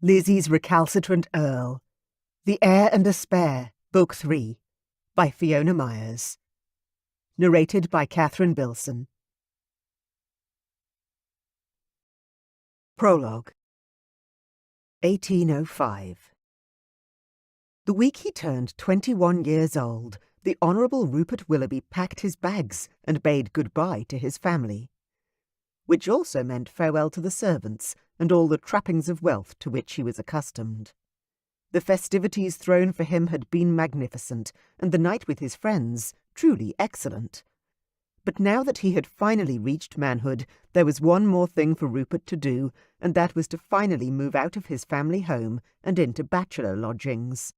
Lizzie's Recalcitrant Earl, The Heir and Despair, Book 3, by Fiona Myers. Narrated by Catherine Bilson. Prologue. 1805. The week he turned 21 years old, the Honourable Rupert Willoughby packed his bags and bade goodbye to his family, which also meant farewell to the servants and all the trappings of wealth to which he was accustomed. The festivities thrown for him had been magnificent, and the night with his friends truly excellent. But now that he had finally reached manhood, there was one more thing for Rupert to do, and that was to finally move out of his family home and into bachelor lodgings.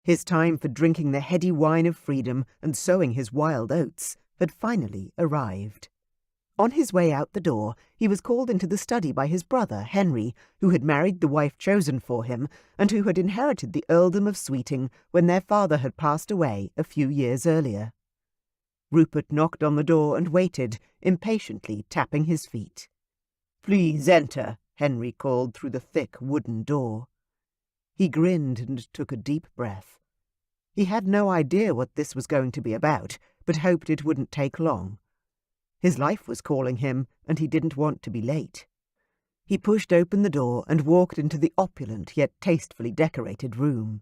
His time for drinking the heady wine of freedom and sowing his wild oats had finally arrived. On his way out the door, he was called into the study by his brother, Henry, who had married the wife chosen for him, and who had inherited the earldom of Sweeting when their father had passed away a few years earlier. Rupert knocked on the door and waited, impatiently tapping his feet. "Please enter," Henry called through the thick wooden door. He grinned and took a deep breath. He had no idea what this was going to be about, but hoped it wouldn't take long. His life was calling him, and he didn't want to be late. He pushed open the door and walked into the opulent yet tastefully decorated room.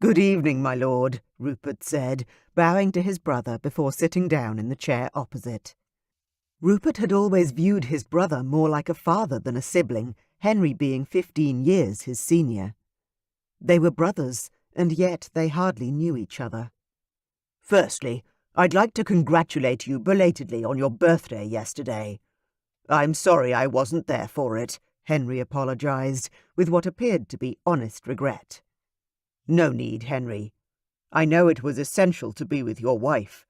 "Good evening, my lord," Rupert said, bowing to his brother before sitting down in the chair opposite. Rupert had always viewed his brother more like a father than a sibling, Henry being 15 years his senior. They were brothers, and yet they hardly knew each other. "Firstly, I'd like to congratulate you belatedly on your birthday yesterday. I'm sorry I wasn't there for it," Henry apologized, with what appeared to be honest regret. "No need, Henry. I know it was essential to be with your wife."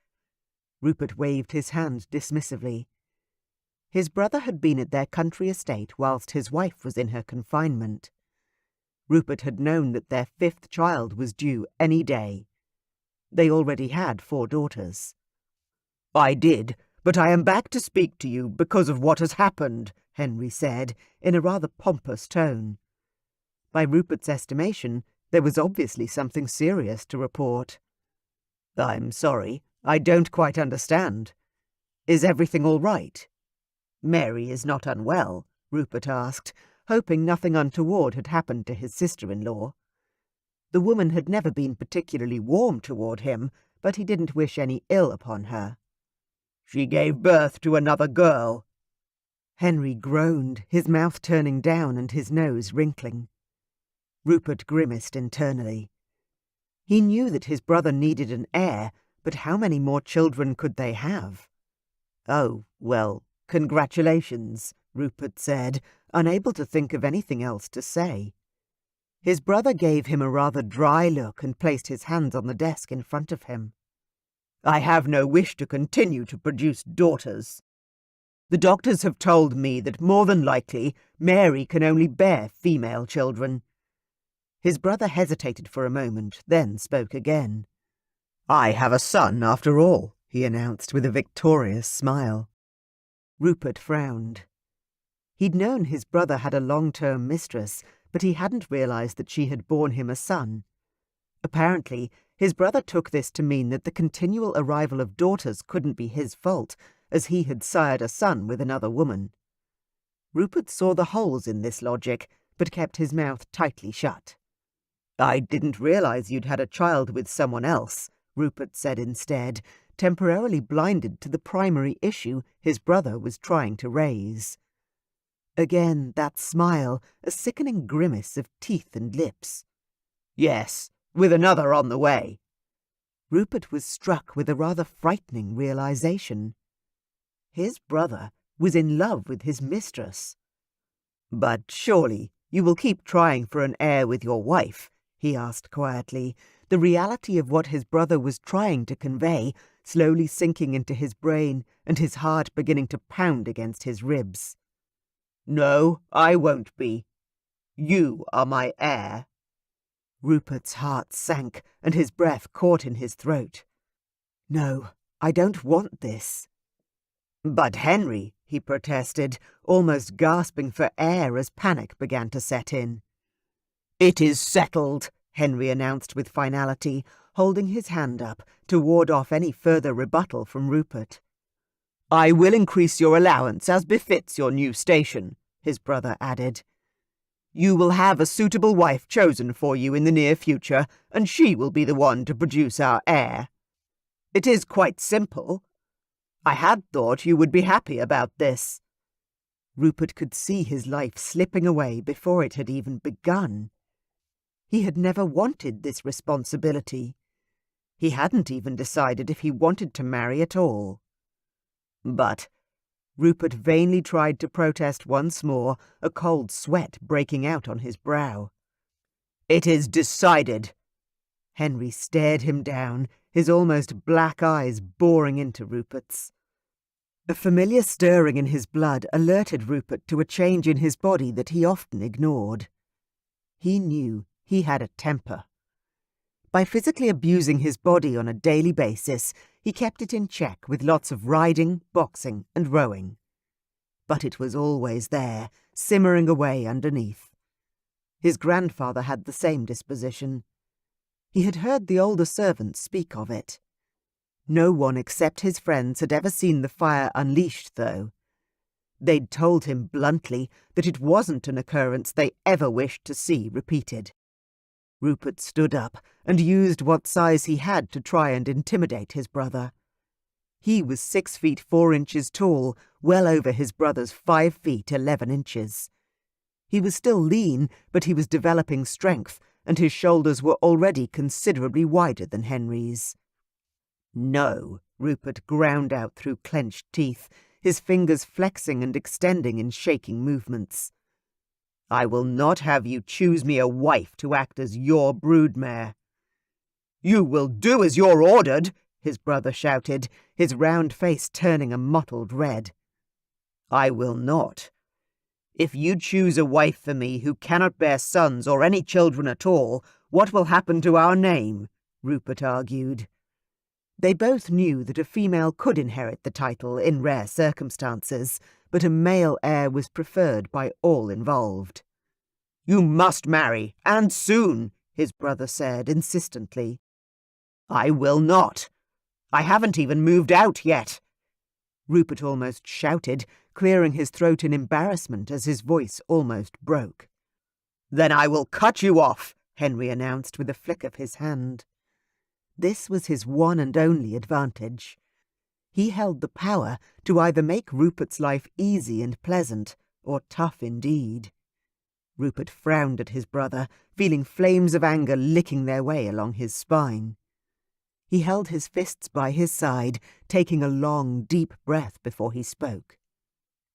Rupert waved his hand dismissively. His brother had been at their country estate whilst his wife was in her confinement. Rupert had known that their 5th child was due any day. They already had 4 daughters. "I did, but I am back to speak to you because of what has happened," Henry said, in a rather pompous tone. By Rupert's estimation, there was obviously something serious to report. "I'm sorry, I don't quite understand. Is everything all right?" "Mary is not unwell?" Rupert asked, hoping nothing untoward had happened to his sister-in-law. The woman had never been particularly warm toward him, but he didn't wish any ill upon her. "She gave birth to another girl." Henry groaned, his mouth turning down and his nose wrinkling. Rupert grimaced internally. He knew that his brother needed an heir, but how many more children could they have? "Oh, well, congratulations," Rupert said, unable to think of anything else to say. His brother gave him a rather dry look and placed his hands on the desk in front of him. "I have no wish to continue to produce daughters. The doctors have told me that more than likely Mary can only bear female children." His brother hesitated for a moment, then spoke again. "I have a son, after all," he announced with a victorious smile. Rupert frowned. He'd known his brother had a long-term mistress, but he hadn't realized that she had borne him a son. Apparently, his brother took this to mean that the continual arrival of daughters couldn't be his fault, as he had sired a son with another woman. Rupert saw the holes in this logic, but kept his mouth tightly shut. "I didn't realize you'd had a child with someone else," Rupert said instead, temporarily blinded to the primary issue his brother was trying to raise. Again that smile, a sickening grimace of teeth and lips. "Yes, with another on the way." Rupert was struck with a rather frightening realization. His brother was in love with his mistress. "But surely you will keep trying for an heir with your wife?" he asked quietly, the reality of what his brother was trying to convey slowly sinking into his brain and his heart beginning to pound against his ribs. "No, I won't be. You are my heir." Rupert's heart sank and his breath caught in his throat. "No, I don't want this." "But Henry," he protested, almost gasping for air as panic began to set in. "It is settled," Henry announced with finality, holding his hand up to ward off any further rebuttal from Rupert. "I will increase your allowance as befits your new station," his brother added. "You will have a suitable wife chosen for you in the near future, and she will be the one to produce our heir. It is quite simple. I had thought you would be happy about this." Rupert could see his life slipping away before it had even begun. He had never wanted this responsibility. He hadn't even decided if he wanted to marry at all. But Rupert vainly tried to protest once more, a cold sweat breaking out on his brow. "It is decided." Henry stared him down, his almost black eyes boring into Rupert's. A familiar stirring in his blood alerted Rupert to a change in his body that he often ignored. He knew he had a temper. By physically abusing his body on a daily basis, he kept it in check with lots of riding, boxing, and rowing. But it was always there, simmering away underneath. His grandfather had the same disposition. He had heard the older servants speak of it. No one except his friends had ever seen the fire unleashed, though. They'd told him bluntly that it wasn't an occurrence they ever wished to see repeated. Rupert stood up and used what size he had to try and intimidate his brother. He was 6 feet 4 inches tall, well over his brother's 5 feet 11 inches. He was still lean, but he was developing strength, and his shoulders were already considerably wider than Henry's. "No," Rupert ground out through clenched teeth, his fingers flexing and extending in shaking movements. "I will not have you choose me a wife to act as your broodmare." "You will do as you're ordered," his brother shouted, his round face turning a mottled red. "I will not. If you choose a wife for me who cannot bear sons or any children at all, what will happen to our name?" Rupert argued. They both knew that a female could inherit the title in rare circumstances, but a male heir was preferred by all involved. "You must marry, and soon," his brother said insistently. "I will not. I haven't even moved out yet," Rupert almost shouted, clearing his throat in embarrassment as his voice almost broke. "Then I will cut you off," Henry announced with a flick of his hand. This was his one and only advantage. He held the power to either make Rupert's life easy and pleasant, or tough indeed. Rupert frowned at his brother, feeling flames of anger licking their way along his spine. He held his fists by his side, taking a long, deep breath before he spoke.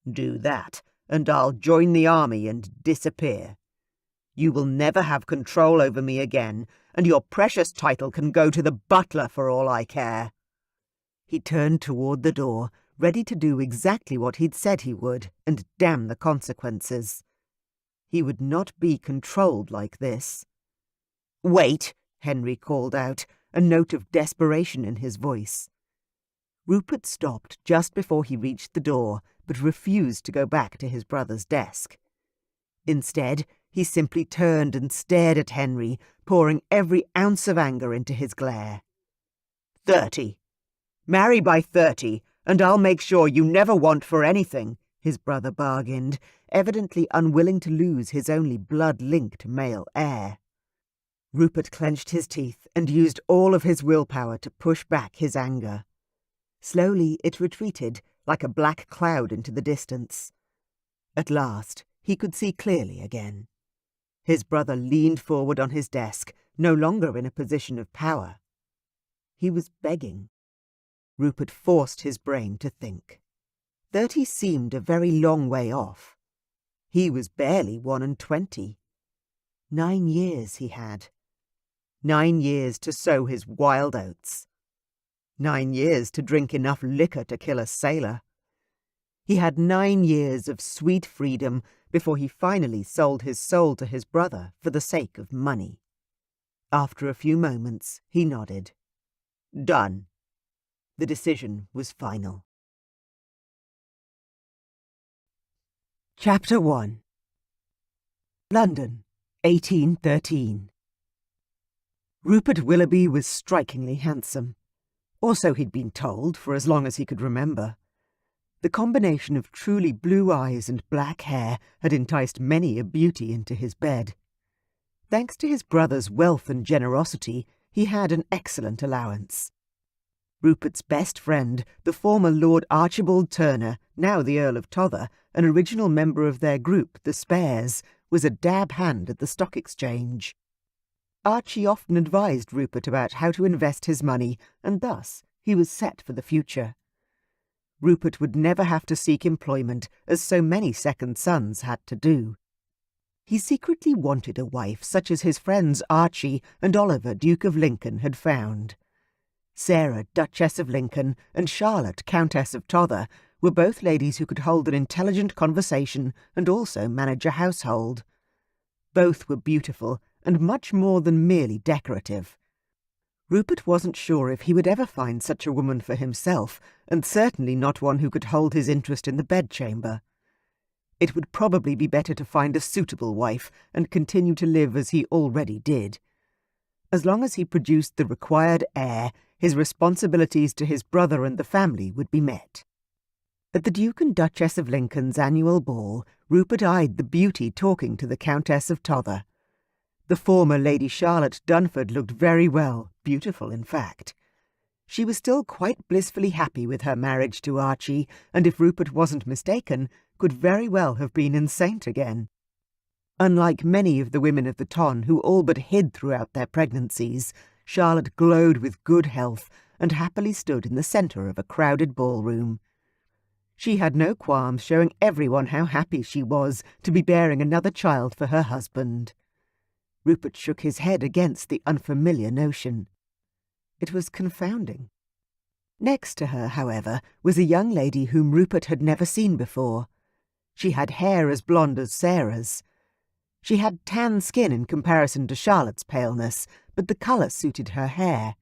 "Do that, and I'll join the army and disappear. You will never have control over me again, and your precious title can go to the butler for all I care." He turned toward the door, ready to do exactly what he'd said he would, and damn the consequences. He would not be controlled like this. "Wait," Henry called out, a note of desperation in his voice. Rupert stopped just before he reached the door, but refused to go back to his brother's desk. Instead, he simply turned and stared at Henry, pouring every ounce of anger into his glare. 30. Marry by 30, and I'll make sure you never want for anything," his brother bargained, evidently unwilling to lose his only blood-linked male heir. Rupert clenched his teeth and used all of his willpower to push back his anger. Slowly it retreated, like a black cloud into the distance. At last, he could see clearly again. His brother leaned forward on his desk, no longer in a position of power. He was begging. Rupert forced his brain to think. 30 seemed a very long way off. He was barely 21. 9 years he had. 9 years to sow his wild oats. 9 years to drink enough liquor to kill a sailor. He had 9 years of sweet freedom before he finally sold his soul to his brother for the sake of money. After a few moments, he nodded. Done. The decision was final. Chapter 1. London, 1813. Rupert Willoughby was strikingly handsome. Or so he'd been told for as long as he could remember. The combination of truly blue eyes and black hair had enticed many a beauty into his bed. Thanks to his brother's wealth and generosity, he had an excellent allowance. Rupert's best friend, the former Lord Archibald Turner, now the Earl of Tother, an original member of their group, the Spares, was a dab hand at the stock exchange. Archie often advised Rupert about how to invest his money, and thus he was set for the future. Rupert would never have to seek employment, as so many second sons had to do. He secretly wanted a wife such as his friends Archie and Oliver, Duke of Lincoln, had found. Sarah, Duchess of Lincoln, and Charlotte, Countess of Tother, were both ladies who could hold an intelligent conversation and also manage a household. Both were beautiful, and much more than merely decorative. Rupert wasn't sure if he would ever find such a woman for himself, and certainly not one who could hold his interest in the bedchamber. It would probably be better to find a suitable wife and continue to live as he already did. As long as he produced the required heir, his responsibilities to his brother and the family would be met. At the Duke and Duchess of Lincoln's annual ball, Rupert eyed the beauty talking to the Countess of Tother. The former Lady Charlotte Dunford looked very well, beautiful in fact. She was still quite blissfully happy with her marriage to Archie, and if Rupert wasn't mistaken, could very well have been enceinte again. Unlike many of the women of the ton who all but hid throughout their pregnancies, Charlotte glowed with good health and happily stood in the centre of a crowded ballroom. She had no qualms showing everyone how happy she was to be bearing another child for her husband. Rupert shook his head against the unfamiliar notion. It was confounding. Next to her, however, was a young lady whom Rupert had never seen before. She had hair as blonde as Sarah's. She had tan skin in comparison to Charlotte's paleness, but the colour suited her hair.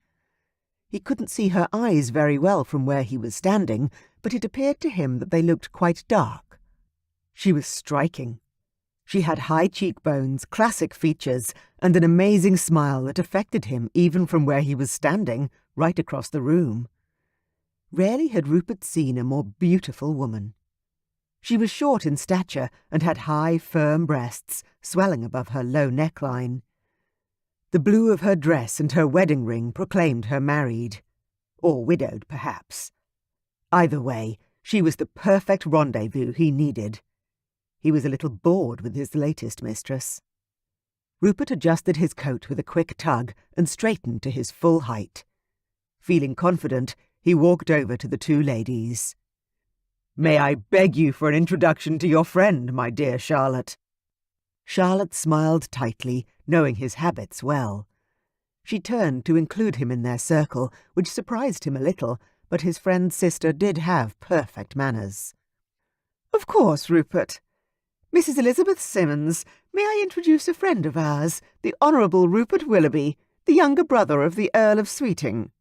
He couldn't see her eyes very well from where he was standing, but it appeared to him that they looked quite dark. She was striking. She had high cheekbones, classic features, and an amazing smile that affected him even from where he was standing, right across the room. Rarely had Rupert seen a more beautiful woman. She was short in stature and had high, firm breasts, swelling above her low neckline. The blue of her dress and her wedding ring proclaimed her married. Or widowed, perhaps. Either way, she was the perfect rendezvous he needed. He was a little bored with his latest mistress. Rupert adjusted his coat with a quick tug and straightened to his full height. Feeling confident, he walked over to the two ladies. "May I beg you for an introduction to your friend, my dear Charlotte?" Charlotte smiled tightly, knowing his habits well. She turned to include him in their circle, which surprised him a little, but his friend's sister did have perfect manners. "Of course, Rupert. Mrs. Elizabeth Simmons, may I introduce a friend of ours, the Honourable Rupert Willoughby, the younger brother of the Earl of Sweeting."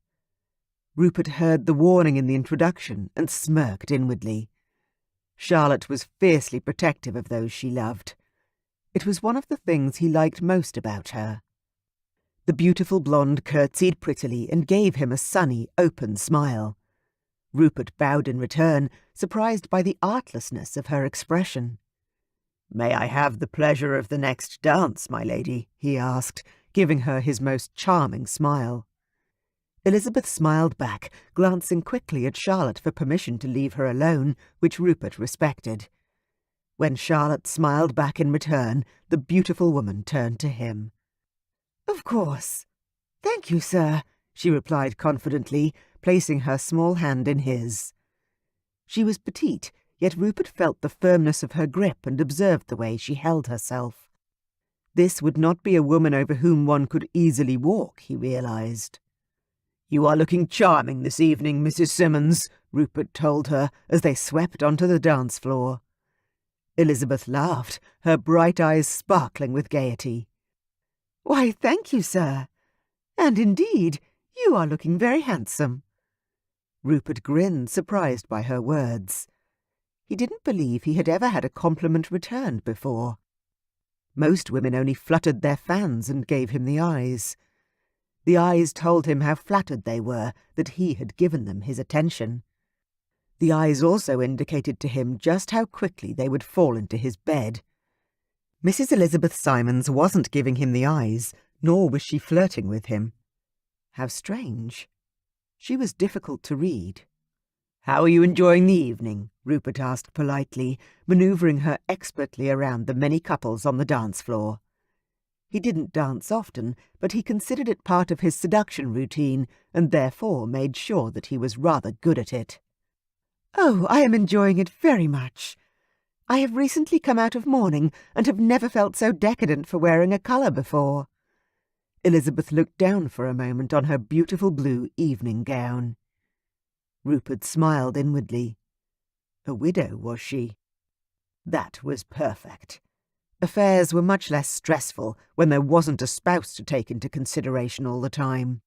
Rupert heard the warning in the introduction and smirked inwardly. Charlotte was fiercely protective of those she loved. It was one of the things he liked most about her. The beautiful blonde curtsied prettily and gave him a sunny, open smile. Rupert bowed in return, surprised by the artlessness of her expression. "May I have the pleasure of the next dance, my lady?" he asked, giving her his most charming smile. Elizabeth smiled back, glancing quickly at Charlotte for permission to leave her alone, which Rupert respected. When Charlotte smiled back in return, the beautiful woman turned to him. "Of course. Thank you, sir," she replied confidently, placing her small hand in his. She was petite, yet Rupert felt the firmness of her grip and observed the way she held herself. This would not be a woman over whom one could easily walk, he realized. "You are looking charming this evening, Mrs. Simmons," Rupert told her as they swept onto the dance floor. Elizabeth laughed, her bright eyes sparkling with gaiety. "Why, thank you, sir. And indeed, you are looking very handsome." Rupert grinned, surprised by her words. He didn't believe he had ever had a compliment returned before. Most women only fluttered their fans and gave him the eyes. The eyes told him how flattered they were that he had given them his attention. The eyes also indicated to him just how quickly they would fall into his bed. Mrs. Elizabeth Simons wasn't giving him the eyes, nor was she flirting with him. How strange. She was difficult to read. "How are you enjoying the evening?" Rupert asked politely, manoeuvring her expertly around the many couples on the dance floor. He didn't dance often, but he considered it part of his seduction routine, and therefore made sure that he was rather good at it. "Oh, I am enjoying it very much. I have recently come out of mourning, and have never felt so decadent for wearing a colour before." Elizabeth looked down for a moment on her beautiful blue evening gown. Rupert smiled inwardly. A widow, was she? That was perfect. Affairs were much less stressful when there wasn't a spouse to take into consideration all the time.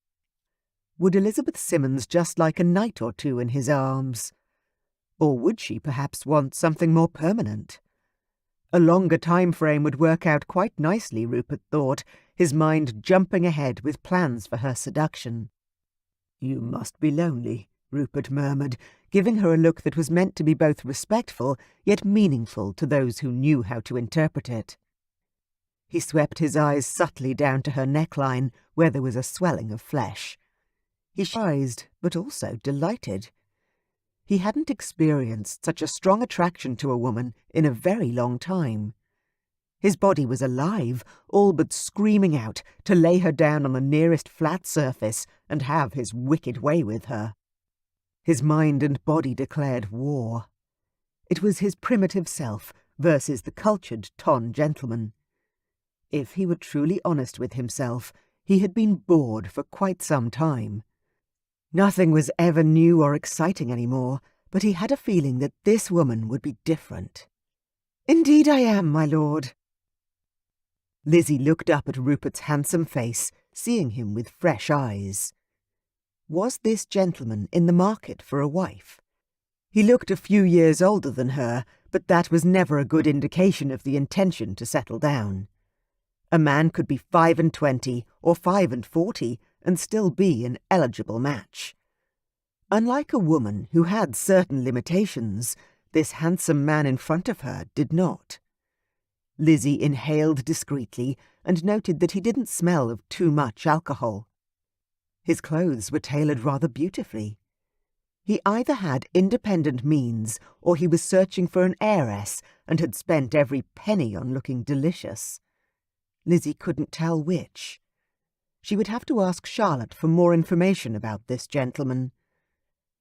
Would Elizabeth Simmons just like a night or two in his arms? Or would she perhaps want something more permanent? A longer time frame would work out quite nicely, Rupert thought, his mind jumping ahead with plans for her seduction. "You must be lonely," Rupert murmured, giving her a look that was meant to be both respectful yet meaningful to those who knew how to interpret it. He swept his eyes subtly down to her neckline, where there was a swelling of flesh. He surprised, but also delighted. He hadn't experienced such a strong attraction to a woman in a very long time. His body was alive, all but screaming out to lay her down on the nearest flat surface and have his wicked way with her. His mind and body declared war. It was his primitive self versus the cultured ton gentleman. If he were truly honest with himself, he had been bored for quite some time. Nothing was ever new or exciting anymore, but he had a feeling that this woman would be different. "Indeed I am, my lord." Lizzie looked up at Rupert's handsome face, seeing him with fresh eyes. Was this gentleman in the market for a wife? He looked a few years older than her, but that was never a good indication of the intention to settle down. A man could be 25 or 45 and still be an eligible match. Unlike a woman who had certain limitations, this handsome man in front of her did not. Lizzie inhaled discreetly and noted that he didn't smell of too much alcohol. His clothes were tailored rather beautifully. He either had independent means or he was searching for an heiress and had spent every penny on looking delicious. Lizzie couldn't tell which. She would have to ask Charlotte for more information about this gentleman.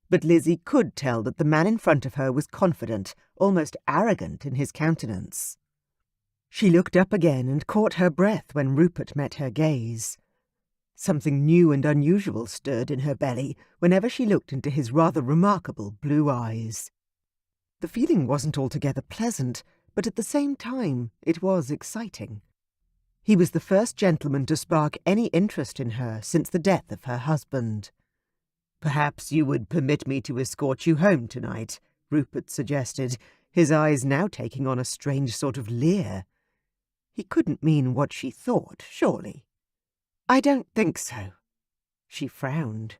But Lizzie could tell that the man in front of her was confident, almost arrogant in his countenance. She looked up again and caught her breath when Rupert met her gaze. Something new and unusual stirred in her belly whenever she looked into his rather remarkable blue eyes. The feeling wasn't altogether pleasant, but at the same time it was exciting. He was the first gentleman to spark any interest in her since the death of her husband. "Perhaps you would permit me to escort you home tonight," Rupert suggested, his eyes now taking on a strange sort of leer. He couldn't mean what she thought, surely. "I don't think so." She frowned.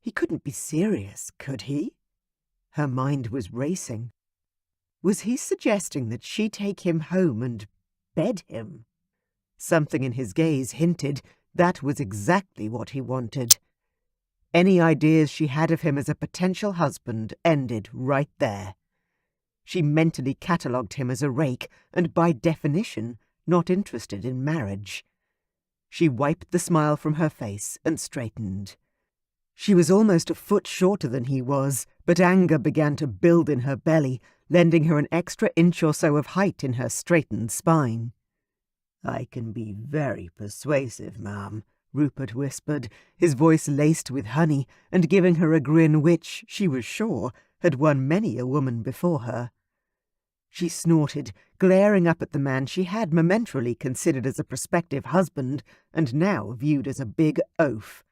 He couldn't be serious, could he? Her mind was racing. Was he suggesting that she take him home and bed him? Something in his gaze hinted that was exactly what he wanted. Any ideas she had of him as a potential husband ended right there. She mentally catalogued him as a rake and, by definition, not interested in marriage. She wiped the smile from her face and straightened. She was almost a foot shorter than he was, but anger began to build in her belly, lending her an extra inch or so of height in her straightened spine. "I can be very persuasive, ma'am," Rupert whispered, his voice laced with honey, and giving her a grin which, she was sure, had won many a woman before her. She snorted, glaring up at the man she had momentarily considered as a prospective husband, and now viewed as a big oaf.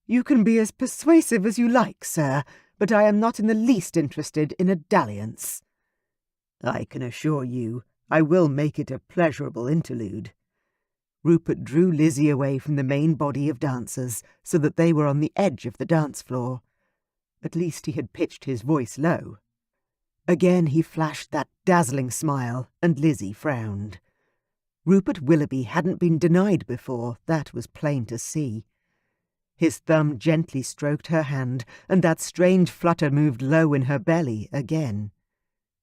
"You can be as persuasive as you like, sir, but I am not in the least interested in a dalliance." "I can assure you I will make it a pleasurable interlude." Rupert drew Lizzie away from the main body of dancers so that they were on the edge of the dance floor. At least he had pitched his voice low. Again he flashed that dazzling smile, and Lizzie frowned. Rupert Willoughby hadn't been denied before, that was plain to see. His thumb gently stroked her hand, and that strange flutter moved low in her belly again.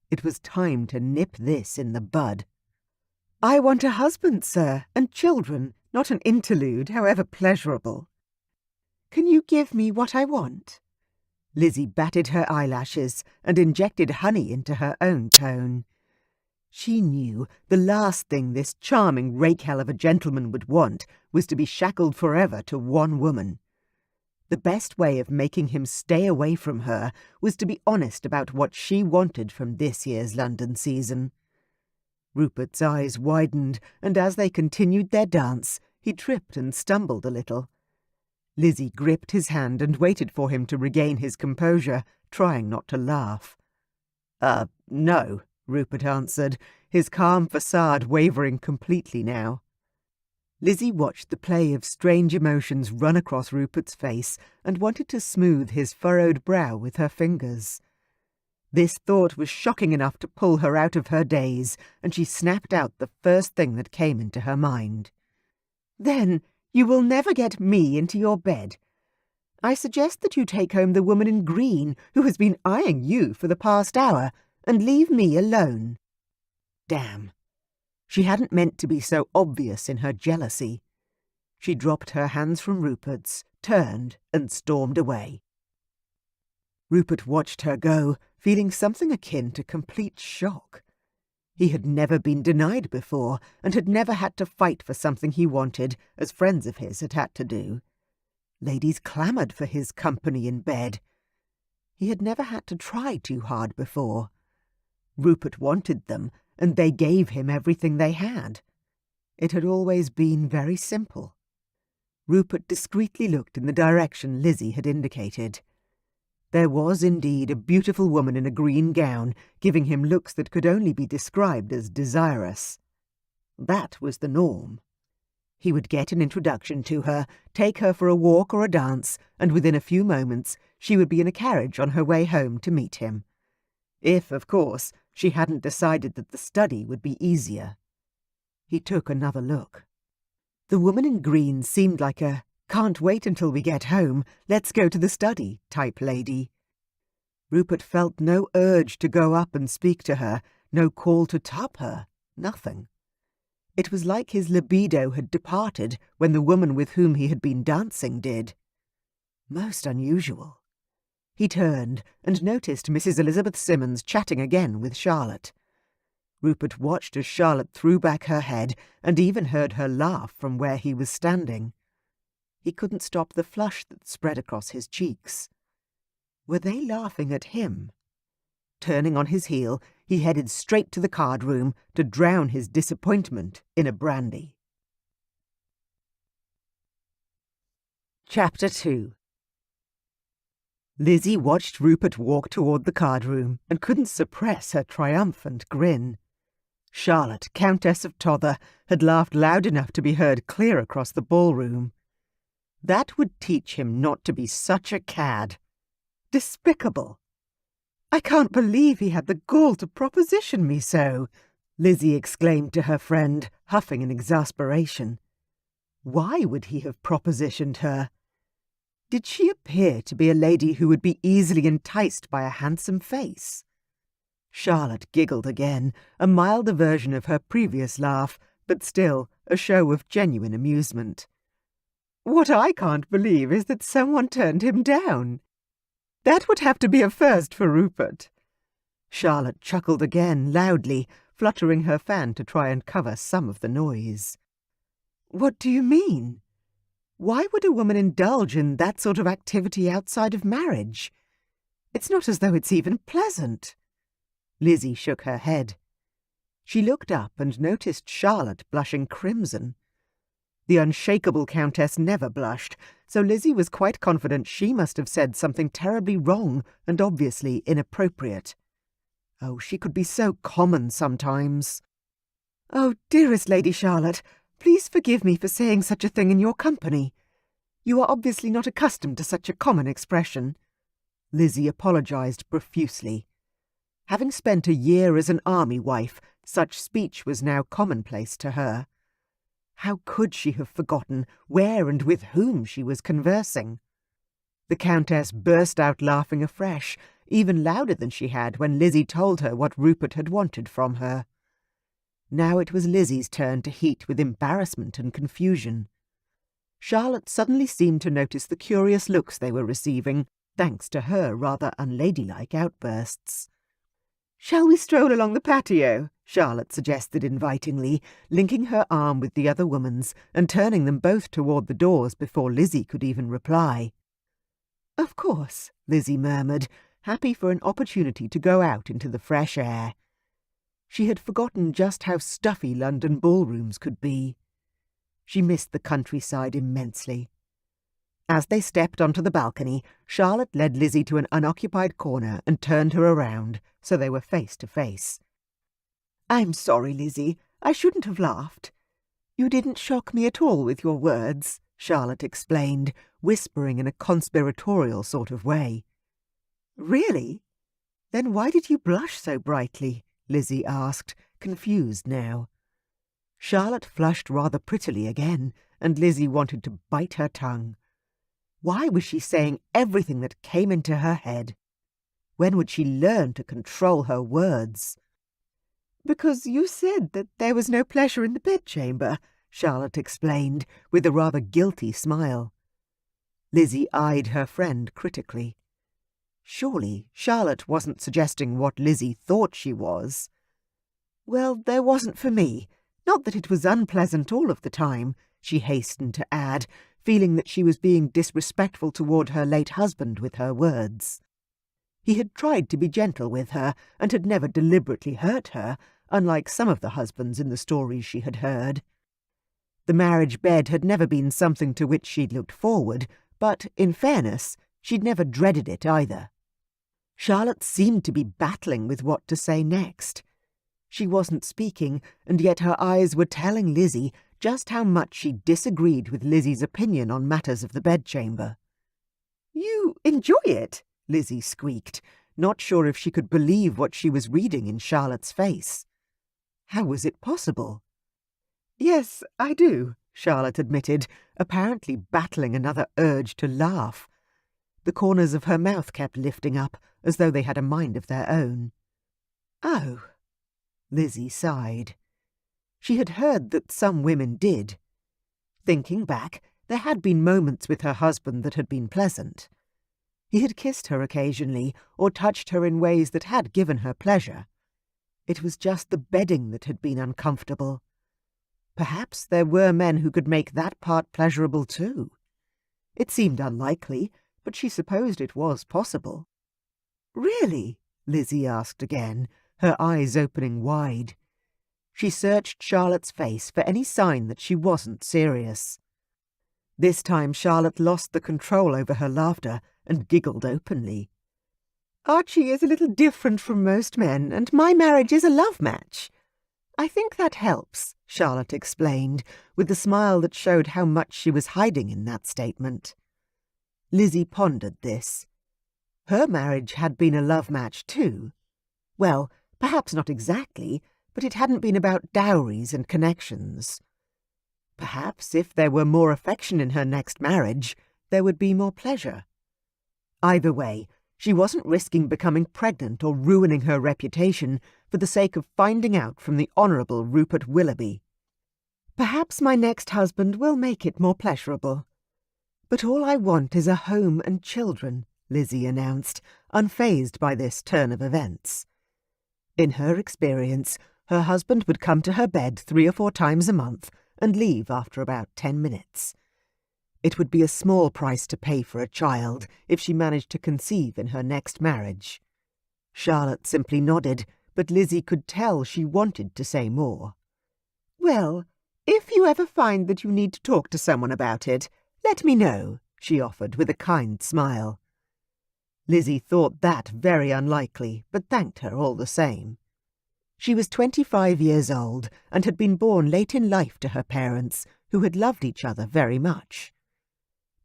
It was time to nip this in the bud. "I want a husband, sir, and children, not an interlude, however pleasurable." "Can you give me what I want?" Lizzie batted her eyelashes and injected honey into her own tone. She knew the last thing this charming rakehell of a gentleman would want was to be shackled forever to one woman. The best way of making him stay away from her was to be honest about what she wanted from this year's London season. Rupert's eyes widened, and as they continued their dance, he tripped and stumbled a little. Lizzie gripped his hand and waited for him to regain his composure, trying not to laugh. No," Rupert answered, his calm facade wavering completely now. Lizzie watched the play of strange emotions run across Rupert's face and wanted to smooth his furrowed brow with her fingers. This thought was shocking enough to pull her out of her daze, and she snapped out the first thing that came into her mind. "Then you will never get me into your bed. I suggest that you take home the woman in green who has been eyeing you for the past hour, and leave me alone." Damn. She hadn't meant to be so obvious in her jealousy. She dropped her hands from Rupert's, turned, and stormed away. Rupert watched her go, feeling something akin to complete shock. He had never been denied before, and had never had to fight for something he wanted, as friends of his had to do. Ladies clamoured for his company in bed. He had never had to try too hard before. Rupert wanted them, and they gave him everything they had. It had always been very simple. Rupert discreetly looked in the direction Lizzie had indicated. There was indeed a beautiful woman in a green gown, giving him looks that could only be described as desirous. That was the norm. He would get an introduction to her, take her for a walk or a dance, and within a few moments she would be in a carriage on her way home to meet him. If, of course, she hadn't decided that the study would be easier. He took another look. The woman in green seemed like a "can't wait until we get home, let's go to the study" type lady. Rupert felt no urge to go up and speak to her, no call to top her, nothing. It was like his libido had departed when the woman with whom he had been dancing did. Most unusual. He turned and noticed Mrs. Elizabeth Simmons chatting again with Charlotte. Rupert watched as Charlotte threw back her head and even heard her laugh from where he was standing. He couldn't stop the flush that spread across his cheeks. Were they laughing at him? Turning on his heel, he headed straight to the card room to drown his disappointment in a brandy. Chapter 2. Lizzie watched Rupert walk toward the card room and couldn't suppress her triumphant grin. Charlotte, Countess of Tother, had laughed loud enough to be heard clear across the ballroom. That would teach him not to be such a cad. Despicable. "I can't believe he had the gall to proposition me so," Lizzie exclaimed to her friend, huffing in exasperation. Why would he have propositioned her? Did she appear to be a lady who would be easily enticed by a handsome face? Charlotte giggled again, a milder version of her previous laugh, but still a show of genuine amusement. "What I can't believe is that someone turned him down. That would have to be a first for Rupert." Charlotte chuckled again, loudly, fluttering her fan to try and cover some of the noise. "What do you mean? Why would a woman indulge in that sort of activity outside of marriage? It's not as though it's even pleasant." Lizzie shook her head. She looked up and noticed Charlotte blushing crimson. The unshakable Countess never blushed, so Lizzie was quite confident she must have said something terribly wrong and obviously inappropriate. Oh, she could be so common sometimes. "Oh, dearest Lady Charlotte, please forgive me for saying such a thing in your company. You are obviously not accustomed to such a common expression." Lizzie apologised profusely. Having spent a year as an army wife, such speech was now commonplace to her. How could she have forgotten where and with whom she was conversing? The Countess burst out laughing afresh, even louder than she had when Lizzie told her what Rupert had wanted from her. Now it was Lizzie's turn to heat with embarrassment and confusion. Charlotte suddenly seemed to notice the curious looks they were receiving, thanks to her rather unladylike outbursts. "Shall we stroll along the patio?" Charlotte suggested invitingly, linking her arm with the other woman's and turning them both toward the doors before Lizzie could even reply. "Of course," Lizzie murmured, happy for an opportunity to go out into the fresh air. She had forgotten just how stuffy London ballrooms could be. She missed the countryside immensely. As they stepped onto the balcony, Charlotte led Lizzie to an unoccupied corner and turned her around, so they were face to face. "I'm sorry, Lizzie. I shouldn't have laughed." "You didn't shock me at all with your words," Charlotte explained, whispering in a conspiratorial sort of way. "Really? Then why did you blush so brightly?" Lizzie asked, confused now. Charlotte flushed rather prettily again, and Lizzie wanted to bite her tongue. Why was she saying everything that came into her head? When would she learn to control her words? "Because you said that there was no pleasure in the bedchamber," Charlotte explained, with a rather guilty smile. Lizzie eyed her friend critically. Surely Charlotte wasn't suggesting what Lizzie thought she was. "Well, there wasn't for me. Not that it was unpleasant all of the time," she hastened to add, feeling that she was being disrespectful toward her late husband with her words. He had tried to be gentle with her, and had never deliberately hurt her, unlike some of the husbands in the stories she had heard. The marriage bed had never been something to which she'd looked forward, but, in fairness, she'd never dreaded it either. Charlotte seemed to be battling with what to say next. She wasn't speaking, and yet her eyes were telling Lizzie just how much she disagreed with Lizzie's opinion on matters of the bedchamber. "You enjoy it?" Lizzie squeaked, not sure if she could believe what she was reading in Charlotte's face. How was it possible? "Yes, I do," Charlotte admitted, apparently battling another urge to laugh. The corners of her mouth kept lifting up, as though they had a mind of their own. "Oh." Lizzie sighed. She had heard that some women did. Thinking back, there had been moments with her husband that had been pleasant. He had kissed her occasionally, or touched her in ways that had given her pleasure. It was just the bedding that had been uncomfortable. Perhaps there were men who could make that part pleasurable too. It seemed unlikely, but she supposed it was possible. "Really?" Lizzie asked again, her eyes opening wide. She searched Charlotte's face for any sign that she wasn't serious. This time Charlotte lost the control over her laughter and giggled openly. "Archie is a little different from most men, and my marriage is a love match." "I think that helps," Charlotte explained, with a smile that showed how much she was hiding in that statement. Lizzie pondered this. Her marriage had been a love match too. Well, perhaps not exactly, but it hadn't been about dowries and connections. Perhaps if there were more affection in her next marriage, there would be more pleasure. Either way, she wasn't risking becoming pregnant or ruining her reputation for the sake of finding out from the Honourable Rupert Willoughby. "Perhaps my next husband will make it more pleasurable. But all I want is a home and children," Lizzie announced, unfazed by this turn of events. In her experience, her husband would come to her bed 3 or 4 times a month and leave after about 10 minutes. It would be a small price to pay for a child if she managed to conceive in her next marriage. Charlotte simply nodded, but Lizzie could tell she wanted to say more. "Well, if you ever find that you need to talk to someone about it, let me know," she offered with a kind smile. Lizzie thought that very unlikely, but thanked her all the same. She was 25 years old and had been born late in life to her parents, who had loved each other very much.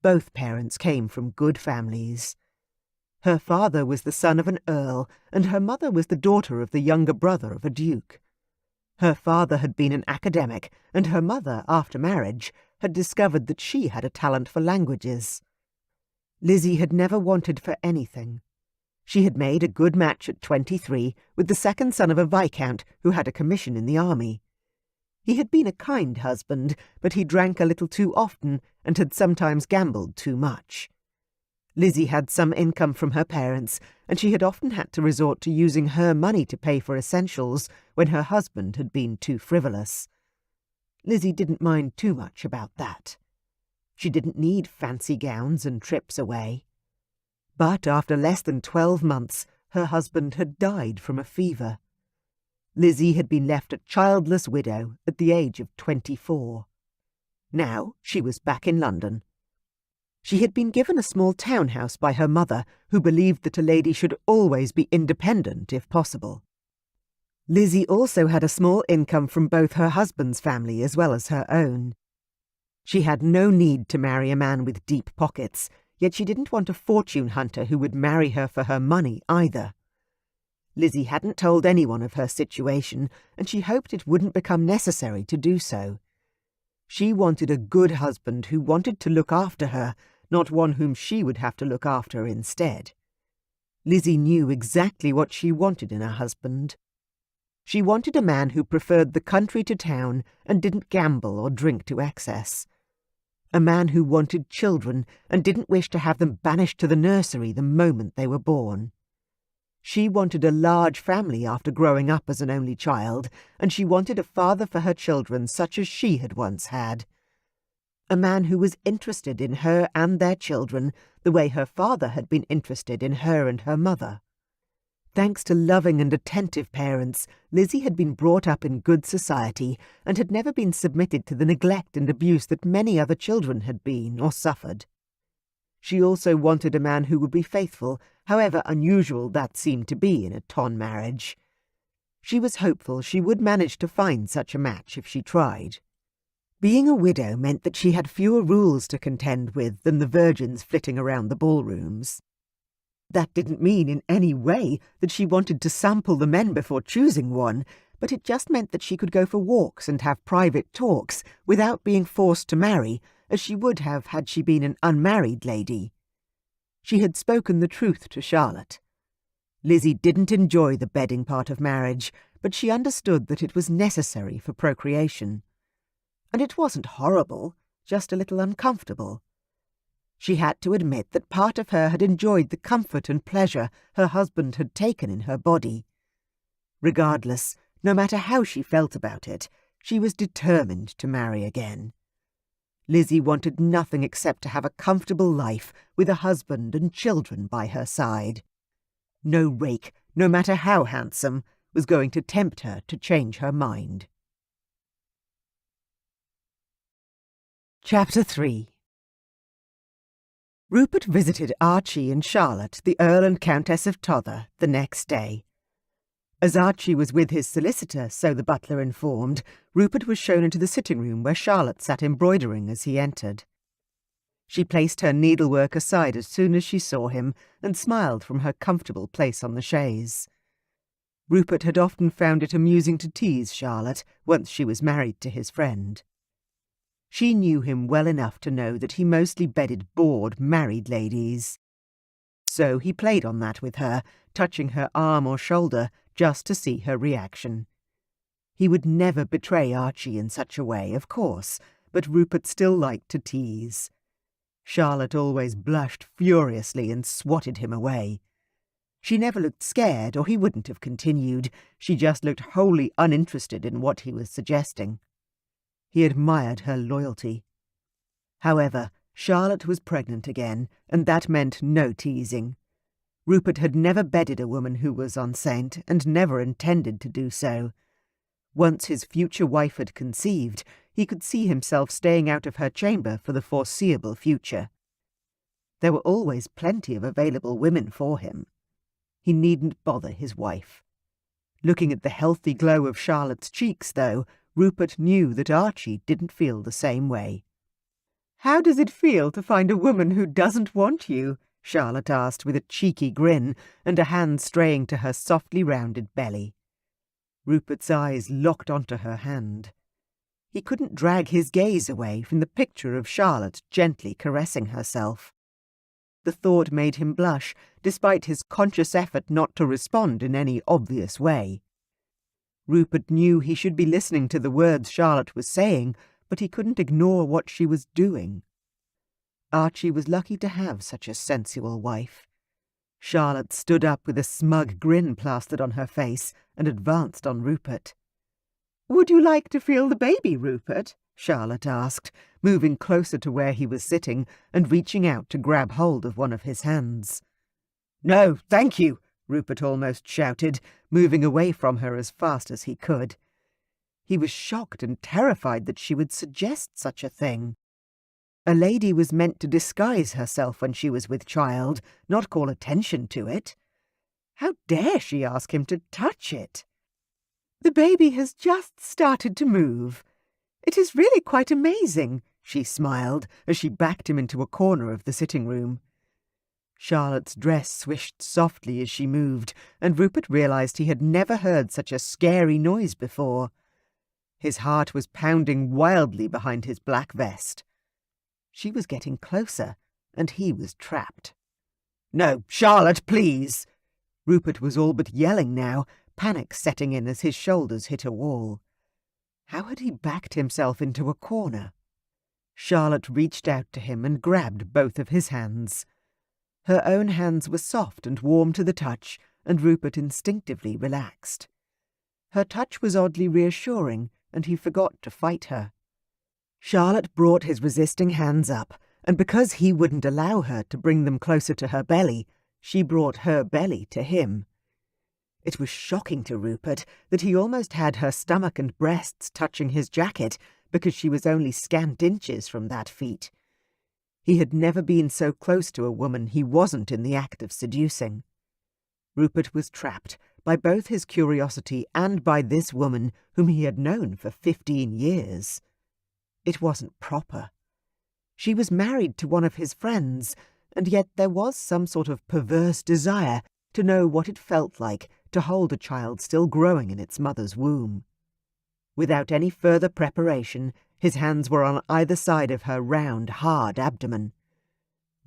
Both parents came from good families. Her father was the son of an earl, and her mother was the daughter of the younger brother of a duke. Her father had been an academic, and her mother, after marriage, had discovered that she had a talent for languages. Lizzie had never wanted for anything. She had made a good match at 23 with the second son of a viscount who had a commission in the army. He had been a kind husband, but he drank a little too often and had sometimes gambled too much. Lizzie had some income from her parents, and she had often had to resort to using her money to pay for essentials when her husband had been too frivolous. Lizzie didn't mind too much about that. She didn't need fancy gowns and trips away. But after less than 12 months, her husband had died from a fever. Lizzie had been left a childless widow at the age of 24. Now she was back in London. She had been given a small townhouse by her mother, who believed that a lady should always be independent if possible. Lizzie also had a small income from both her husband's family as well as her own. She had no need to marry a man with deep pockets, yet she didn't want a fortune hunter who would marry her for her money either. Lizzie hadn't told anyone of her situation, and she hoped it wouldn't become necessary to do so. She wanted a good husband who wanted to look after her, not one whom she would have to look after instead. Lizzie knew exactly what she wanted in a husband. She wanted a man who preferred the country to town and didn't gamble or drink to excess. A man who wanted children and didn't wish to have them banished to the nursery the moment they were born. She wanted a large family after growing up as an only child, and she wanted a father for her children such as she had once had. A man who was interested in her and their children the way her father had been interested in her and her mother. Thanks to loving and attentive parents, Lizzie had been brought up in good society and had never been submitted to the neglect and abuse that many other children had been or suffered. She also wanted a man who would be faithful, however unusual that seemed to be in a ton marriage. She was hopeful she would manage to find such a match if she tried. Being a widow meant that she had fewer rules to contend with than the virgins flitting around the ballrooms. That didn't mean in any way that she wanted to sample the men before choosing one, but it just meant that she could go for walks and have private talks without being forced to marry, as she would have had she been an unmarried lady. She had spoken the truth to Charlotte. Lizzie didn't enjoy the bedding part of marriage, but she understood that it was necessary for procreation. And it wasn't horrible, just a little uncomfortable. She had to admit that part of her had enjoyed the comfort and pleasure her husband had taken in her body. Regardless, no matter how she felt about it, she was determined to marry again. Lizzie wanted nothing except to have a comfortable life with a husband and children by her side. No rake, no matter how handsome, was going to tempt her to change her mind. Chapter 3. Rupert visited Archie and Charlotte, the Earl and Countess of Tother, the next day. As Archie was with his solicitor, so the butler informed, Rupert was shown into the sitting-room where Charlotte sat embroidering as he entered. She placed her needlework aside as soon as she saw him and smiled from her comfortable place on the chaise. Rupert had often found it amusing to tease Charlotte once she was married to his friend. She knew him well enough to know that he mostly bedded bored married ladies. So he played on that with her, touching her arm or shoulder just to see her reaction. He would never betray Archie in such a way, of course, but Rupert still liked to tease. Charlotte always blushed furiously and swatted him away. She never looked scared, or he wouldn't have continued. She just looked wholly uninterested in what he was suggesting. He admired her loyalty. However, Charlotte was pregnant again, and that meant no teasing. Rupert had never bedded a woman who was enceinte, and never intended to do so. Once his future wife had conceived, he could see himself staying out of her chamber for the foreseeable future. There were always plenty of available women for him. He needn't bother his wife. Looking at the healthy glow of Charlotte's cheeks, though, Rupert knew that Archie didn't feel the same way. "How does it feel to find a woman who doesn't want you?" Charlotte asked with a cheeky grin and a hand straying to her softly rounded belly. Rupert's eyes locked onto her hand. He couldn't drag his gaze away from the picture of Charlotte gently caressing herself. The thought made him blush, despite his conscious effort not to respond in any obvious way. Rupert knew he should be listening to the words Charlotte was saying, but he couldn't ignore what she was doing. Archie was lucky to have such a sensual wife. Charlotte stood up with a smug grin plastered on her face and advanced on Rupert. "Would you like to feel the baby, Rupert?" Charlotte asked, moving closer to where he was sitting and reaching out to grab hold of one of his hands. "No, thank you," Rupert almost shouted, moving away from her as fast as he could. He was shocked and terrified that she would suggest such a thing. A lady was meant to disguise herself when she was with child, not call attention to it. How dare she ask him to touch it? "The baby has just started to move. It is really quite amazing," she smiled as she backed him into a corner of the sitting room. Charlotte's dress swished softly as she moved, and Rupert realized he had never heard such a scary noise before. His heart was pounding wildly behind his black vest. She was getting closer, and he was trapped. "No, Charlotte, please!" Rupert was all but yelling now, panic setting in as his shoulders hit a wall. How had he backed himself into a corner? Charlotte reached out to him and grabbed both of his hands. Her own hands were soft and warm to the touch, and Rupert instinctively relaxed. Her touch was oddly reassuring, and he forgot to fight her. Charlotte brought his resisting hands up, and because he wouldn't allow her to bring them closer to her belly, she brought her belly to him. It was shocking to Rupert that he almost had her stomach and breasts touching his jacket because she was only scant inches from that feat. He had never been so close to a woman he wasn't in the act of seducing. Rupert was trapped by both his curiosity and by this woman whom he had known for 15 years. It wasn't proper. She was married to one of his friends, and yet there was some sort of perverse desire to know what it felt like to hold a child still growing in its mother's womb. Without any further preparation, his hands were on either side of her round, hard abdomen.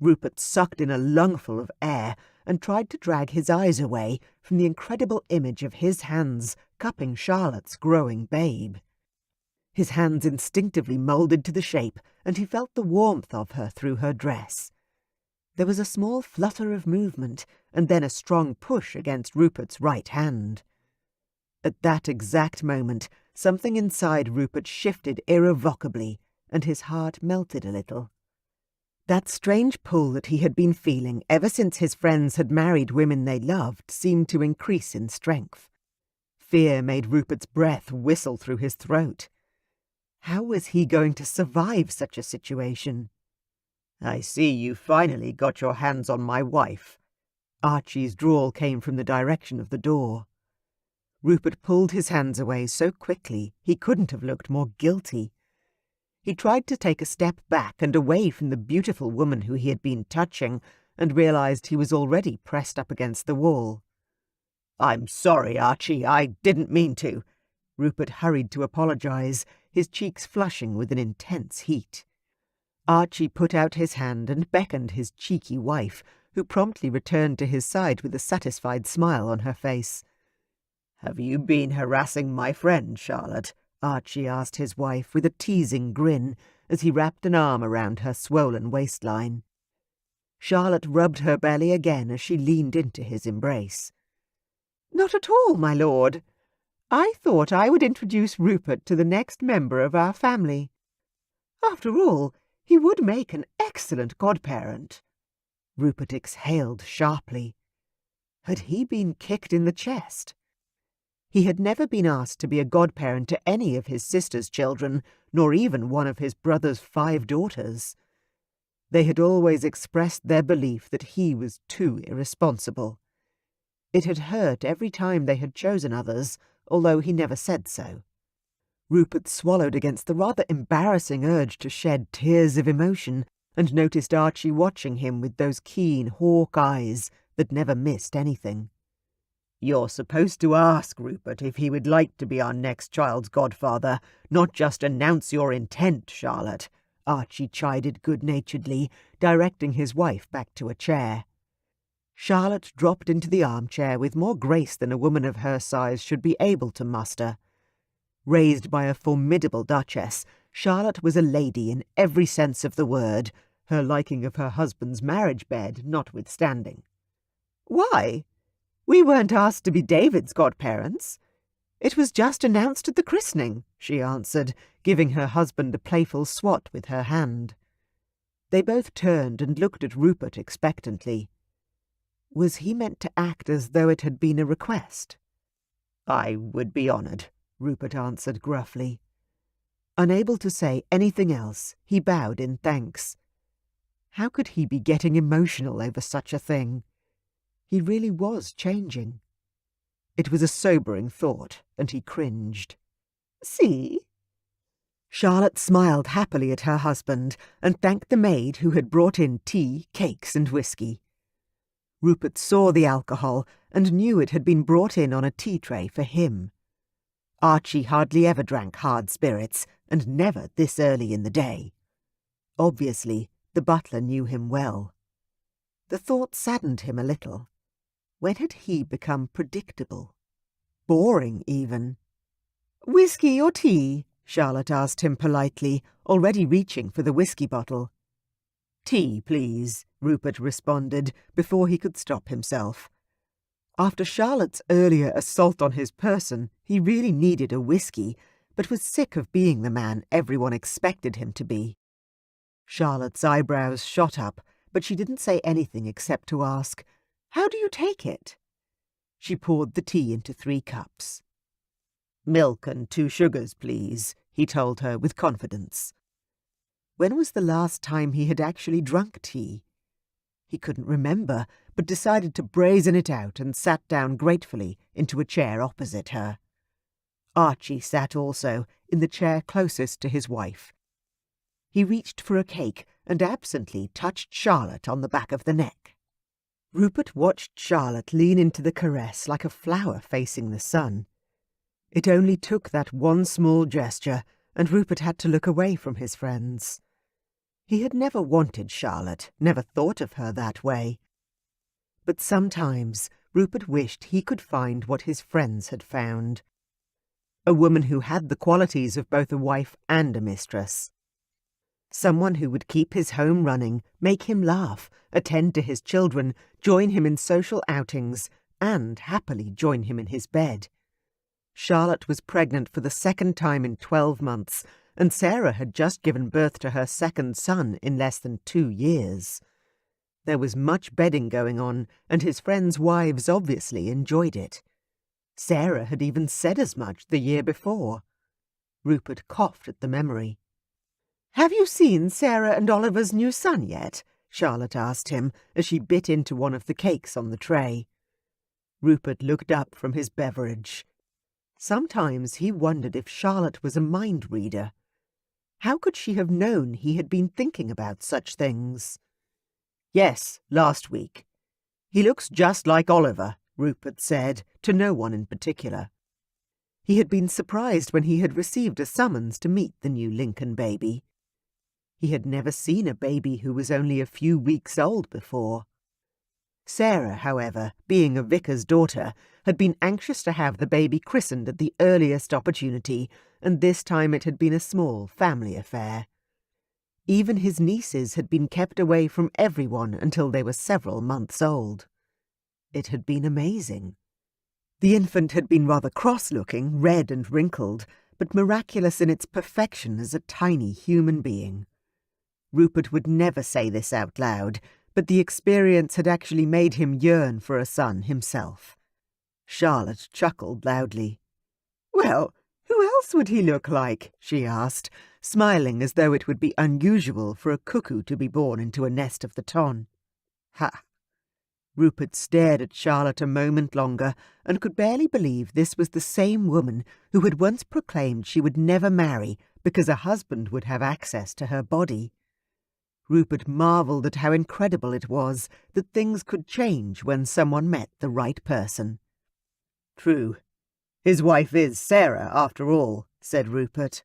Rupert sucked in a lungful of air and tried to drag his eyes away from the incredible image of his hands cupping Charlotte's growing babe. His hands instinctively moulded to the shape, and he felt the warmth of her through her dress. There was a small flutter of movement, and then a strong push against Rupert's right hand. At that exact moment, something inside Rupert shifted irrevocably, and his heart melted a little. That strange pull that he had been feeling ever since his friends had married women they loved seemed to increase in strength. Fear made Rupert's breath whistle through his throat. How was he going to survive such a situation? "I see you finally got your hands on my wife." Archie's drawl came from the direction of the door. Rupert pulled his hands away so quickly he couldn't have looked more guilty. He tried to take a step back and away from the beautiful woman who he had been touching, and realized he was already pressed up against the wall. "I'm sorry, Archie, I didn't mean to." Rupert hurried to apologize, his cheeks flushing with an intense heat. Archie put out his hand and beckoned his cheeky wife, who promptly returned to his side with a satisfied smile on her face. "Have you been harassing my friend, Charlotte?" Archie asked his wife with a teasing grin as he wrapped an arm around her swollen waistline. Charlotte rubbed her belly again as she leaned into his embrace. "Not at all, my lord. I thought I would introduce Rupert to the next member of our family. After all, he would make an excellent godparent." Rupert exhaled sharply. Had he been kicked in the chest? He had never been asked to be a godparent to any of his sister's children, nor even one of his brother's 5 daughters. They had always expressed their belief that he was too irresponsible. It had hurt every time they had chosen others, although he never said so. Rupert swallowed against the rather embarrassing urge to shed tears of emotion, and noticed Archie watching him with those keen hawk eyes that never missed anything. "You're supposed to ask Rupert if he would like to be our next child's godfather, not just announce your intent, Charlotte," Archie chided good-naturedly, directing his wife back to a chair. Charlotte dropped into the armchair with more grace than a woman of her size should be able to muster. Raised by a formidable duchess, Charlotte was a lady in every sense of the word, her liking of her husband's marriage bed notwithstanding. "Why? We weren't asked to be David's godparents. It was just announced at the christening," she answered, giving her husband a playful swat with her hand. They both turned and looked at Rupert expectantly. Was he meant to act as though it had been a request? "I would be honoured," Rupert answered gruffly. Unable to say anything else, he bowed in thanks. How could he be getting emotional over such a thing? He really was changing. It was a sobering thought, and he cringed. "See?" Charlotte smiled happily at her husband and thanked the maid who had brought in tea, cakes, and whiskey. Rupert saw the alcohol and knew it had been brought in on a tea tray for him. Archie hardly ever drank hard spirits, and never this early in the day. Obviously, the butler knew him well. The thought saddened him a little. When had he become predictable? Boring, even. "Whiskey or tea?" Charlotte asked him politely, already reaching for the whiskey bottle. "Tea, please," Rupert responded, before he could stop himself. After Charlotte's earlier assault on his person, he really needed a whiskey, but was sick of being the man everyone expected him to be. Charlotte's eyebrows shot up, but she didn't say anything except to ask, "How do you take it?" She poured the tea into 3 cups. "Milk and 2 sugars, please," he told her with confidence. When was the last time he had actually drunk tea? He couldn't remember, but decided to brazen it out and sat down gratefully into a chair opposite her. Archie sat also, in the chair closest to his wife. He reached for a cake and absently touched Charlotte on the back of the neck. Rupert watched Charlotte lean into the caress like a flower facing the sun. It only took that one small gesture, and Rupert had to look away from his friends. He had never wanted Charlotte, never thought of her that way. But sometimes Rupert wished he could find what his friends had found. A woman who had the qualities of both a wife and a mistress. Someone who would keep his home running, make him laugh, attend to his children, join him in social outings, and happily join him in his bed. Charlotte was pregnant for the 2nd time in 12 months, and Sarah had just given birth to her 2nd son in less than 2 years. There was much bedding going on, and his friends' wives obviously enjoyed it. Sarah had even said as much the year before. Rupert coughed at the memory. "Have you seen Sarah and Oliver's new son yet?" Charlotte asked him as she bit into one of the cakes on the tray. Rupert looked up from his beverage. Sometimes he wondered if Charlotte was a mind reader. How could she have known he had been thinking about such things? "Yes, last week. He looks just like Oliver," Rupert said, to no one in particular. He had been surprised when he had received a summons to meet the new Lincoln baby. He had never seen a baby who was only a few weeks old before. Sarah, however, being a vicar's daughter, had been anxious to have the baby christened at the earliest opportunity, and this time it had been a small family affair. Even his nieces had been kept away from everyone until they were several months old. It had been amazing. The infant had been rather cross-looking, red and wrinkled, but miraculous in its perfection as a tiny human being. Rupert would never say this out loud, but the experience had actually made him yearn for a son himself. Charlotte chuckled loudly. "Well, who else would he look like?" she asked, smiling as though it would be unusual for a cuckoo to be born into a nest of the ton. "Ha! Rupert stared at Charlotte a moment longer and could barely believe this was the same woman who had once proclaimed she would never marry because a husband would have access to her body. Rupert marvelled at how incredible it was that things could change when someone met the right person. "True. His wife is Sarah, after all," said Rupert.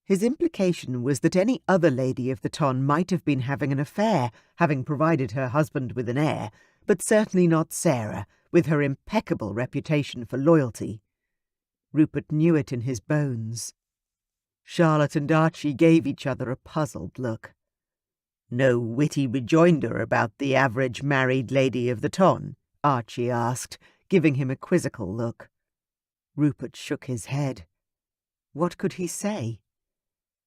His implication was that any other lady of the ton might have been having an affair, having provided her husband with an heir, but certainly not Sarah, with her impeccable reputation for loyalty. Rupert knew it in his bones. Charlotte and Archie gave each other a puzzled look. "No witty rejoinder about the average married lady of the ton?" Archie asked, giving him a quizzical look. Rupert shook his head. What could he say?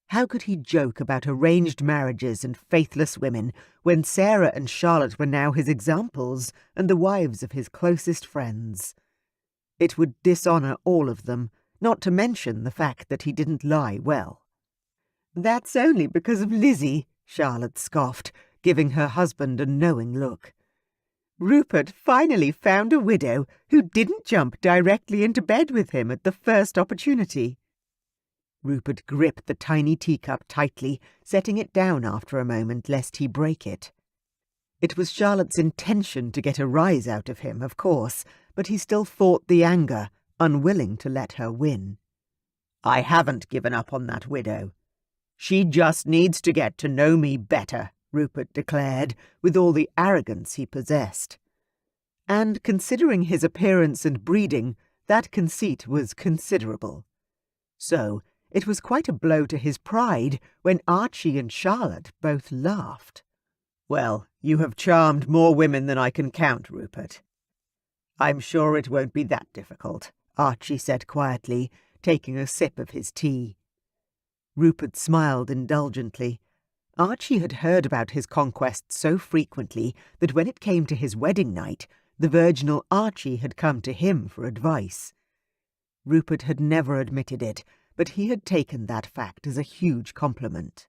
How could he joke about arranged marriages and faithless women when Sarah and Charlotte were now his examples and the wives of his closest friends? It would dishonour all of them, not to mention the fact that he didn't lie well. "That's only because of Lizzie," Charlotte scoffed, giving her husband a knowing look. "Rupert finally found a widow who didn't jump directly into bed with him at the first opportunity." Rupert gripped the tiny teacup tightly, setting it down after a moment lest he break it. It was Charlotte's intention to get a rise out of him, of course, but he still fought the anger, unwilling to let her win. "I haven't given up on that widow. She just needs to get to know me better," Rupert declared, with all the arrogance he possessed. And, considering his appearance and breeding, that conceit was considerable. So, it was quite a blow to his pride when Archie and Charlotte both laughed. "Well, you have charmed more women than I can count, Rupert." "I'm sure it won't be that difficult," Archie said quietly, taking a sip of his tea. Rupert smiled indulgently. Archie had heard about his conquests so frequently that when it came to his wedding night, the virginal Archie had come to him for advice. Rupert had never admitted it, but he had taken that fact as a huge compliment.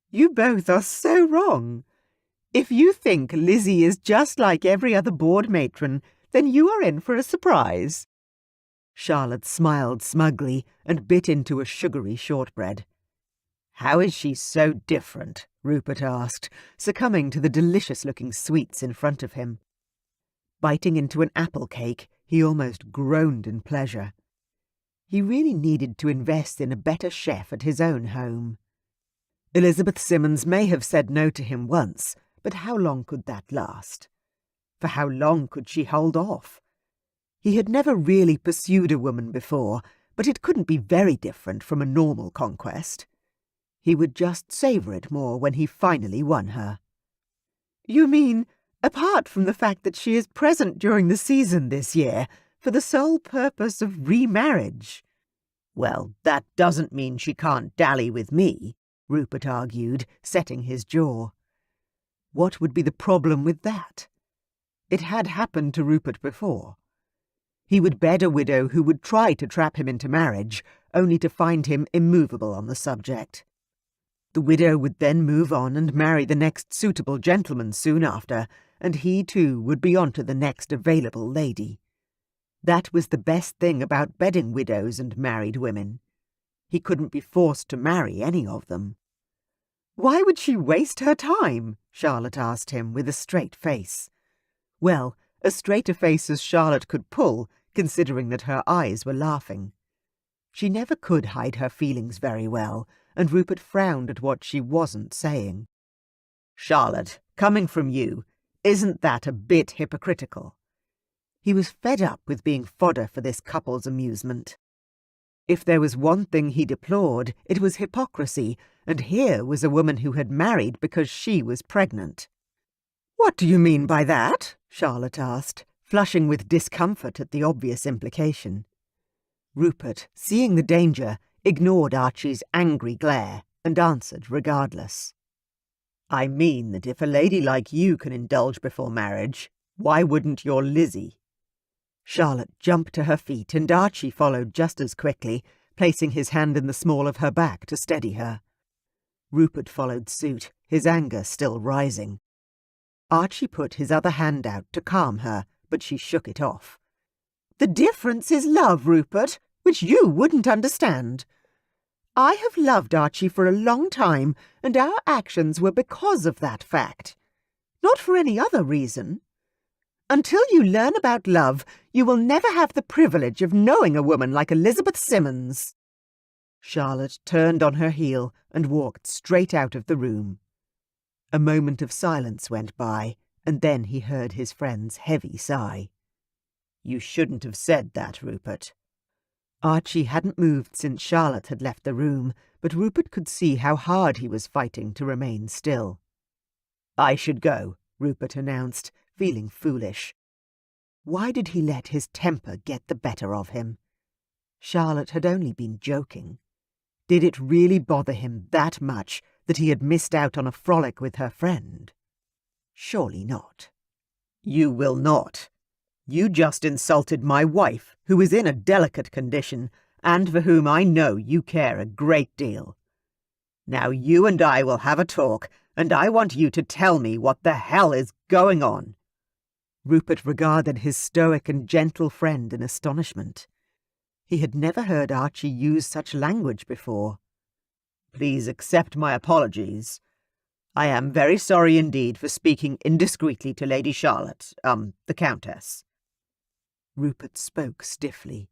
"You both are so wrong. If you think Lizzie is just like every other board matron, then you are in for a surprise." Charlotte smiled smugly and bit into a sugary shortbread. "How is she so different?" Rupert asked, succumbing to the delicious-looking sweets in front of him. Biting into an apple cake, he almost groaned in pleasure. He really needed to invest in a better chef at his own home. Elizabeth Simmons may have said no to him once, but how long could that last? For how long could she hold off? He had never really pursued a woman before, but it couldn't be very different from a normal conquest. He would just savour it more when he finally won her. "You mean, apart from the fact that she is present during the season this year, for the sole purpose of remarriage?" "Well, that doesn't mean she can't dally with me," Rupert argued, setting his jaw. What would be the problem with that? It had happened to Rupert before. He would bed a widow who would try to trap him into marriage, only to find him immovable on the subject. The widow would then move on and marry the next suitable gentleman soon after, and he too would be on to the next available lady. That was the best thing about bedding widows and married women. He couldn't be forced to marry any of them. "Why would she waste her time?" Charlotte asked him with a straight face. Well, as straight a face as Charlotte could pull, considering that her eyes were laughing. She never could hide her feelings very well, and Rupert frowned at what she wasn't saying. "Charlotte, coming from you, isn't that a bit hypocritical?" He was fed up with being fodder for this couple's amusement. If there was one thing he deplored, it was hypocrisy, and here was a woman who had married because she was pregnant. "What do you mean by that?" Charlotte asked, flushing with discomfort at the obvious implication. Rupert, seeing the danger, ignored Archie's angry glare and answered regardless. "I mean that if a lady like you can indulge before marriage, why wouldn't your Lizzie?" Charlotte jumped to her feet, and Archie followed just as quickly, placing his hand in the small of her back to steady her. Rupert followed suit, his anger still rising. Archie put his other hand out to calm her, but she shook it off. "The difference is love, Rupert, which you wouldn't understand. I have loved Archie for a long time, and our actions were because of that fact. Not for any other reason. Until you learn about love, you will never have the privilege of knowing a woman like Elizabeth Simmons." Charlotte turned on her heel and walked straight out of the room. A moment of silence went by, and then he heard his friend's heavy sigh. "You shouldn't have said that, Rupert." Archie hadn't moved since Charlotte had left the room, but Rupert could see how hard he was fighting to remain still. "I should go," Rupert announced, feeling foolish. Why did he let his temper get the better of him? Charlotte had only been joking. Did it really bother him that much that he had missed out on a frolic with her friend? Surely not. "You will not. You just insulted my wife, who is in a delicate condition, and for whom I know you care a great deal. Now you and I will have a talk, and I want you to tell me what the hell is going on." Rupert regarded his stoic and gentle friend in astonishment. He had never heard Archie use such language before. "Please accept my apologies. I am very sorry indeed for speaking indiscreetly to Lady Charlotte, the Countess." Rupert spoke stiffly.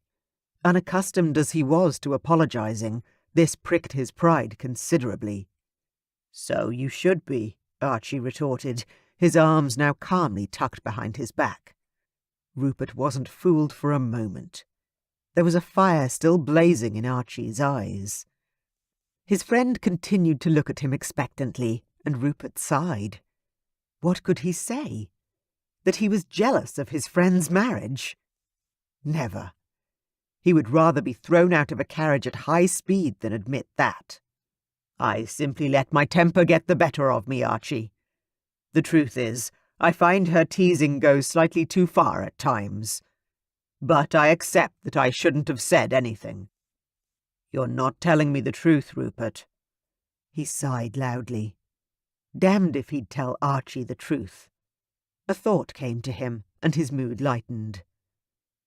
Unaccustomed as he was to apologizing, this pricked his pride considerably. "So you should be," Archie retorted, his arms now calmly tucked behind his back. Rupert wasn't fooled for a moment. There was a fire still blazing in Archie's eyes. His friend continued to look at him expectantly, and Rupert sighed. What could he say? That he was jealous of his friend's marriage? Never. He would rather be thrown out of a carriage at high speed than admit that. "I simply let my temper get the better of me, Archie. The truth is, I find her teasing go slightly too far at times. But I accept that I shouldn't have said anything." "You're not telling me the truth, Rupert." He sighed loudly. Damned if he'd tell Archie the truth. A thought came to him, and his mood lightened.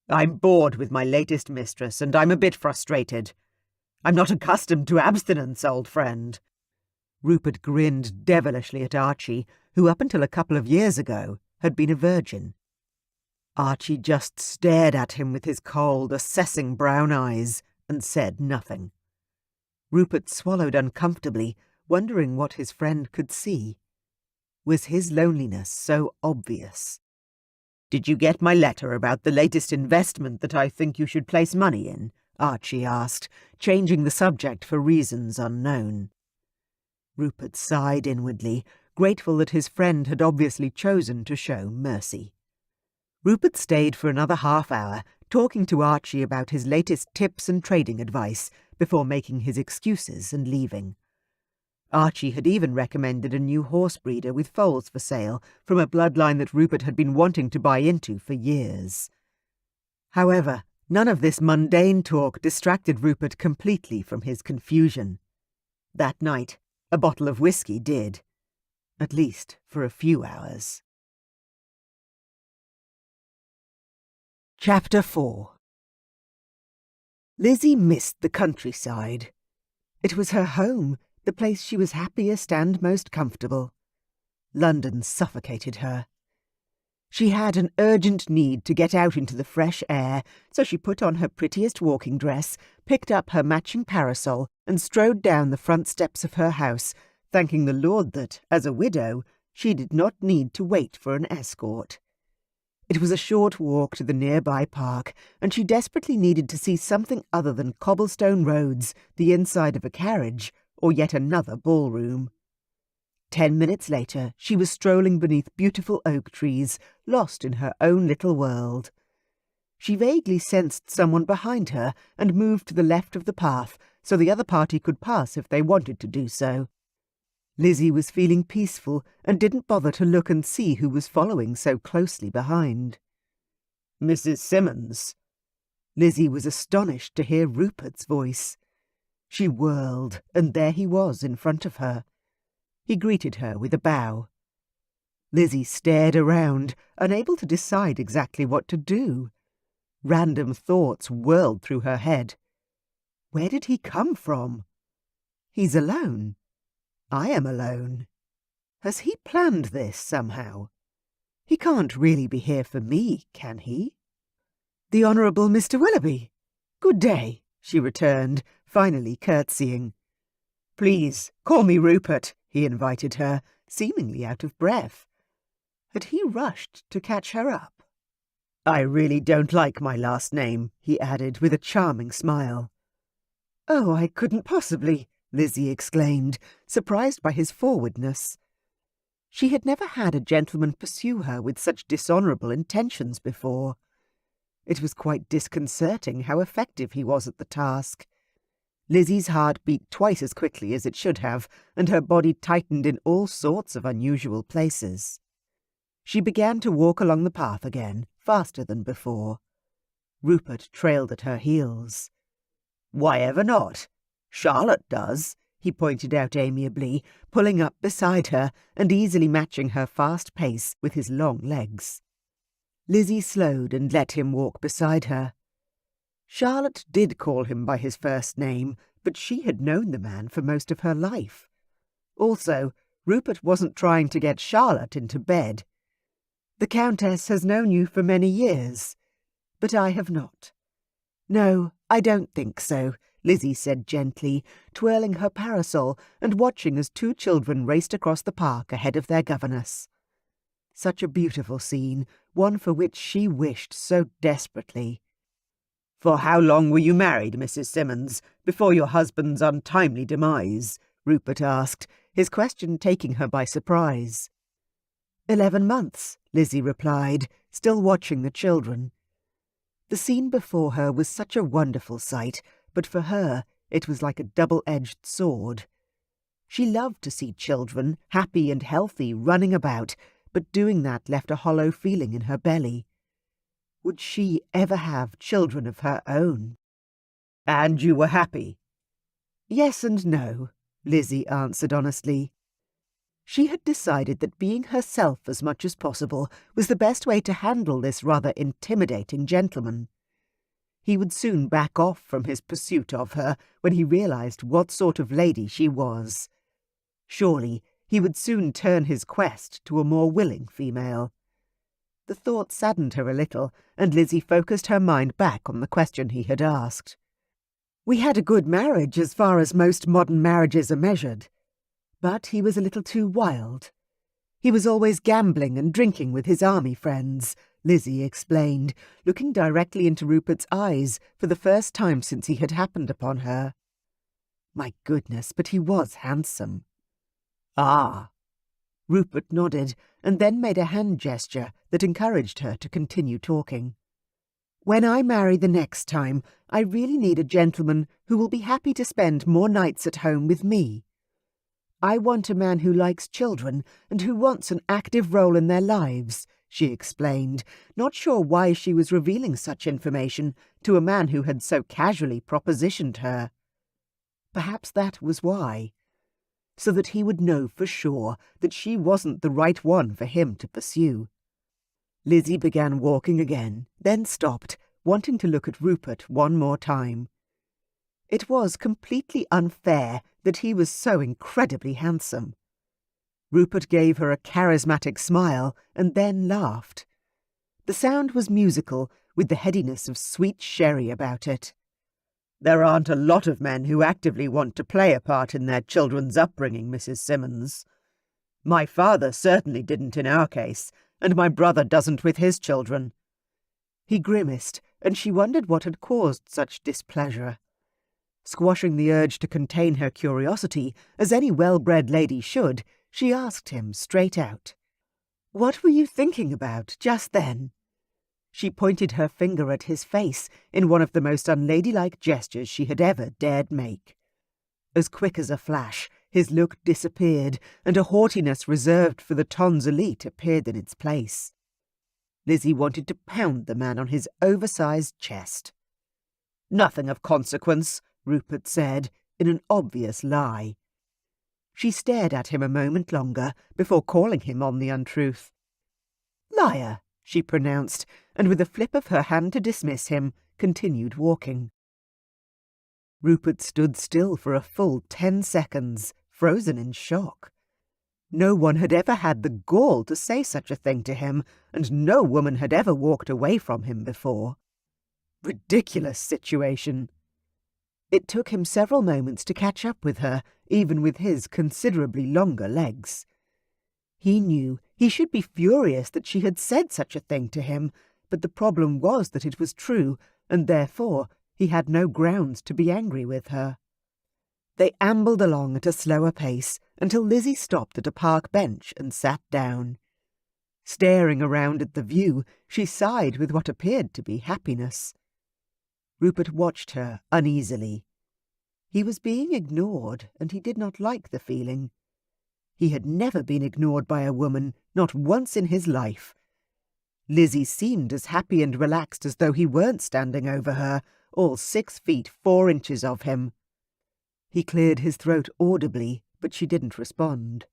"I'm bored with my latest mistress, and I'm a bit frustrated. I'm not accustomed to abstinence, old friend." Rupert grinned devilishly at Archie, who up until a couple of years ago had been a virgin. Archie just stared at him with his cold, assessing brown eyes, and said nothing. Rupert swallowed uncomfortably, wondering what his friend could see. Was his loneliness so obvious? "Did you get my letter about the latest investment that I think you should place money in?" Archie asked, changing the subject for reasons unknown. Rupert sighed inwardly, grateful that his friend had obviously chosen to show mercy. Rupert stayed for another half-hour, talking to Archie about his latest tips and trading advice before making his excuses and leaving. Archie had even recommended a new horse breeder with foals for sale from a bloodline that Rupert had been wanting to buy into for years. However, none of this mundane talk distracted Rupert completely from his confusion. That night, a bottle of whiskey did. At least for a few hours. Chapter 4. Lizzie missed the countryside. It was her home, the place she was happiest and most comfortable. London suffocated her. She had an urgent need to get out into the fresh air, so she put on her prettiest walking dress, picked up her matching parasol, and strode down the front steps of her house, thanking the Lord that, as a widow, she did not need to wait for an escort. It was a short walk to the nearby park, and she desperately needed to see something other than cobblestone roads, the inside of a carriage, or yet another ballroom. 10 minutes later, she was strolling beneath beautiful oak trees, lost in her own little world. She vaguely sensed someone behind her and moved to the left of the path so the other party could pass if they wanted to do so. Lizzie was feeling peaceful and didn't bother to look and see who was following so closely behind. "Mrs. Simmons." Lizzie was astonished to hear Rupert's voice. She whirled, and there he was in front of her. He greeted her with a bow. Lizzie stared around, unable to decide exactly what to do. Random thoughts whirled through her head. Where did he come from? He's alone. I am alone. Has he planned this somehow? He can't really be here for me, can he? The Honourable Mr. Willoughby. Good day, she returned, finally curtsying. Please, call me Rupert, he invited her, seemingly out of breath. Had he rushed to catch her up? I really don't like my last name, he added with a charming smile. Oh, I couldn't possibly, Lizzie exclaimed, surprised by his forwardness. She had never had a gentleman pursue her with such dishonourable intentions before. It was quite disconcerting how effective he was at the task. Lizzie's heart beat twice as quickly as it should have, and her body tightened in all sorts of unusual places. She began to walk along the path again, faster than before. Rupert trailed at her heels. Why ever not? Charlotte does, he pointed out amiably, pulling up beside her and easily matching her fast pace with his long legs. Lizzie slowed and let him walk beside her. Charlotte did call him by his first name, but she had known the man for most of her life. Also, Rupert wasn't trying to get Charlotte into bed. The Countess has known you for many years, but I have not. No, I don't think so, Lizzie said gently, twirling her parasol and watching as two children raced across the park ahead of their governess. Such a beautiful scene, one for which she wished so desperately. For how long were you married, Mrs. Simmons, before your husband's untimely demise? Rupert asked, his question taking her by surprise. 11 months, Lizzie replied, still watching the children. The scene before her was such a wonderful sight, but for her it was like a double-edged sword. She loved to see children, happy and healthy, running about, but doing that left a hollow feeling in her belly. Would she ever have children of her own? And you were happy? Yes and no, Lizzie answered honestly. She had decided that being herself as much as possible was the best way to handle this rather intimidating gentleman. He would soon back off from his pursuit of her when he realized what sort of lady she was. Surely he would soon turn his quest to a more willing female. The thought saddened her a little, and Lizzie focused her mind back on the question he had asked. We had a good marriage as far as most modern marriages are measured. But he was a little too wild. He was always gambling and drinking with his army friends, Lizzie explained, looking directly into Rupert's eyes for the first time since he had happened upon her. My goodness, but he was handsome. Ah. Rupert nodded, and then made a hand gesture that encouraged her to continue talking. When I marry the next time, I really need a gentleman who will be happy to spend more nights at home with me. I want a man who likes children and who wants an active role in their lives, she explained, not sure why she was revealing such information to a man who had so casually propositioned her. Perhaps that was why. So that he would know for sure that she wasn't the right one for him to pursue. Lizzie began walking again, then stopped, wanting to look at Rupert one more time. It was completely unfair that he was so incredibly handsome. Rupert gave her a charismatic smile and then laughed. The sound was musical, with the headiness of sweet sherry about it. There aren't a lot of men who actively want to play a part in their children's upbringing, Mrs. Simmons. My father certainly didn't in our case, and my brother doesn't with his children. He grimaced, and she wondered what had caused such displeasure. Squashing the urge to contain her curiosity, as any well-bred lady should, she asked him straight out. What were you thinking about just then? She pointed her finger at his face in one of the most unladylike gestures she had ever dared make. As quick as a flash, his look disappeared, and a haughtiness reserved for the tons elite appeared in its place. Lizzie wanted to pound the man on his oversized chest. Nothing of consequence, Rupert said, in an obvious lie. She stared at him a moment longer before calling him on the untruth. "Liar," she pronounced, and with a flip of her hand to dismiss him, continued walking. Rupert stood still for a full 10 seconds, frozen in shock. No one had ever had the gall to say such a thing to him, and no woman had ever walked away from him before. Ridiculous situation. It took him several moments to catch up with her, even with his considerably longer legs. He knew he should be furious that she had said such a thing to him, but the problem was that it was true, and therefore he had no grounds to be angry with her. They ambled along at a slower pace until Lizzie stopped at a park bench and sat down. Staring around at the view, she sighed with what appeared to be happiness. Rupert watched her uneasily. He was being ignored, and he did not like the feeling. He had never been ignored by a woman, not once in his life. Lizzie seemed as happy and relaxed as though he weren't standing over her, all 6 feet 4 inches of him. He cleared his throat audibly, but she didn't respond.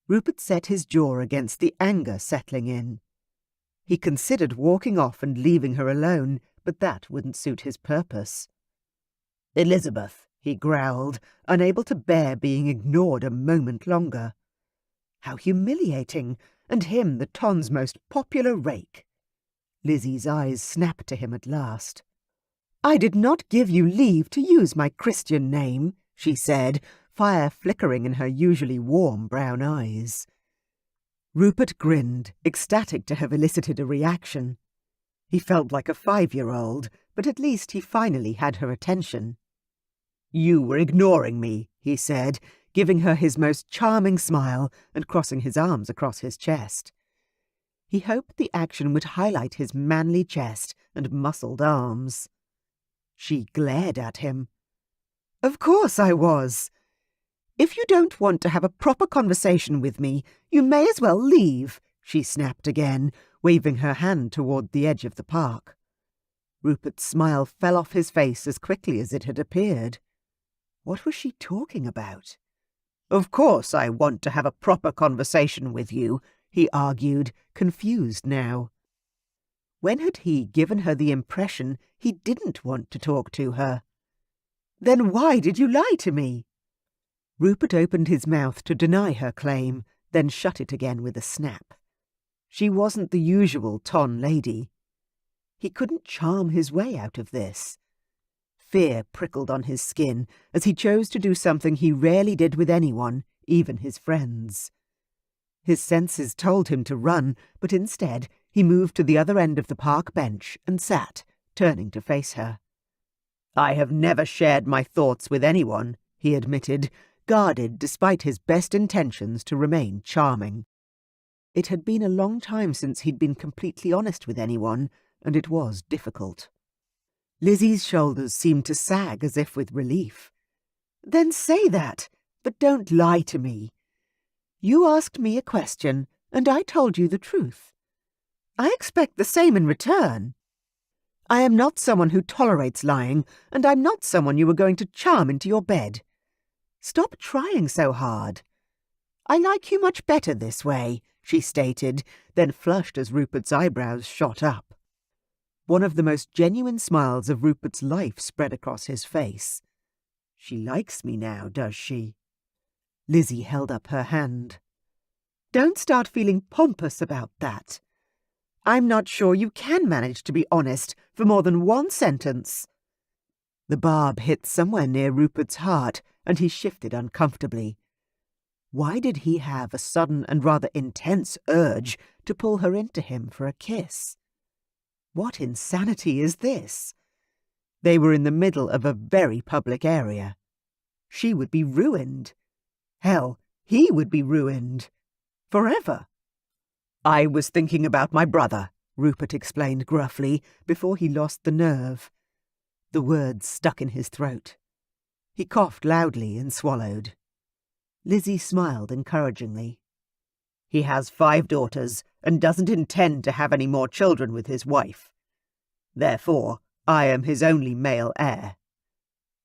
Rupert set his jaw against the anger settling in. He considered walking off and leaving her alone, but that wouldn't suit his purpose. "Elizabeth," he growled, unable to bear being ignored a moment longer. How humiliating, and him the town's most popular rake. Lizzie's eyes snapped to him at last. "I did not give you leave to use my Christian name," she said, fire flickering in her usually warm brown eyes. Rupert grinned, ecstatic to have elicited a reaction. He felt like a 5-year-old, but at least he finally had her attention. "You were ignoring me," he said, giving her his most charming smile and crossing his arms across his chest. He hoped the action would highlight his manly chest and muscled arms. She glared at him. "Of course I was. If you don't want to have a proper conversation with me, you may as well leave," she snapped again, waving her hand toward the edge of the park. Rupert's smile fell off his face as quickly as it had appeared. What was she talking about? "Of course I want to have a proper conversation with you," he argued, confused now. When had he given her the impression he didn't want to talk to her? "Then why did you lie to me?" Rupert opened his mouth to deny her claim, then shut it again with a snap. She wasn't the usual ton lady. He couldn't charm his way out of this. Fear prickled on his skin as he chose to do something he rarely did with anyone, even his friends. His senses told him to run, but instead he moved to the other end of the park bench and sat, turning to face her. "I have never shared my thoughts with anyone," he admitted, guarded despite his best intentions to remain charming. It had been a long time since he'd been completely honest with anyone, and it was difficult. Lizzie's shoulders seemed to sag as if with relief. "Then say that, but don't lie to me. You asked me a question, and I told you the truth. I expect the same in return. I am not someone who tolerates lying, and I'm not someone you were going to charm into your bed. Stop trying so hard. I like you much better this way," she stated, then flushed as Rupert's eyebrows shot up. One of the most genuine smiles of Rupert's life spread across his face. "She likes me now, does she?" Lizzie held up her hand. "Don't start feeling pompous about that. I'm not sure you can manage to be honest for more than one sentence." The barb hit somewhere near Rupert's heart, and he shifted uncomfortably. Why did he have a sudden and rather intense urge to pull her into him for a kiss? What insanity is this? They were in the middle of a very public area. She would be ruined. Hell, he would be ruined. Forever. "I was thinking about my brother," Rupert explained gruffly, before he lost the nerve. The words stuck in his throat. He coughed loudly and swallowed. Lizzie smiled encouragingly. "He has 5 daughters and doesn't intend to have any more children with his wife. Therefore, I am his only male heir."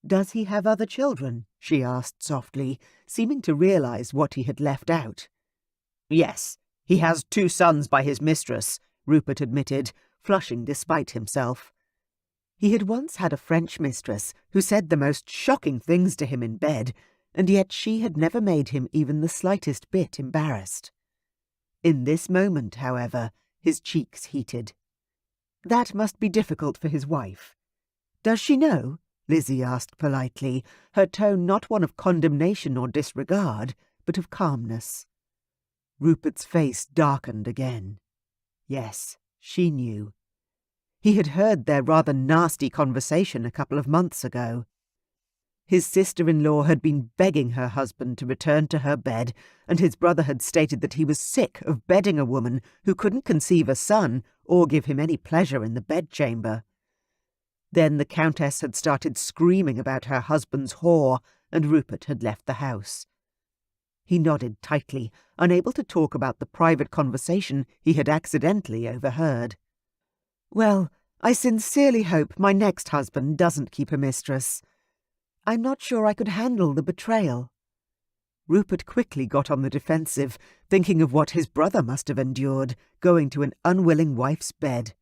"Does he have other children?" she asked softly, seeming to realize what he had left out. "Yes, he has 2 sons by his mistress," Rupert admitted, flushing despite himself. He had once had a French mistress who said the most shocking things to him in bed, and yet she had never made him even the slightest bit embarrassed. In this moment, however, his cheeks heated. That must be difficult for his wife. "Does she know?" Lizzie asked politely, her tone not one of condemnation or disregard, but of calmness. Rupert's face darkened again. Yes, she knew. He had heard their rather nasty conversation a couple of months ago. His sister-in-law had been begging her husband to return to her bed, and his brother had stated that he was sick of bedding a woman who couldn't conceive a son or give him any pleasure in the bedchamber. Then the Countess had started screaming about her husband's whore, and Rupert had left the house. He nodded tightly, unable to talk about the private conversation he had accidentally overheard. "Well, I sincerely hope my next husband doesn't keep a mistress. I'm not sure I could handle the betrayal." Rupert quickly got on the defensive, thinking of what his brother must have endured, going to an unwilling wife's bed.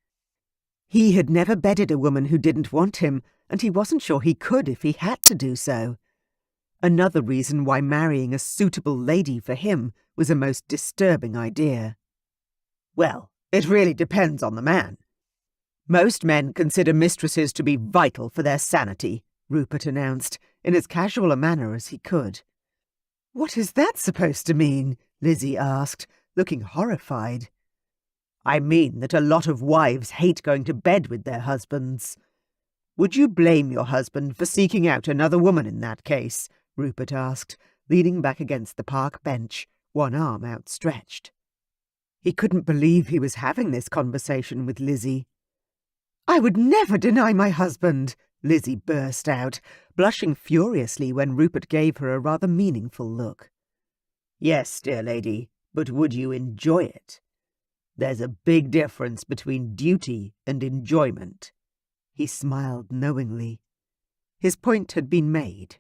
He had never bedded a woman who didn't want him, and he wasn't sure he could if he had to do so. Another reason why marrying a suitable lady for him was a most disturbing idea. "Well, it really depends on the man. Most men consider mistresses to be vital for their sanity," Rupert announced, in as casual a manner as he could. "What is that supposed to mean?" Lizzie asked, looking horrified. "I mean that a lot of wives hate going to bed with their husbands. Would you blame your husband for seeking out another woman in that case?" Rupert asked, leaning back against the park bench, one arm outstretched. He couldn't believe he was having this conversation with Lizzie. "I would never deny my husband," Lizzie burst out, blushing furiously when Rupert gave her a rather meaningful look. "Yes, dear lady, but would you enjoy it? There's a big difference between duty and enjoyment." He smiled knowingly. His point had been made.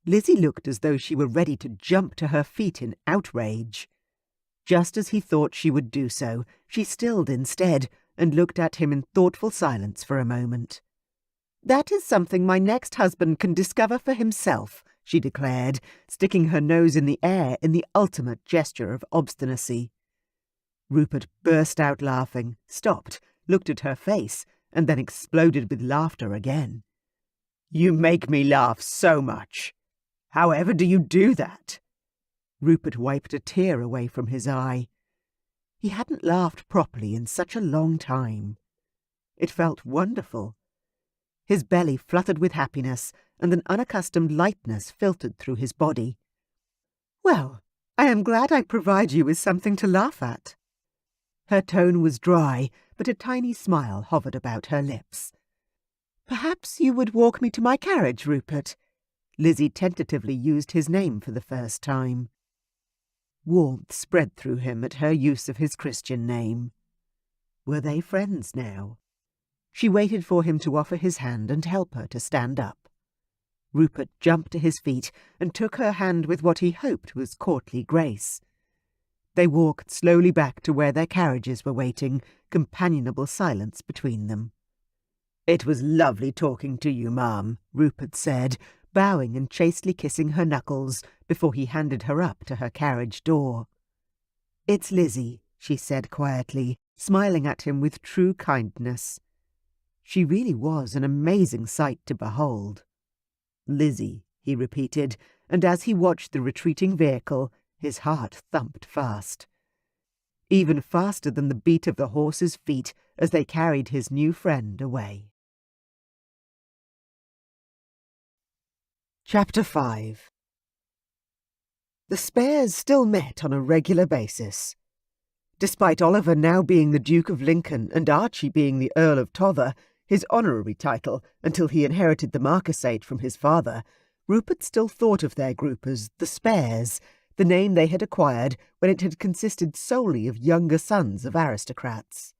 Lizzie looked as though she were ready to jump to her feet in outrage. Just as he thought she would do so, she stilled instead and looked at him in thoughtful silence for a moment. "That is something my next husband can discover for himself," she declared, sticking her nose in the air in the ultimate gesture of obstinacy. Rupert burst out laughing, stopped, looked at her face, and then exploded with laughter again. "You make me laugh so much. However do you do that?" Rupert wiped a tear away from his eye. He hadn't laughed properly in such a long time. It felt wonderful. His belly fluttered with happiness, and an unaccustomed lightness filtered through his body. "Well, I am glad I provide you with something to laugh at." Her tone was dry, but a tiny smile hovered about her lips. "Perhaps you would walk me to my carriage, Rupert?" Lizzie tentatively used his name for the first time. Warmth spread through him at her use of his Christian name. Were they friends now? She waited for him to offer his hand and help her to stand up. Rupert jumped to his feet and took her hand with what he hoped was courtly grace. They walked slowly back to where their carriages were waiting, companionable silence between them. "It was lovely talking to you, ma'am," Rupert said, bowing and chastely kissing her knuckles before he handed her up to her carriage door. "It's Lizzie," she said quietly, smiling at him with true kindness. She really was an amazing sight to behold. "Lizzie," he repeated, and as he watched the retreating vehicle, his heart thumped fast. Even faster than the beat of the horses' feet as they carried his new friend away. Chapter 5. The Spares still met on a regular basis. Despite Oliver now being the Duke of Lincoln and Archie being the Earl of Tother, his honorary title until he inherited the marquisate from his father, Rupert still thought of their group as the Spares, the name they had acquired when it had consisted solely of younger sons of aristocrats.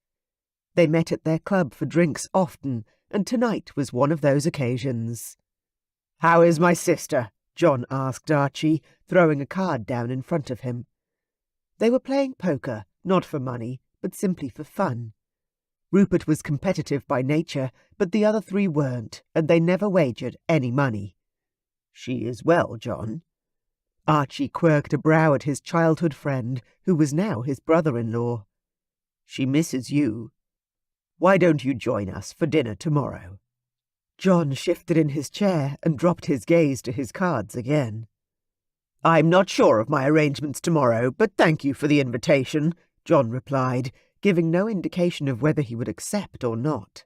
They met at their club for drinks often, and tonight was one of those occasions. "How is my sister?" John asked Archie, throwing a card down in front of him. They were playing poker, not for money, but simply for fun. Rupert was competitive by nature, but the other three weren't, and they never wagered any money. "She is well, John." Archie quirked a brow at his childhood friend, who was now his brother-in-law. "She misses you. Why don't you join us for dinner tomorrow?" John shifted in his chair and dropped his gaze to his cards again. "I'm not sure of my arrangements tomorrow, but thank you for the invitation," John replied, giving no indication of whether he would accept or not.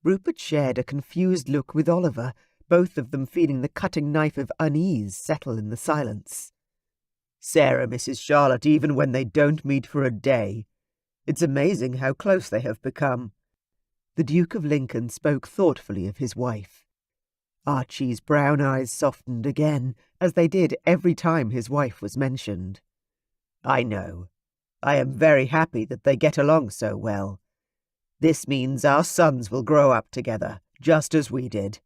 Rupert shared a confused look with Oliver, both of them feeling the cutting knife of unease settle in the silence. "Sarah misses Charlotte even when they don't meet for a day. It's amazing how close they have become." The Duke of Lincoln spoke thoughtfully of his wife. Archie's brown eyes softened again, as they did every time his wife was mentioned. "I know. I am very happy that they get along so well. This means our sons will grow up together, just as we did."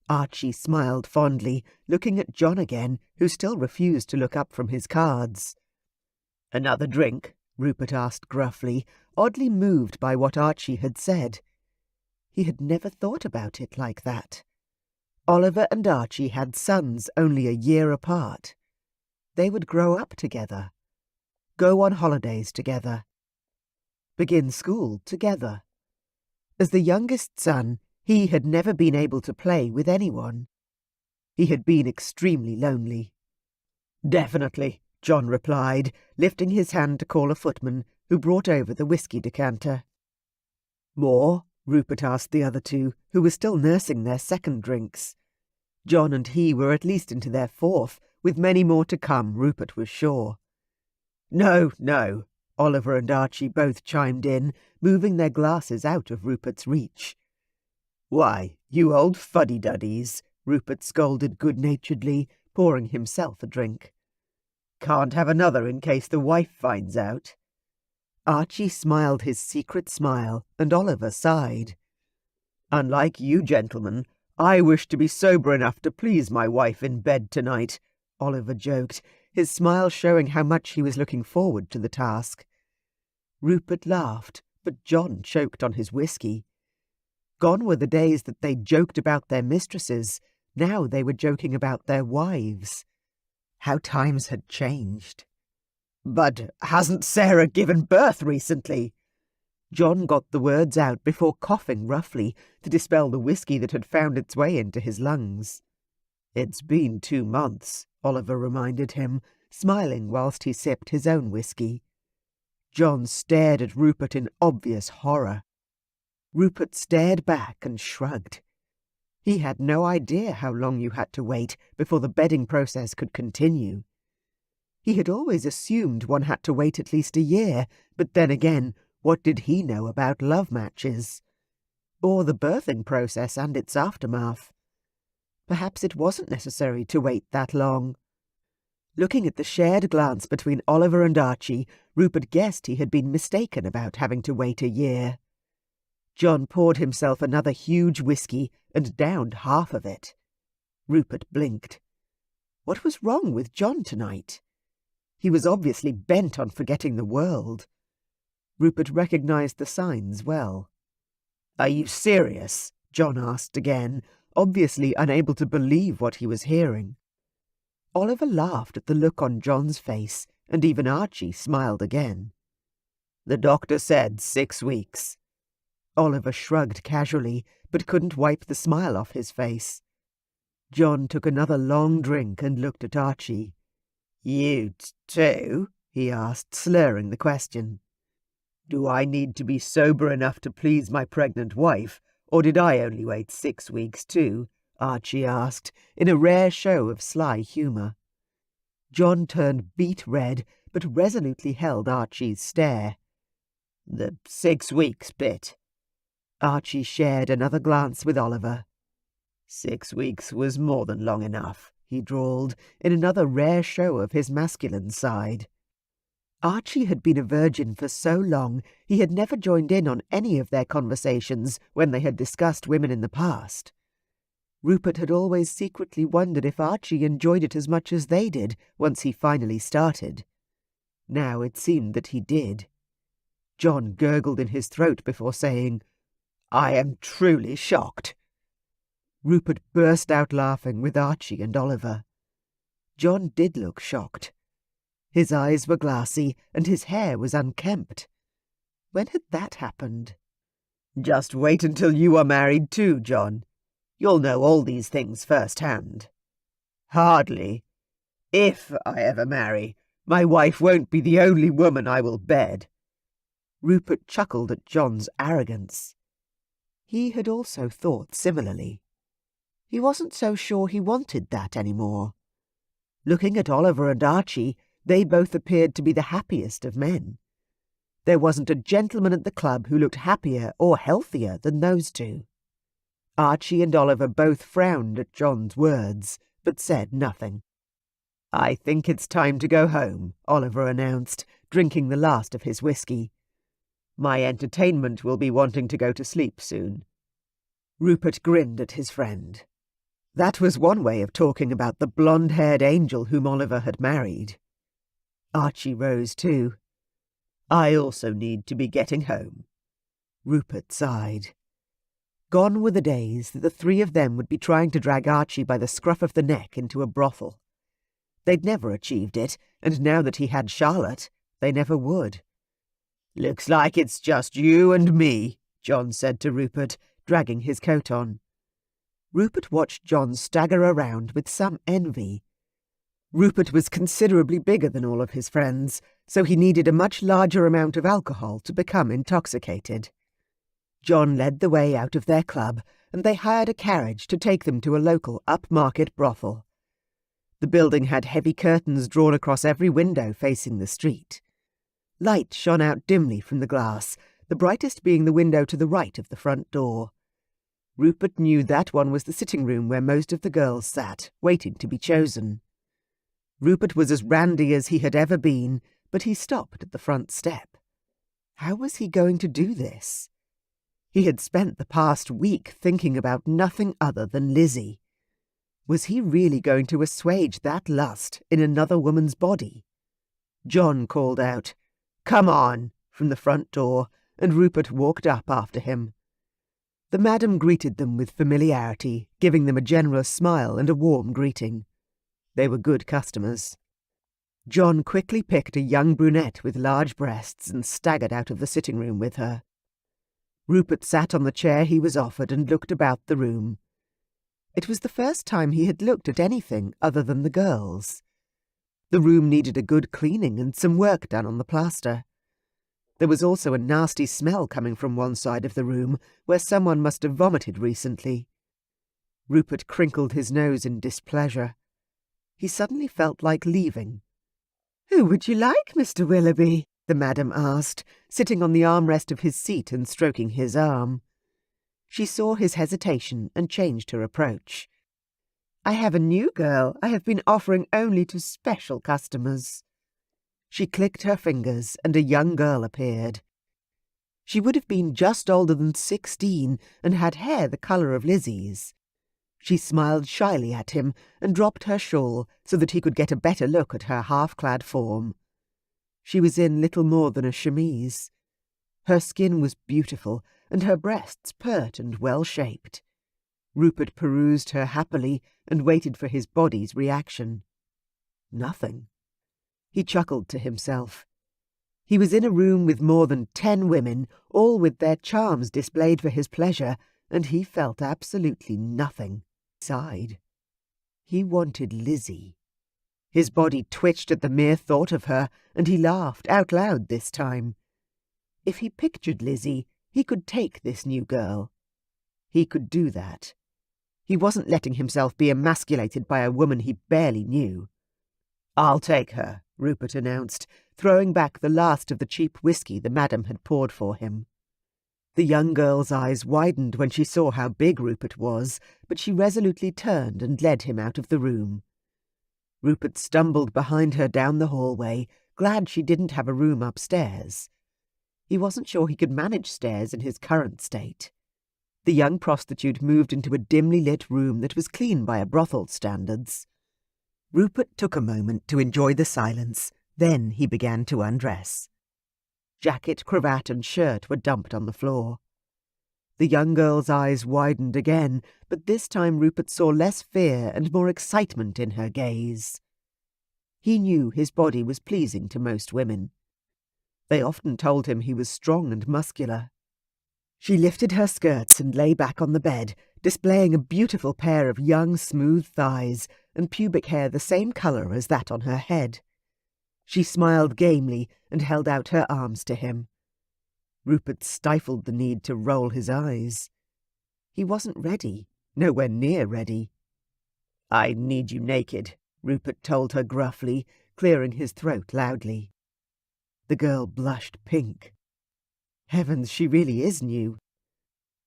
Archie smiled fondly, looking at John again, who still refused to look up from his cards. "Another drink?" Rupert asked gruffly, oddly moved by what Archie had said. He had never thought about it like that. Oliver and Archie had sons only a year apart. They would grow up together, go on holidays together, begin school together. As the youngest son, he had never been able to play with anyone. He had been extremely lonely. "Definitely," John replied, lifting his hand to call a footman, who brought over the whiskey decanter. "More?" Rupert asked the other two, who were still nursing their second drinks. John and he were at least into their fourth, with many more to come, Rupert was sure. "No, no," Oliver and Archie both chimed in, moving their glasses out of Rupert's reach. "Why, you old fuddy-duddies," Rupert scolded good-naturedly, pouring himself a drink. "Can't have another in case the wife finds out." Archie smiled his secret smile, and Oliver sighed. "Unlike you gentlemen, I wish to be sober enough to please my wife in bed tonight," Oliver joked, his smile showing how much he was looking forward to the task. Rupert laughed, but John choked on his whiskey. Gone were the days that they joked about their mistresses. Now they were joking about their wives. How times had changed. "But hasn't Sarah given birth recently?" John got the words out before coughing roughly to dispel the whiskey that had found its way into his lungs. "It's been 2 months," Oliver reminded him, smiling whilst he sipped his own whiskey. John stared at Rupert in obvious horror. Rupert stared back and shrugged. He had no idea how long you had to wait before the bedding process could continue. He had always assumed one had to wait at least a year, but then again, what did he know about love matches? Or the birthing process and its aftermath? Perhaps it wasn't necessary to wait that long. Looking at the shared glance between Oliver and Archie, Rupert guessed he had been mistaken about having to wait a year. John poured himself another huge whiskey and downed half of it. Rupert blinked. What was wrong with John tonight? He was obviously bent on forgetting the world. Rupert recognized the signs well. "Are you serious?" John asked again, obviously unable to believe what he was hearing. Oliver laughed at the look on John's face, and even Archie smiled again. "The doctor said 6 weeks. Oliver shrugged casually, but couldn't wipe the smile off his face. John took another long drink and looked at Archie. "You too?" he asked, slurring the question. "Do I need to be sober enough to please my pregnant wife, or did I only wait 6 weeks too?" Archie asked, in a rare show of sly humour. John turned beet red, but resolutely held Archie's stare. "The 6 weeks bit." Archie shared another glance with Oliver. 6 weeks was more than long enough, he drawled, in another rare show of his masculine side. Archie had been a virgin for so long he had never joined in on any of their conversations when they had discussed women in the past. Rupert had always secretly wondered if Archie enjoyed it as much as they did once he finally started. Now it seemed that he did. John gurgled in his throat before saying, "I am truly shocked." Rupert burst out laughing with Archie and Oliver. John did look shocked. His eyes were glassy and his hair was unkempt. When had that happened? "Just wait until you are married too, John. You'll know all these things firsthand." "Hardly. If I ever marry, my wife won't be the only woman I will bed." Rupert chuckled at John's arrogance. He had also thought similarly. He wasn't so sure he wanted that anymore. Looking at Oliver and Archie, they both appeared to be the happiest of men. There wasn't a gentleman at the club who looked happier or healthier than those two. Archie and Oliver both frowned at John's words, but said nothing. "I think it's time to go home," Oliver announced, drinking the last of his whiskey. "My entertainment will be wanting to go to sleep soon." Rupert grinned at his friend. That was one way of talking about the blonde-haired angel whom Oliver had married. Archie rose too. "I also need to be getting home." Rupert sighed. Gone were the days that the three of them would be trying to drag Archie by the scruff of the neck into a brothel. They'd never achieved it, and now that he had Charlotte, they never would. "Looks like it's just you and me," John said to Rupert, dragging his coat on. Rupert watched John stagger around with some envy. Rupert was considerably bigger than all of his friends, so he needed a much larger amount of alcohol to become intoxicated. John led the way out of their club, and they hired a carriage to take them to a local upmarket brothel. The building had heavy curtains drawn across every window facing the street. Light shone out dimly from the glass, the brightest being the window to the right of the front door. Rupert knew that one was the sitting room where most of the girls sat, waiting to be chosen. Rupert was as randy as he had ever been, but he stopped at the front step. How was he going to do this? He had spent the past week thinking about nothing other than Lizzie. Was he really going to assuage that lust in another woman's body? John called out, "Come on," from the front door, and Rupert walked up after him. The madam greeted them with familiarity, giving them a generous smile and a warm greeting. They were good customers. John quickly picked a young brunette with large breasts and staggered out of the sitting room with her. Rupert sat on the chair he was offered and looked about the room. It was the first time he had looked at anything other than the girls. The room needed a good cleaning and some work done on the plaster. There was also a nasty smell coming from one side of the room, where someone must have vomited recently. Rupert crinkled his nose in displeasure. He suddenly felt like leaving. "Who would you like, Mr. Willoughby?" the madam asked, sitting on the armrest of his seat and stroking his arm. She saw his hesitation and changed her approach. "I have a new girl I have been offering only to special customers." She clicked her fingers and a young girl appeared. She would have been just older than 16 and had hair the colour of Lizzie's. She smiled shyly at him and dropped her shawl so that he could get a better look at her half-clad form. She was in little more than a chemise. Her skin was beautiful and her breasts pert and well-shaped. Rupert perused her happily and waited for his body's reaction. Nothing. He chuckled to himself. He was in a room with more than 10 women, all with their charms displayed for his pleasure, and he felt absolutely nothing. Sighed. He wanted Lizzie. His body twitched at the mere thought of her, and he laughed out loud this time. If he pictured Lizzie, he could take this new girl. He could do that. He wasn't letting himself be emasculated by a woman he barely knew. "I'll take her," Rupert announced, throwing back the last of the cheap whiskey the madam had poured for him. The young girl's eyes widened when she saw how big Rupert was, but she resolutely turned and led him out of the room. Rupert stumbled behind her down the hallway, glad she didn't have a room upstairs. He wasn't sure he could manage stairs in his current state. The young prostitute moved into a dimly lit room that was clean by a brothel standards. Rupert took a moment to enjoy the silence, then he began to undress. Jacket, cravat, and shirt were dumped on the floor. The young girl's eyes widened again, but this time Rupert saw less fear and more excitement in her gaze. He knew his body was pleasing to most women. They often told him he was strong and muscular. She lifted her skirts and lay back on the bed, displaying a beautiful pair of young, smooth thighs and pubic hair the same colour as that on her head. She smiled gamely and held out her arms to him. Rupert stifled the need to roll his eyes. He wasn't ready, nowhere near ready. "I need you naked," Rupert told her gruffly, clearing his throat loudly. The girl blushed pink. Heavens, she really is new.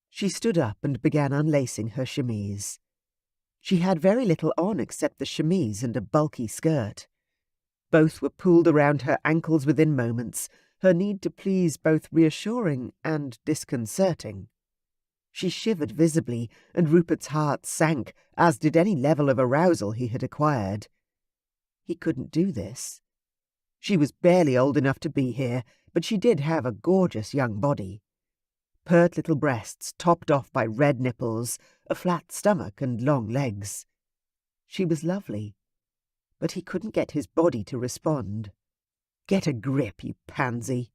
She stood up and began unlacing her chemise. She had very little on except the chemise and a bulky skirt. Both were pulled around her ankles within moments, her need to please both reassuring and disconcerting. She shivered visibly, and Rupert's heart sank, as did any level of arousal he had acquired. He couldn't do this. She was barely old enough to be here, but she did have a gorgeous young body. Pert little breasts topped off by red nipples, a flat stomach and long legs. She was lovely, but he couldn't get his body to respond. "Get a grip, you pansy."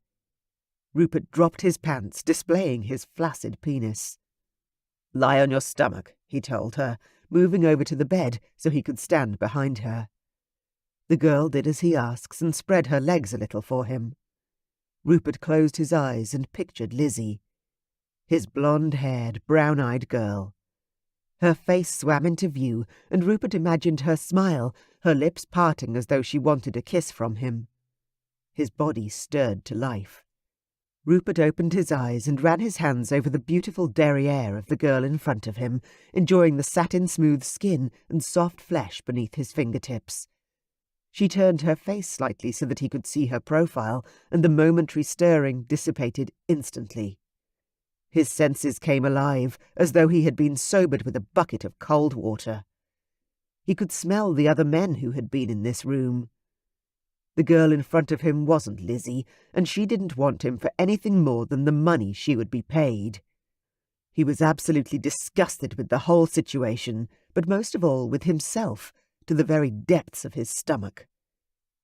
Rupert dropped his pants, displaying his flaccid penis. "Lie on your stomach," he told her, moving over to the bed so he could stand behind her. The girl did as he asked and spread her legs a little for him. Rupert closed his eyes and pictured Lizzie, his blonde-haired, brown-eyed girl. Her face swam into view, and Rupert imagined her smile, her lips parting as though she wanted a kiss from him. His body stirred to life. Rupert opened his eyes and ran his hands over the beautiful derriere of the girl in front of him, enjoying the satin-smooth skin and soft flesh beneath his fingertips. She turned her face slightly so that he could see her profile, and the momentary stirring dissipated instantly. His senses came alive, as though he had been sobered with a bucket of cold water. He could smell the other men who had been in this room. The girl in front of him wasn't Lizzie, and she didn't want him for anything more than the money she would be paid. He was absolutely disgusted with the whole situation, but most of all with himself, to the very depths of his stomach.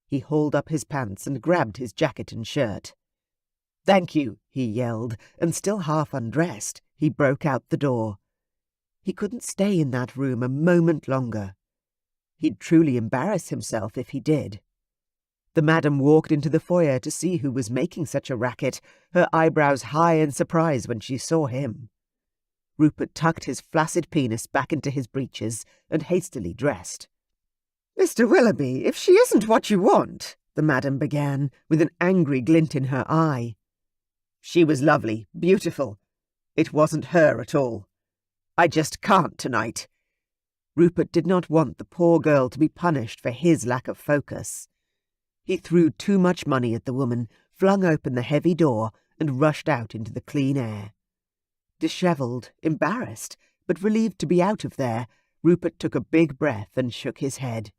He hauled up his pants and grabbed his jacket and shirt. "Thank you," he yelled, and still half undressed, he broke out the door. He couldn't stay in that room a moment longer. He'd truly embarrass himself if he did. The madam walked into the foyer to see who was making such a racket, her eyebrows high in surprise when she saw him. Rupert tucked his flaccid penis back into his breeches and hastily dressed. "Mr. Willoughby, if she isn't what you want," the madam began, with an angry glint in her eye. "She was lovely, beautiful. It wasn't her at all. I just can't tonight." Rupert did not want the poor girl to be punished for his lack of focus. He threw too much money at the woman, flung open the heavy door, and rushed out into the clean air. Dishevelled, embarrassed, but relieved to be out of there, Rupert took a big breath and shook his head.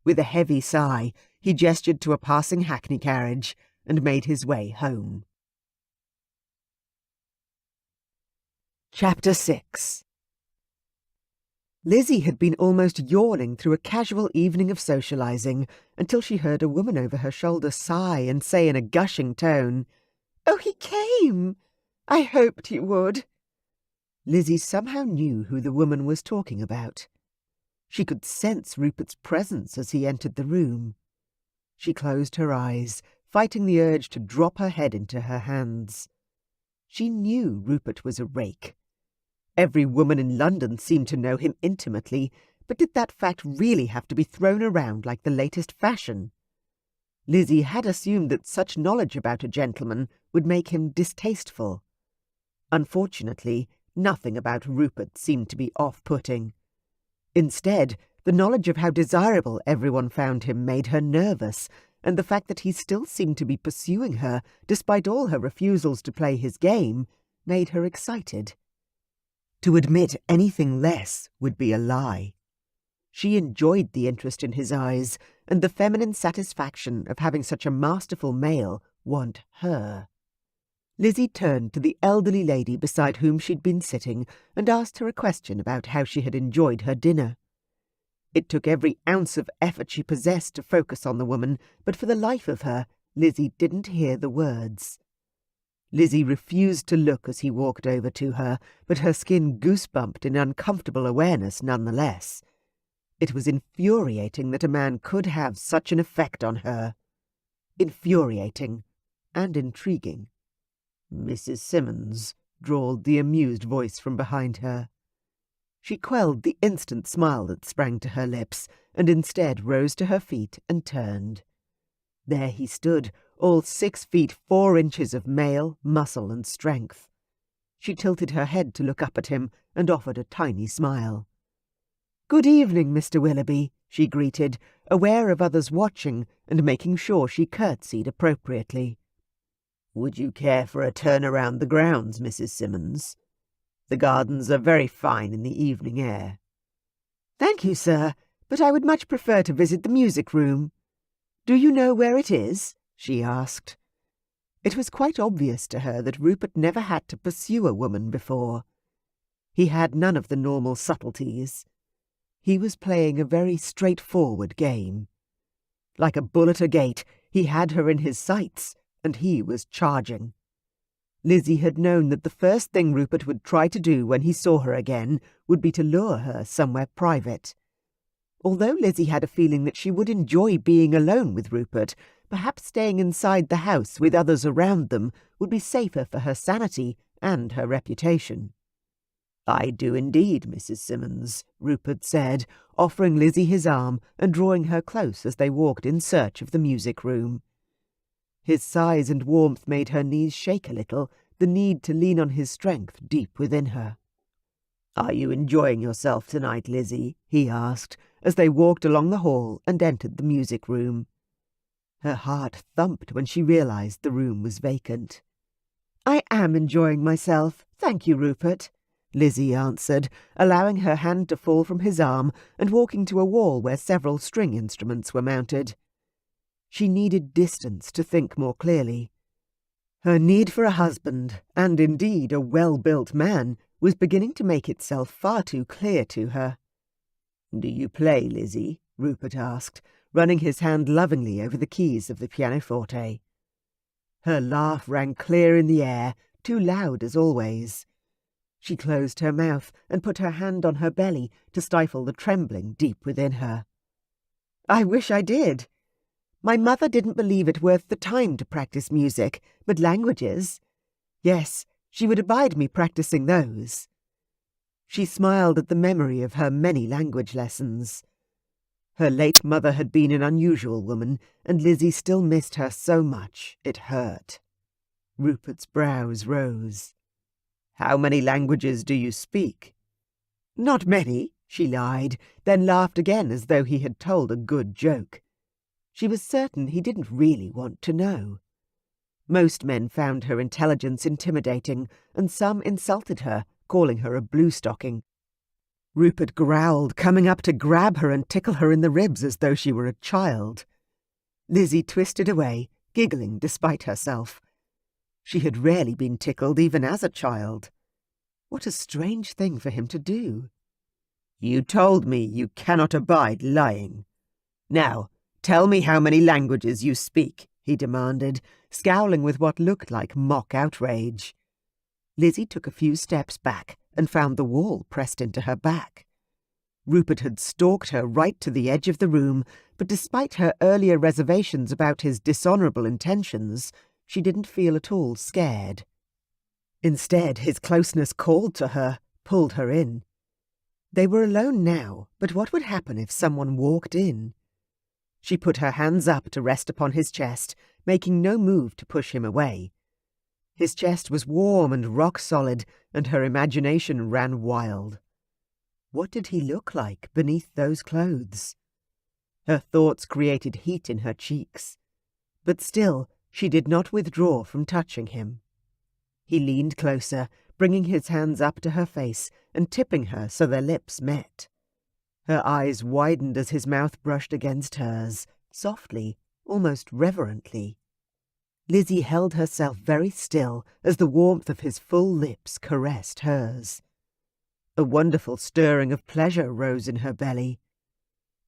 With a heavy sigh, he gestured to a passing hackney carriage and made his way home. Chapter 6. Lizzie had been almost yawning through a casual evening of socializing until she heard a woman over her shoulder sigh and say in a gushing tone, "Oh, he came! I hoped he would." Lizzie somehow knew who the woman was talking about. She could sense Rupert's presence as he entered the room. She closed her eyes, fighting the urge to drop her head into her hands. She knew Rupert was a rake. Every woman in London seemed to know him intimately, but did that fact really have to be thrown around like the latest fashion? Lizzie had assumed that such knowledge about a gentleman would make him distasteful. Unfortunately, nothing about Rupert seemed to be off-putting. Instead, the knowledge of how desirable everyone found him made her nervous, and the fact that he still seemed to be pursuing her, despite all her refusals to play his game, made her excited. To admit anything less would be a lie. She enjoyed the interest in his eyes and the feminine satisfaction of having such a masterful male want her. Lizzie turned to the elderly lady beside whom she'd been sitting and asked her a question about how she had enjoyed her dinner. It took every ounce of effort she possessed to focus on the woman, but for the life of her, Lizzie didn't hear the words. Lizzie refused to look as he walked over to her, but her skin goosebumped in uncomfortable awareness nonetheless. It was infuriating that a man could have such an effect on her. Infuriating and intriguing. "Mrs. Simmons," drawled the amused voice from behind her. She quelled the instant smile that sprang to her lips, and instead rose to her feet and turned. There he stood, all 6 feet 4 inches of male muscle and strength. She tilted her head to look up at him and offered a tiny smile. "Good evening, Mr. Willoughby," she greeted, aware of others watching and making sure she curtsied appropriately. "Would you care for a turn around the grounds, Mrs. Simmons? The gardens are very fine in the evening air." "Thank you, sir, but I would much prefer to visit the music room. Do you know where it is?" she asked. It was quite obvious to her that Rupert never had to pursue a woman before. He had none of the normal subtleties. He was playing a very straightforward game. Like a bull at a gate, he had her in his sights, and he was charging. Lizzie had known that the first thing Rupert would try to do when he saw her again would be to lure her somewhere private. Although Lizzie had a feeling that she would enjoy being alone with Rupert, perhaps staying inside the house with others around them would be safer for her sanity and her reputation. "I do indeed, Mrs. Simmons," Rupert said, offering Lizzie his arm and drawing her close as they walked in search of the music room. His size and warmth made her knees shake a little, the need to lean on his strength deep within her. "Are you enjoying yourself tonight, Lizzie?" he asked, as they walked along the hall and entered the music room. Her heart thumped when she realized the room was vacant. "I am enjoying myself, thank you, Rupert," Lizzie answered, allowing her hand to fall from his arm and walking to a wall where several string instruments were mounted. She needed distance to think more clearly. Her need for a husband, and indeed a well-built man, was beginning to make itself far too clear to her. "Do you play, Lizzie?" Rupert asked, running his hand lovingly over the keys of the pianoforte. Her laugh rang clear in the air, too loud as always. She closed her mouth and put her hand on her belly to stifle the trembling deep within her. "I wish I did. My mother didn't believe it worth the time to practice music, but languages. Yes, she would abide me practicing those." She smiled at the memory of her many language lessons. Her late mother had been an unusual woman, and Lizzie still missed her so much it hurt. Rupert's brows rose. "How many languages do you speak?" "Not many," she lied, then laughed again as though he had told a good joke. She was certain he didn't really want to know. Most men found her intelligence intimidating, and some insulted her, calling her a bluestocking. Rupert growled, coming up to grab her and tickle her in the ribs as though she were a child. Lizzie twisted away, giggling despite herself. She had rarely been tickled even as a child. What a strange thing for him to do. "You told me you cannot abide lying. Now, tell me how many languages you speak," he demanded, scowling with what looked like mock outrage. Lizzie took a few steps back and found the wall pressed into her back. Rupert had stalked her right to the edge of the room, but despite her earlier reservations about his dishonourable intentions, she didn't feel at all scared. Instead, his closeness called to her, pulled her in. They were alone now, but what would happen if someone walked in? She put her hands up to rest upon his chest, making no move to push him away. His chest was warm and rock-solid, and her imagination ran wild. What did he look like beneath those clothes? Her thoughts created heat in her cheeks. But still, she did not withdraw from touching him. He leaned closer, bringing his hands up to her face and tipping her so their lips met. Her eyes widened as his mouth brushed against hers, softly, almost reverently. Lizzie held herself very still as the warmth of his full lips caressed hers. A wonderful stirring of pleasure rose in her belly.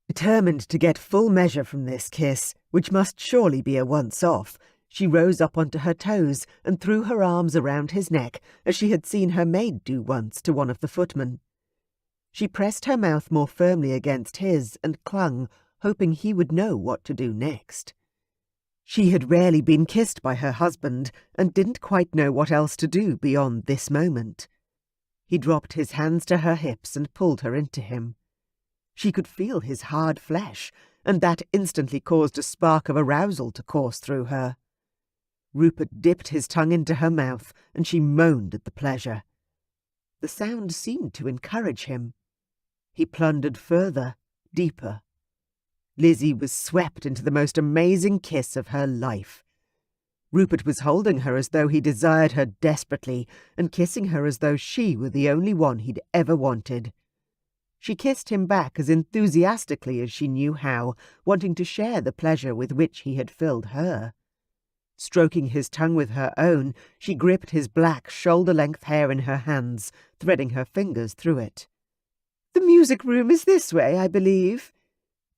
Determined to get full measure from this kiss, which must surely be a once-off, she rose up onto her toes and threw her arms around his neck as she had seen her maid do once to one of the footmen. She pressed her mouth more firmly against his and clung, hoping he would know what to do next. She had rarely been kissed by her husband and didn't quite know what else to do beyond this moment. He dropped his hands to her hips and pulled her into him. She could feel his hard flesh, and that instantly caused a spark of arousal to course through her. Rupert dipped his tongue into her mouth, and she moaned at the pleasure. The sound seemed to encourage him. He plundered further, deeper. Lizzie was swept into the most amazing kiss of her life. Rupert was holding her as though he desired her desperately, and kissing her as though she were the only one he'd ever wanted. She kissed him back as enthusiastically as she knew how, wanting to share the pleasure with which he had filled her. Stroking his tongue with her own, she gripped his black, shoulder-length hair in her hands, threading her fingers through it. "The music room is this way, I believe."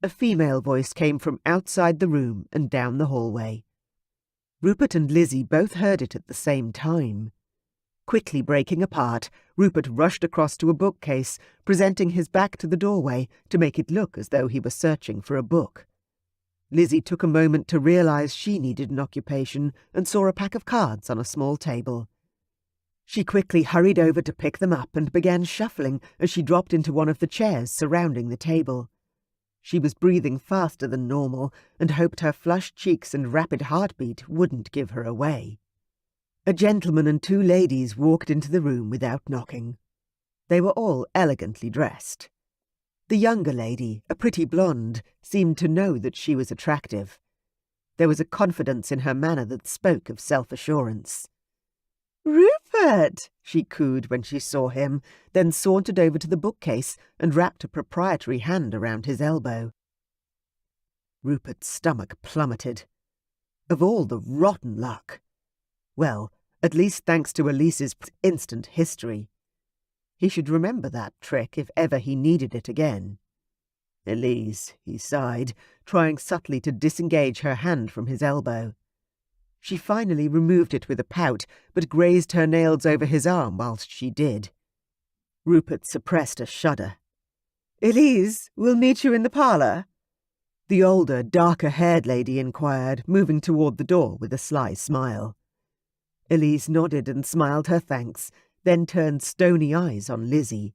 A female voice came from outside the room and down the hallway. Rupert and Lizzie both heard it at the same time. Quickly breaking apart, Rupert rushed across to a bookcase, presenting his back to the doorway to make it look as though he were searching for a book. Lizzie took a moment to realize she needed an occupation and saw a pack of cards on a small table. She quickly hurried over to pick them up and began shuffling as she dropped into one of the chairs surrounding the table. She was breathing faster than normal and hoped her flushed cheeks and rapid heartbeat wouldn't give her away. A gentleman and two ladies walked into the room without knocking. They were all elegantly dressed. The younger lady, a pretty blonde, seemed to know that she was attractive. There was a confidence in her manner that spoke of self-assurance. "Rupert!" she cooed when she saw him, then sauntered over to the bookcase and wrapped a proprietary hand around his elbow. Rupert's stomach plummeted. Of all the rotten luck! Well, at least thanks to Elise's instant history. He should remember that trick if ever he needed it again. "Elise," he sighed, trying subtly to disengage her hand from his elbow. She finally removed it with a pout, but grazed her nails over his arm whilst she did. Rupert suppressed a shudder. "Elise, we'll meet you in the parlour?" The older, darker-haired lady inquired, moving toward the door with a sly smile. Elise nodded and smiled her thanks, then turned stony eyes on Lizzie.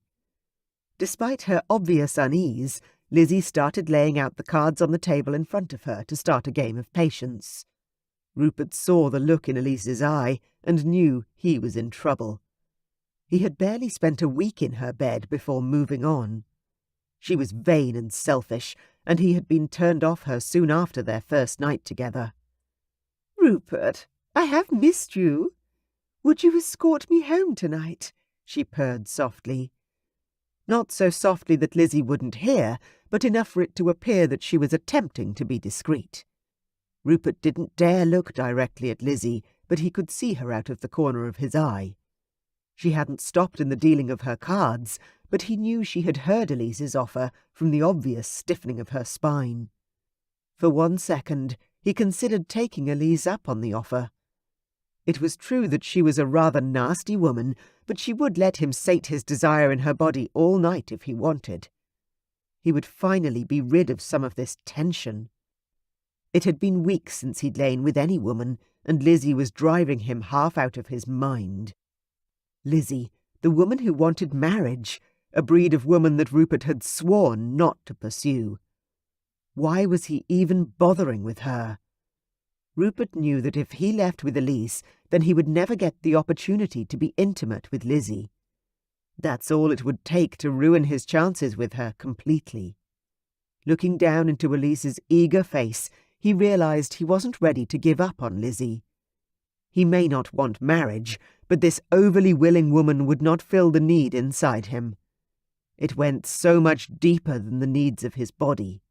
Despite her obvious unease, Lizzie started laying out the cards on the table in front of her to start a game of patience. Rupert saw the look in Elise's eye and knew he was in trouble. He had barely spent a week in her bed before moving on. She was vain and selfish, and he had been turned off her soon after their first night together. "Rupert, I have missed you. Would you escort me home tonight?" she purred softly. Not so softly that Lizzie wouldn't hear, but enough for it to appear that she was attempting to be discreet. Rupert didn't dare look directly at Lizzie, but he could see her out of the corner of his eye. She hadn't stopped in the dealing of her cards, but he knew she had heard Elise's offer from the obvious stiffening of her spine. For 1 second, he considered taking Elise up on the offer. It was true that she was a rather nasty woman, but she would let him sate his desire in her body all night if he wanted. He would finally be rid of some of this tension. It had been weeks since he'd lain with any woman, and Lizzie was driving him half out of his mind. Lizzie, the woman who wanted marriage, a breed of woman that Rupert had sworn not to pursue. Why was he even bothering with her? Rupert knew that if he left with Elise, then he would never get the opportunity to be intimate with Lizzie. That's all it would take to ruin his chances with her completely. Looking down into Elise's eager face, he realized he wasn't ready to give up on Lizzie. He may not want marriage, but this overly willing woman would not fill the need inside him. It went so much deeper than the needs of his body.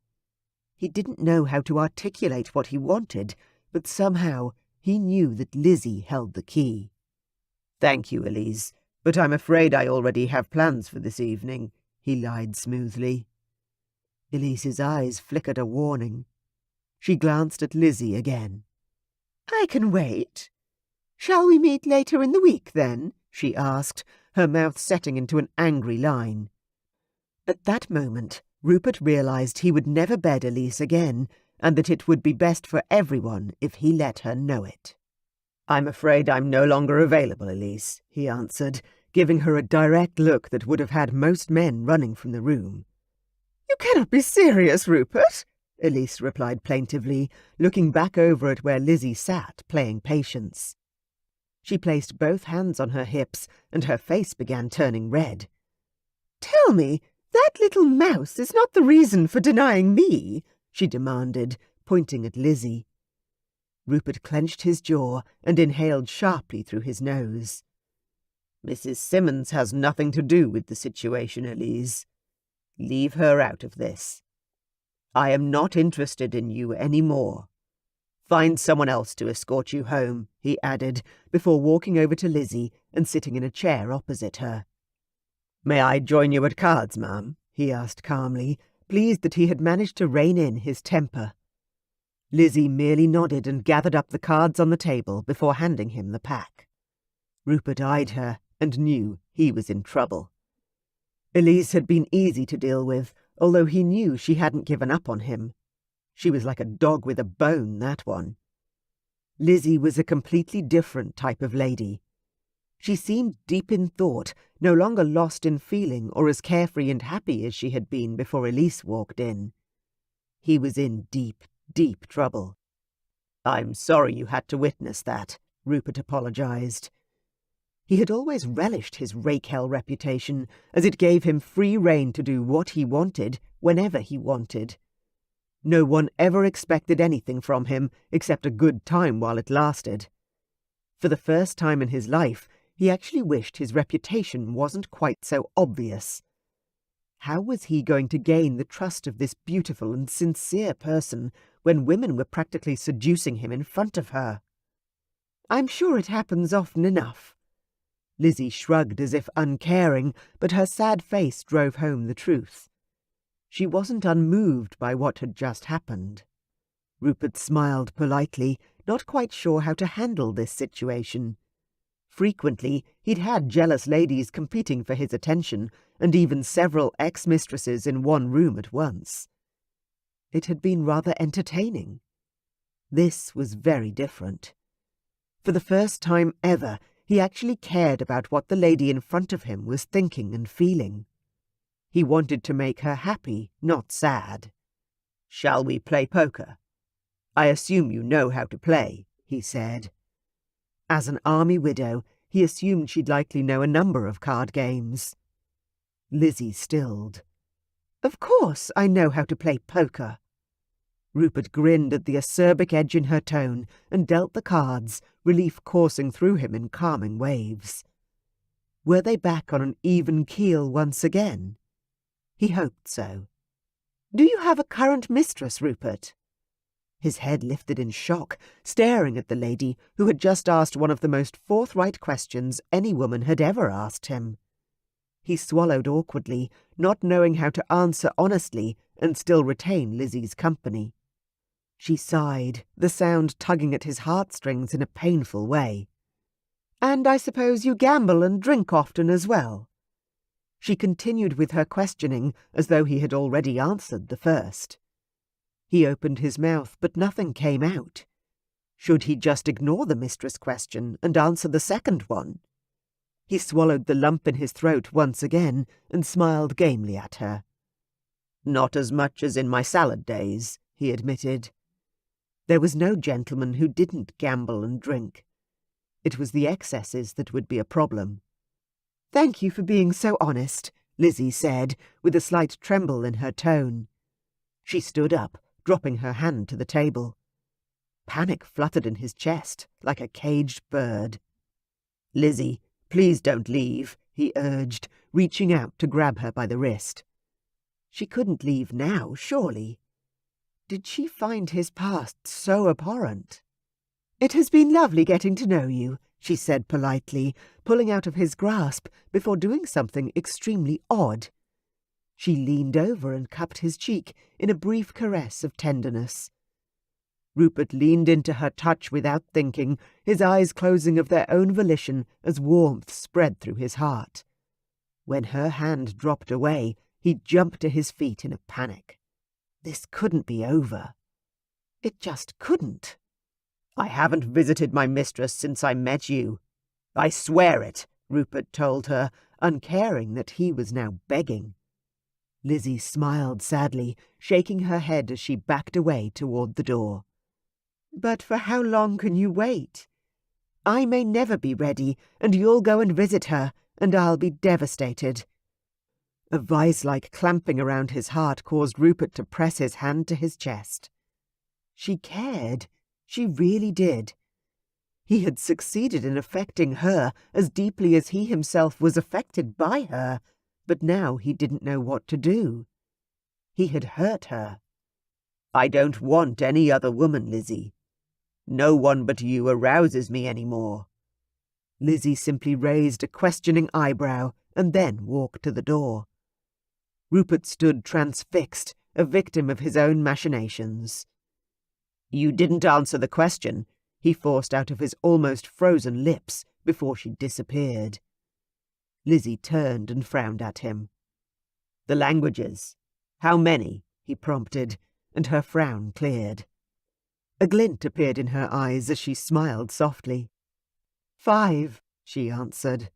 He didn't know how to articulate what he wanted, but somehow he knew that Lizzie held the key. "Thank you, Elise, but I'm afraid I already have plans for this evening," he lied smoothly. Elise's eyes flickered a warning. She glanced at Lizzie again. "I can wait. Shall we meet later in the week, then?" she asked, her mouth setting into an angry line. At that moment, Rupert realized he would never bed Elise again, and that it would be best for everyone if he let her know it. "I'm afraid I'm no longer available, Elise," he answered, giving her a direct look that would have had most men running from the room. "You cannot be serious, Rupert," Elise replied plaintively, looking back over at where Lizzie sat, playing patience. She placed both hands on her hips, and her face began turning red. "Tell me, that little mouse is not the reason for denying me," she demanded, pointing at Lizzie. Rupert clenched his jaw and inhaled sharply through his nose. "Mrs. Simmons has nothing to do with the situation, Elise. Leave her out of this. I am not interested in you any more. Find someone else to escort you home," he added, before walking over to Lizzie and sitting in a chair opposite her. "May I join you at cards, ma'am?" he asked calmly, pleased that he had managed to rein in his temper. Lizzie merely nodded and gathered up the cards on the table before handing him the pack. Rupert eyed her and knew he was in trouble. Elise had been easy to deal with, although he knew she hadn't given up on him. She was like a dog with a bone, that one. Lizzie was a completely different type of lady. She seemed deep in thought, no longer lost in feeling or as carefree and happy as she had been before Elise walked in. He was in deep, deep trouble. "I'm sorry you had to witness that," Rupert apologized. He had always relished his rake-hell reputation, as it gave him free rein to do what he wanted, whenever he wanted. No one ever expected anything from him except a good time while it lasted. For the first time in his life, he actually wished his reputation wasn't quite so obvious. How was he going to gain the trust of this beautiful and sincere person when women were practically seducing him in front of her? "I'm sure it happens often enough." Lizzie shrugged as if uncaring, but her sad face drove home the truth. She wasn't unmoved by what had just happened. Rupert smiled politely, not quite sure how to handle this situation. Frequently, he'd had jealous ladies competing for his attention, and even several ex-mistresses in one room at once. It had been rather entertaining. This was very different. For the first time ever, he actually cared about what the lady in front of him was thinking and feeling. He wanted to make her happy, not sad. "Shall we play poker? I assume you know how to play," he said. As an army widow, he assumed she'd likely know a number of card games. Lizzie stilled. "Of course I know how to play poker." Rupert grinned at the acerbic edge in her tone and dealt the cards, relief coursing through him in calming waves. Were they back on an even keel once again? He hoped so. "Do you have a current mistress, Rupert?" His head lifted in shock, staring at the lady who had just asked one of the most forthright questions any woman had ever asked him. He swallowed awkwardly, not knowing how to answer honestly and still retain Lizzie's company. She sighed, the sound tugging at his heartstrings in a painful way. "And I suppose you gamble and drink often as well?" She continued with her questioning as though he had already answered the first. He opened his mouth, but nothing came out. Should he just ignore the mistress question and answer the second one? He swallowed the lump in his throat once again and smiled gamely at her. "Not as much as in my salad days," he admitted. There was no gentleman who didn't gamble and drink. It was the excesses that would be a problem. "Thank you for being so honest," Lizzie said, with a slight tremble in her tone. She stood up, dropping her hand to the table. Panic fluttered in his chest like a caged bird. "Lizzie, please don't leave," he urged, reaching out to grab her by the wrist. She couldn't leave now, surely. Did she find his past so abhorrent? "It has been lovely getting to know you," she said politely, pulling out of his grasp before doing something extremely odd. She leaned over and cupped his cheek in a brief caress of tenderness. Rupert leaned into her touch without thinking, his eyes closing of their own volition as warmth spread through his heart. When her hand dropped away, he jumped to his feet in a panic. This couldn't be over. It just couldn't. "I haven't visited my mistress since I met you. I swear it," Rupert told her, uncaring that he was now begging. Lizzie smiled sadly, shaking her head as she backed away toward the door. "But for how long can you wait? I may never be ready, and you'll go and visit her, and I'll be devastated." A vice-like clamping around his heart caused Rupert to press his hand to his chest. She cared. She really did. He had succeeded in affecting her as deeply as he himself was affected by her, but now he didn't know what to do. He had hurt her. "I don't want any other woman, Lizzie. No one but you arouses me any more." Lizzie simply raised a questioning eyebrow and then walked to the door. Rupert stood transfixed, a victim of his own machinations. "You didn't answer the question," he forced out of his almost frozen lips before she disappeared. Lizzie turned and frowned at him. "The languages. How many?" he prompted, and her frown cleared. A glint appeared in her eyes as she smiled softly. 5, she answered.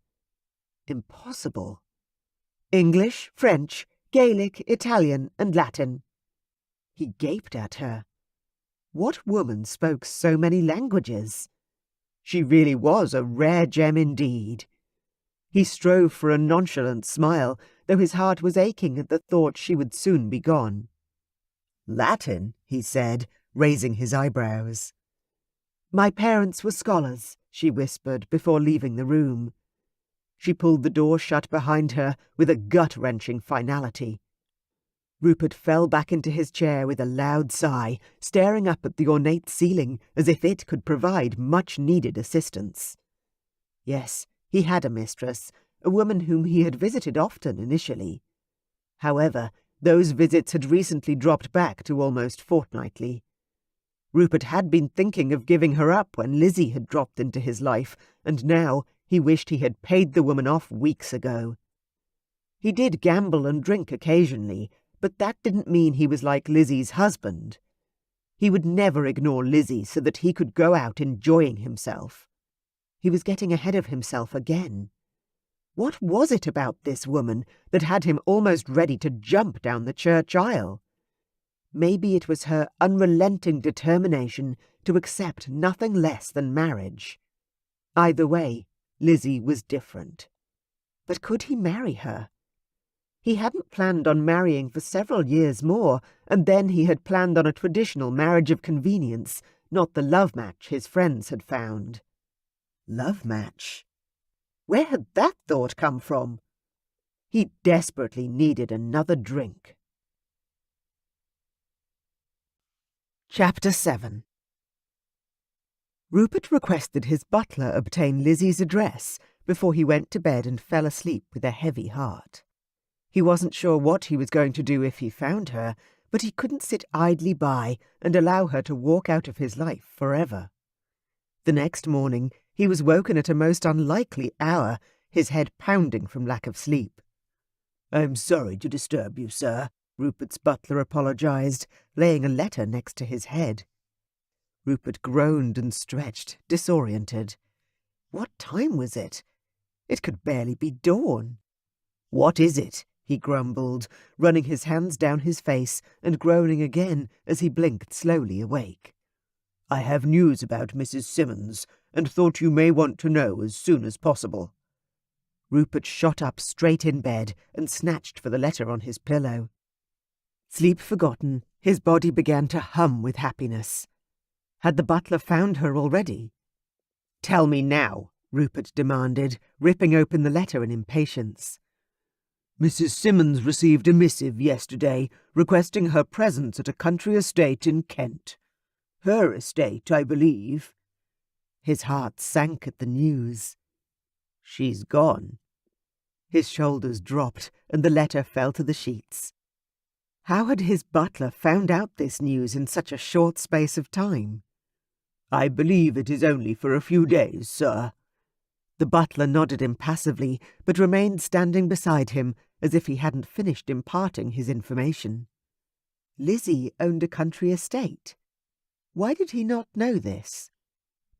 Impossible. English, French, Gaelic, Italian, and Latin. He gaped at her. What woman spoke so many languages? She really was a rare gem indeed. He strove for a nonchalant smile, though his heart was aching at the thought she would soon be gone. "Latin?" he said, raising his eyebrows. "My parents were scholars," she whispered before leaving the room. She pulled the door shut behind her with a gut-wrenching finality. Rupert fell back into his chair with a loud sigh, staring up at the ornate ceiling as if it could provide much-needed assistance. Yes, he had a mistress, a woman whom he had visited often initially. However, those visits had recently dropped back to almost fortnightly. Rupert had been thinking of giving her up when Lizzie had dropped into his life, and now he wished he had paid the woman off weeks ago. He did gamble and drink occasionally, but that didn't mean he was like Lizzie's husband. He would never ignore Lizzie so that he could go out enjoying himself. He was getting ahead of himself again. What was it about this woman that had him almost ready to jump down the church aisle? Maybe it was her unrelenting determination to accept nothing less than marriage. Either way, Lizzie was different. But could he marry her? He hadn't planned on marrying for several years more, and then he had planned on a traditional marriage of convenience, not the love match his friends had found. Love match? Where had that thought come from? He desperately needed another drink. Chapter 7. Rupert requested his butler obtain Lizzie's address before he went to bed and fell asleep with a heavy heart. He wasn't sure what he was going to do if he found her, but he couldn't sit idly by and allow her to walk out of his life forever. The next morning he was woken at a most unlikely hour, his head pounding from lack of sleep. "I'm sorry to disturb you, sir," Rupert's butler apologized, laying a letter next to his head. Rupert groaned and stretched, disoriented. What time was it? It could barely be dawn. "What is it?" he grumbled, running his hands down his face and groaning again as he blinked slowly awake. "I have news about Mrs. Simmons, and thought you may want to know as soon as possible." Rupert shot up straight in bed and snatched for the letter on his pillow. Sleep forgotten, his body began to hum with happiness. Had the butler found her already? "Tell me now," Rupert demanded, ripping open the letter in impatience. "Mrs. Simmons received a missive yesterday requesting her presence at a country estate in Kent. Her estate, I believe." His heart sank at the news. "She's gone." His shoulders dropped, and the letter fell to the sheets. How had his butler found out this news in such a short space of time? "I believe it is only for a few days, sir." The butler nodded impassively, but remained standing beside him as if he hadn't finished imparting his information. Lizzie owned a country estate. Why did he not know this?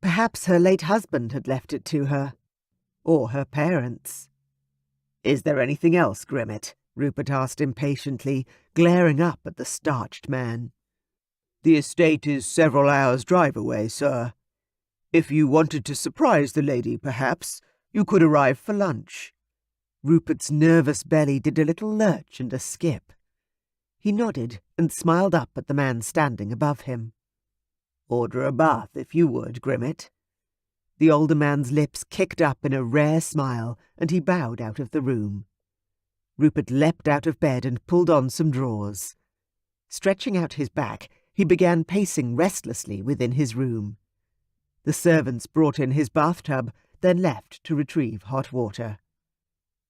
Perhaps her late husband had left it to her. Or her parents. "Is there anything else, Grimmett?" Rupert asked impatiently, glaring up at the starched man. "The estate is several hours' drive away, sir. If you wanted to surprise the lady, perhaps, you could arrive for lunch." Rupert's nervous belly did a little lurch and a skip. He nodded and smiled up at the man standing above him. "Order a bath, if you would, Grimmett." The older man's lips kicked up in a rare smile, and he bowed out of the room. Rupert leapt out of bed and pulled on some drawers. Stretching out his back, he began pacing restlessly within his room. The servants brought in his bathtub, then left to retrieve hot water.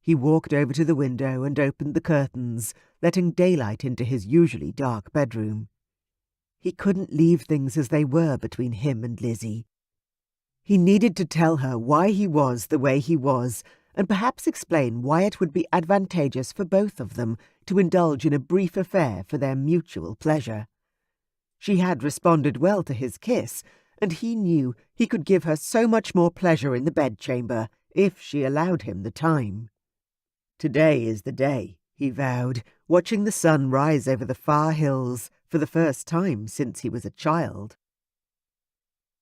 He walked over to the window and opened the curtains, letting daylight into his usually dark bedroom. He couldn't leave things as they were between him and Lizzie. He needed to tell her why he was the way he was, and perhaps explain why it would be advantageous for both of them to indulge in a brief affair for their mutual pleasure. She had responded well to his kiss, and he knew he could give her so much more pleasure in the bedchamber if she allowed him the time. "Today is the day," he vowed, watching the sun rise over the far hills for the first time since he was a child.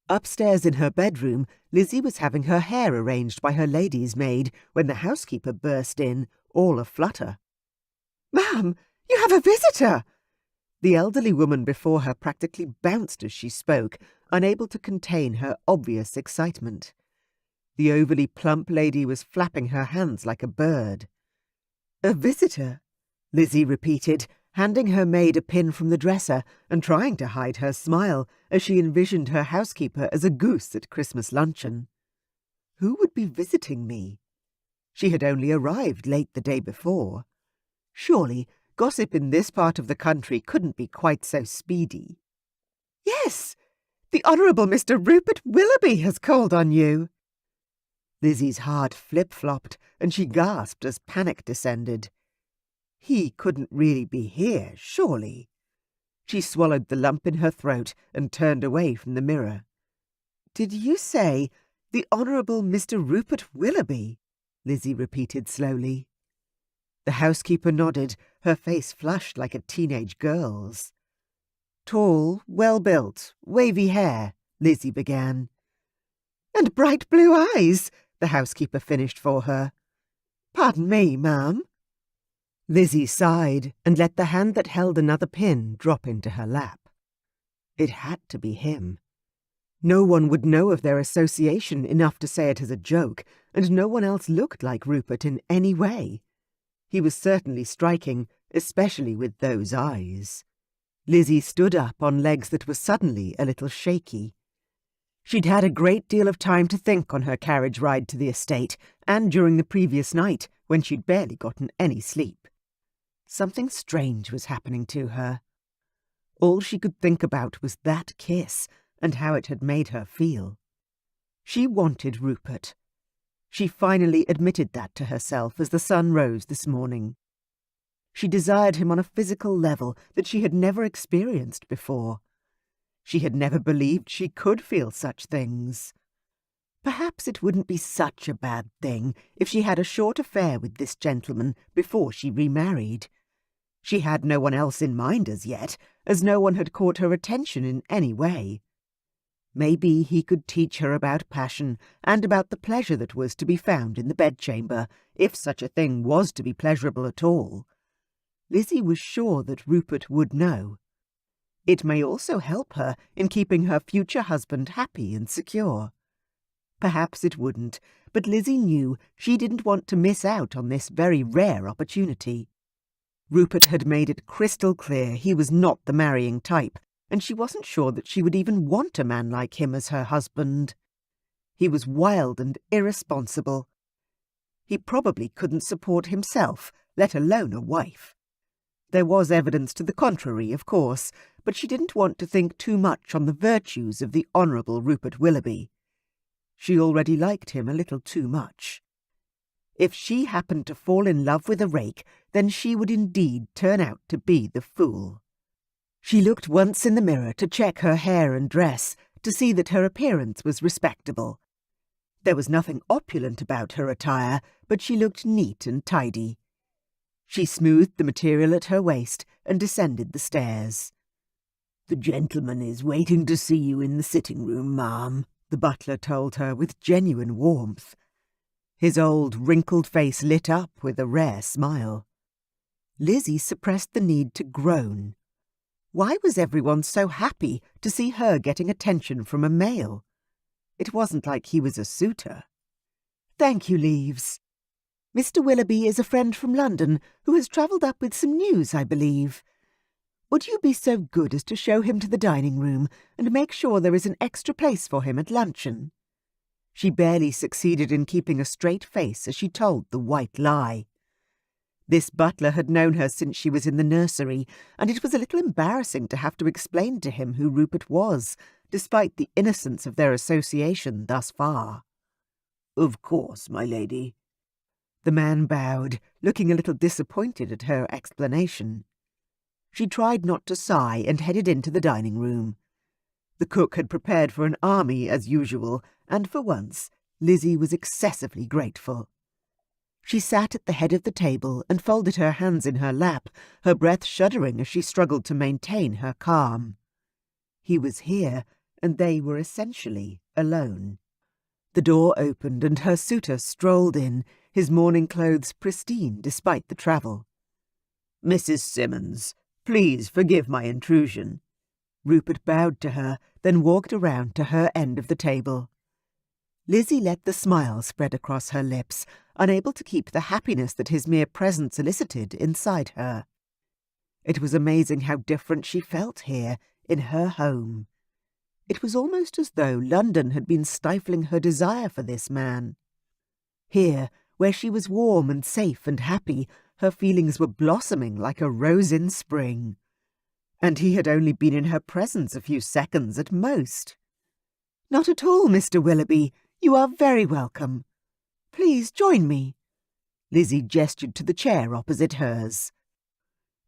Upstairs in her bedroom, Lizzie was having her hair arranged by her lady's maid when the housekeeper burst in, all aflutter. "Ma'am, you have a visitor!" The elderly woman before her practically bounced as she spoke, unable to contain her obvious excitement. The overly plump lady was flapping her hands like a bird. "A visitor?" Lizzie repeated, handing her maid a pin from the dresser and trying to hide her smile as she envisioned her housekeeper as a goose at Christmas luncheon. Who would be visiting me? She had only arrived late the day before. Surely gossip in this part of the country couldn't be quite so speedy. "Yes, the Honourable Mr. Rupert Willoughby has called on you." Lizzie's heart flip-flopped, and she gasped as panic descended. He couldn't really be here, surely. She swallowed the lump in her throat and turned away from the mirror. "Did you say the Honourable Mr. Rupert Willoughby?" Lizzie repeated slowly. The housekeeper nodded, her face flushed like a teenage girl's. "Tall, well-built, wavy hair," Lizzie began. "And bright blue eyes," the housekeeper finished for her. "Pardon me, ma'am." Lizzie sighed and let the hand that held another pin drop into her lap. It had to be him. No one would know of their association enough to say it as a joke, and no one else looked like Rupert in any way. He was certainly striking, especially with those eyes. Lizzie stood up on legs that were suddenly a little shaky. She'd had a great deal of time to think on her carriage ride to the estate, and during the previous night, when she'd barely gotten any sleep. Something strange was happening to her. All she could think about was that kiss and how it had made her feel. She wanted Rupert. She finally admitted that to herself as the sun rose this morning. She desired him on a physical level that she had never experienced before. She had never believed she could feel such things. Perhaps it wouldn't be such a bad thing if she had a short affair with this gentleman before she remarried. She had no one else in mind as yet, as no one had caught her attention in any way. Maybe he could teach her about passion and about the pleasure that was to be found in the bedchamber, if such a thing was to be pleasurable at all. Lizzie was sure that Rupert would know. It may also help her in keeping her future husband happy and secure. Perhaps it wouldn't, but Lizzie knew she didn't want to miss out on this very rare opportunity. Rupert had made it crystal clear he was not the marrying type, and she wasn't sure that she would even want a man like him as her husband. He was wild and irresponsible. He probably couldn't support himself, let alone a wife. There was evidence to the contrary, of course, but she didn't want to think too much on the virtues of the Honourable Rupert Willoughby. She already liked him a little too much. If she happened to fall in love with a rake, then she would indeed turn out to be the fool. She looked once in the mirror to check her hair and dress, to see that her appearance was respectable. There was nothing opulent about her attire, but she looked neat and tidy. She smoothed the material at her waist and descended the stairs. "The gentleman is waiting to see you in the sitting-room, ma'am," the butler told her with genuine warmth. His old, wrinkled face lit up with a rare smile. Lizzie suppressed the need to groan. Why was everyone so happy to see her getting attention from a male? It wasn't like he was a suitor. "Thank you, Leaves. Mr. Willoughby is a friend from London who has travelled up with some news, I believe. Would you be so good as to show him to the dining-room and make sure there is an extra place for him at luncheon?" She barely succeeded in keeping a straight face as she told the white lie. This butler had known her since she was in the nursery, and it was a little embarrassing to have to explain to him who Rupert was, despite the innocence of their association thus far. "Of course, my lady." The man bowed, looking a little disappointed at her explanation. She tried not to sigh and headed into the dining-room. The cook had prepared for an army as usual, and for once Lizzie was excessively grateful. She sat at the head of the table and folded her hands in her lap, her breath shuddering as she struggled to maintain her calm. He was here, and they were essentially alone. The door opened and her suitor strolled in, his morning clothes pristine despite the travel. "Mrs. Simmons, please forgive my intrusion." Rupert bowed to her, then walked around to her end of the table. Lizzie let the smile spread across her lips, unable to keep the happiness that his mere presence elicited inside her. It was amazing how different she felt here, in her home. It was almost as though London had been stifling her desire for this man. Here, where she was warm and safe and happy, her feelings were blossoming like a rose in spring. And he had only been in her presence a few seconds at most. "Not at all, Mr. Willoughby. You are very welcome. Please join me." Lizzie gestured to the chair opposite hers.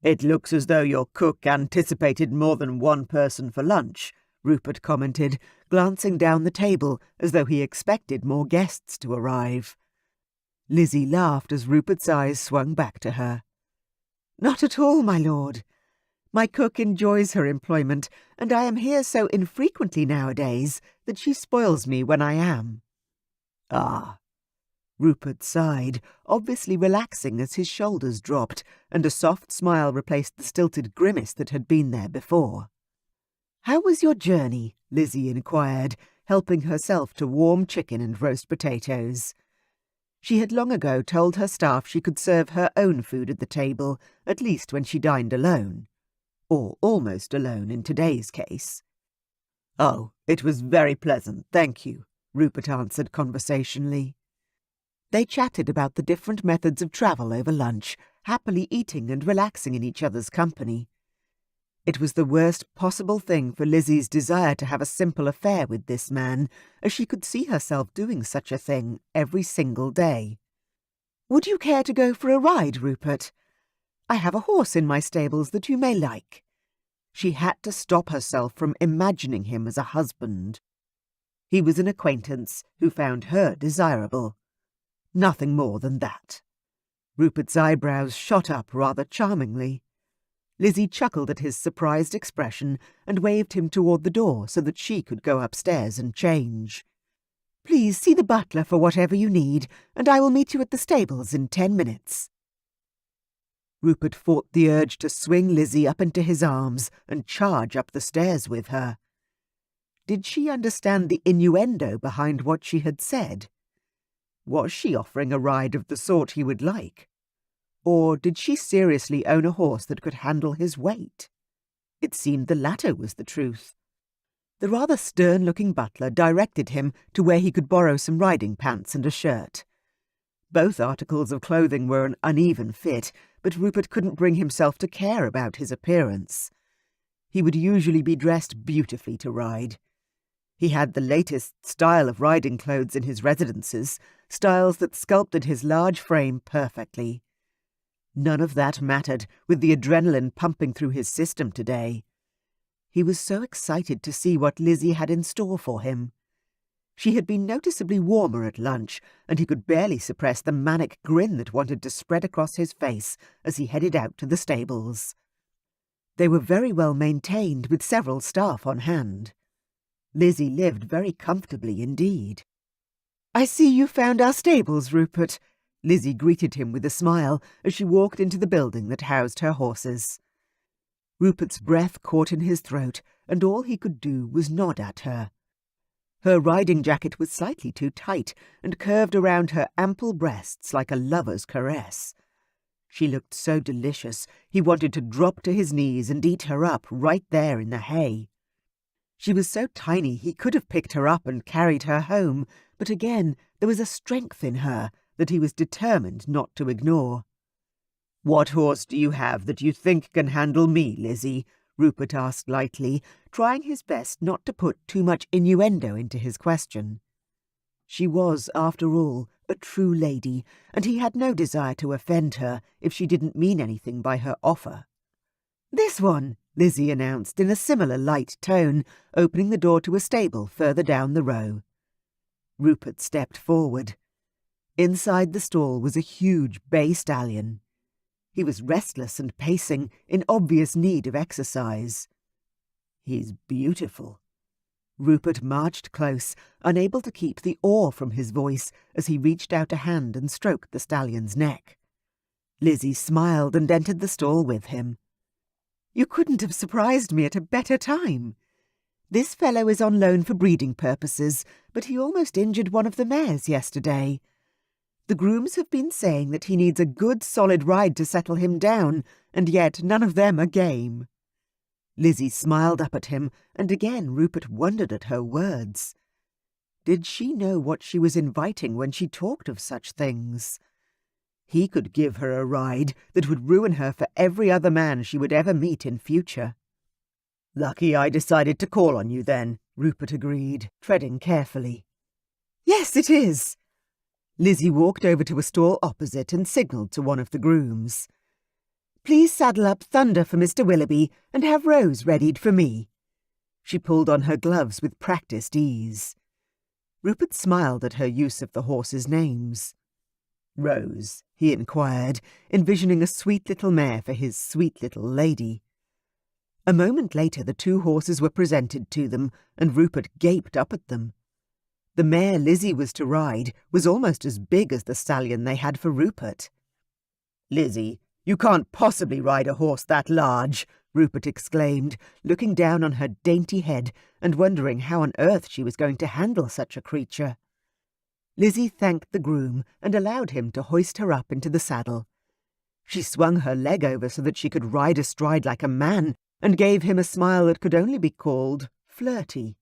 "It looks as though your cook anticipated more than one person for lunch," Rupert commented, glancing down the table as though he expected more guests to arrive. Lizzie laughed as Rupert's eyes swung back to her. "Not at all, my lord. My cook enjoys her employment, and I am here so infrequently nowadays that she spoils me when I am." "Ah." Rupert sighed, obviously relaxing as his shoulders dropped, and a soft smile replaced the stilted grimace that had been there before. "How was your journey?" Lizzie inquired, helping herself to warm chicken and roast potatoes. She had long ago told her staff she could serve her own food at the table, at least when she dined alone. Or almost alone in today's case. "Oh, it was very pleasant, thank you," Rupert answered conversationally. They chatted about the different methods of travel over lunch, happily eating and relaxing in each other's company. It was the worst possible thing for Lizzie's desire to have a simple affair with this man, as she could see herself doing such a thing every single day. "Would you care to go for a ride, Rupert? I have a horse in my stables that you may like." She had to stop herself from imagining him as a husband. He was an acquaintance who found her desirable. Nothing more than that. Rupert's eyebrows shot up rather charmingly. Lizzie chuckled at his surprised expression and waved him toward the door so that she could go upstairs and change. "Please see the butler for whatever you need, and I will meet you at the stables in 10 minutes. Rupert fought the urge to swing Lizzie up into his arms and charge up the stairs with her. Did she understand the innuendo behind what she had said? Was she offering a ride of the sort he would like? Or did she seriously own a horse that could handle his weight? It seemed the latter was the truth. The rather stern-looking butler directed him to where he could borrow some riding pants and a shirt. Both articles of clothing were an uneven fit, but Rupert couldn't bring himself to care about his appearance. He would usually be dressed beautifully to ride. He had the latest style of riding clothes in his residences, styles that sculpted his large frame perfectly. None of that mattered with the adrenaline pumping through his system today. He was so excited to see what Lizzie had in store for him. She had been noticeably warmer at lunch, and he could barely suppress the manic grin that wanted to spread across his face as he headed out to the stables. They were very well maintained, with several staff on hand. Lizzie lived very comfortably indeed. "I see you found our stables, Rupert," Lizzie greeted him with a smile as she walked into the building that housed her horses. Rupert's breath caught in his throat, and all he could do was nod at her. Her riding jacket was slightly too tight and curved around her ample breasts like a lover's caress. She looked so delicious, he wanted to drop to his knees and eat her up right there in the hay. She was so tiny he could have picked her up and carried her home, but again there was a strength in her that he was determined not to ignore. "What horse do you have that you think can handle me, Lizzie?" Rupert asked lightly, trying his best not to put too much innuendo into his question. She was, after all, a true lady, and he had no desire to offend her if she didn't mean anything by her offer. "This one," Lizzie announced in a similar light tone, opening the door to a stable further down the row. Rupert stepped forward. Inside the stall was a huge bay stallion. He was restless and pacing, in obvious need of exercise. "He's beautiful." Rupert marched close, unable to keep the awe from his voice as he reached out a hand and stroked the stallion's neck. Lizzie smiled and entered the stall with him. "You couldn't have surprised me at a better time. This fellow is on loan for breeding purposes, but he almost injured one of the mares yesterday. The grooms have been saying that he needs a good solid ride to settle him down, and yet none of them are game." Lizzie smiled up at him, and again Rupert wondered at her words. Did she know what she was inviting when she talked of such things? He could give her a ride that would ruin her for every other man she would ever meet in future. "Lucky I decided to call on you then," Rupert agreed, treading carefully. "Yes, it is." Lizzie walked over to a stall opposite and signalled to one of the grooms. "Please saddle up Thunder for Mr. Willoughby and have Rose readied for me." She pulled on her gloves with practised ease. Rupert smiled at her use of the horses' names. "Rose," he inquired, envisioning a sweet little mare for his sweet little lady. A moment later the two horses were presented to them, and Rupert gaped up at them. The mare Lizzie was to ride was almost as big as the stallion they had for Rupert. "Lizzie, you can't possibly ride a horse that large," Rupert exclaimed, looking down on her dainty head and wondering how on earth she was going to handle such a creature. Lizzie thanked the groom and allowed him to hoist her up into the saddle. She swung her leg over so that she could ride astride like a man and gave him a smile that could only be called flirty.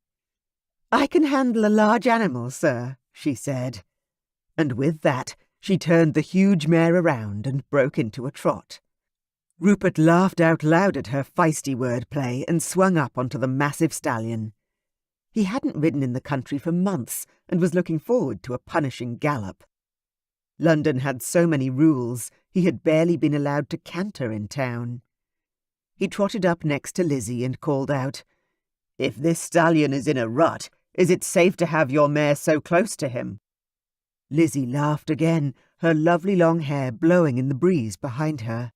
"I can handle a large animal, sir," she said. And with that, she turned the huge mare around and broke into a trot. Rupert laughed out loud at her feisty wordplay and swung up onto the massive stallion. He hadn't ridden in the country for months and was looking forward to a punishing gallop. London had so many rules, he had barely been allowed to canter in town. He trotted up next to Lizzie and called out, "If this stallion is in a rut, is it safe to have your mare so close to him?" Lizzie laughed again, her lovely long hair blowing in the breeze behind her.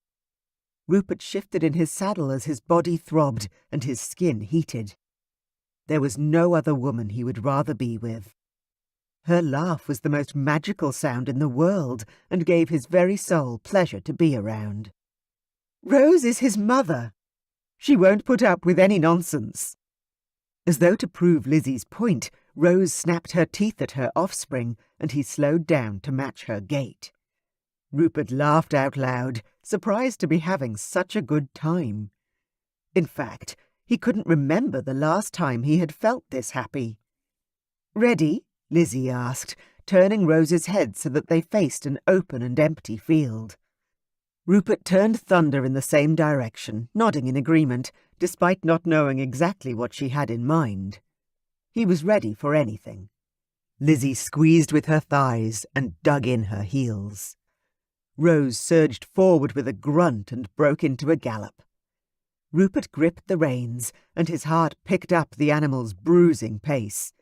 Rupert shifted in his saddle as his body throbbed and his skin heated. There was no other woman he would rather be with. Her laugh was the most magical sound in the world and gave his very soul pleasure to be around. "Rose is his mother. She won't put up with any nonsense." As though to prove Lizzie's point, Rose snapped her teeth at her offspring, and he slowed down to match her gait. Rupert laughed out loud, surprised to be having such a good time. In fact, he couldn't remember the last time he had felt this happy. "Ready?" Lizzie asked, turning Rose's head so that they faced an open and empty field. Rupert turned Thunder in the same direction, nodding in agreement, despite not knowing exactly what she had in mind. He was ready for anything. Lizzie squeezed with her thighs and dug in her heels. Rose surged forward with a grunt and broke into a gallop. Rupert gripped the reins, and his heart picked up the animal's bruising pace.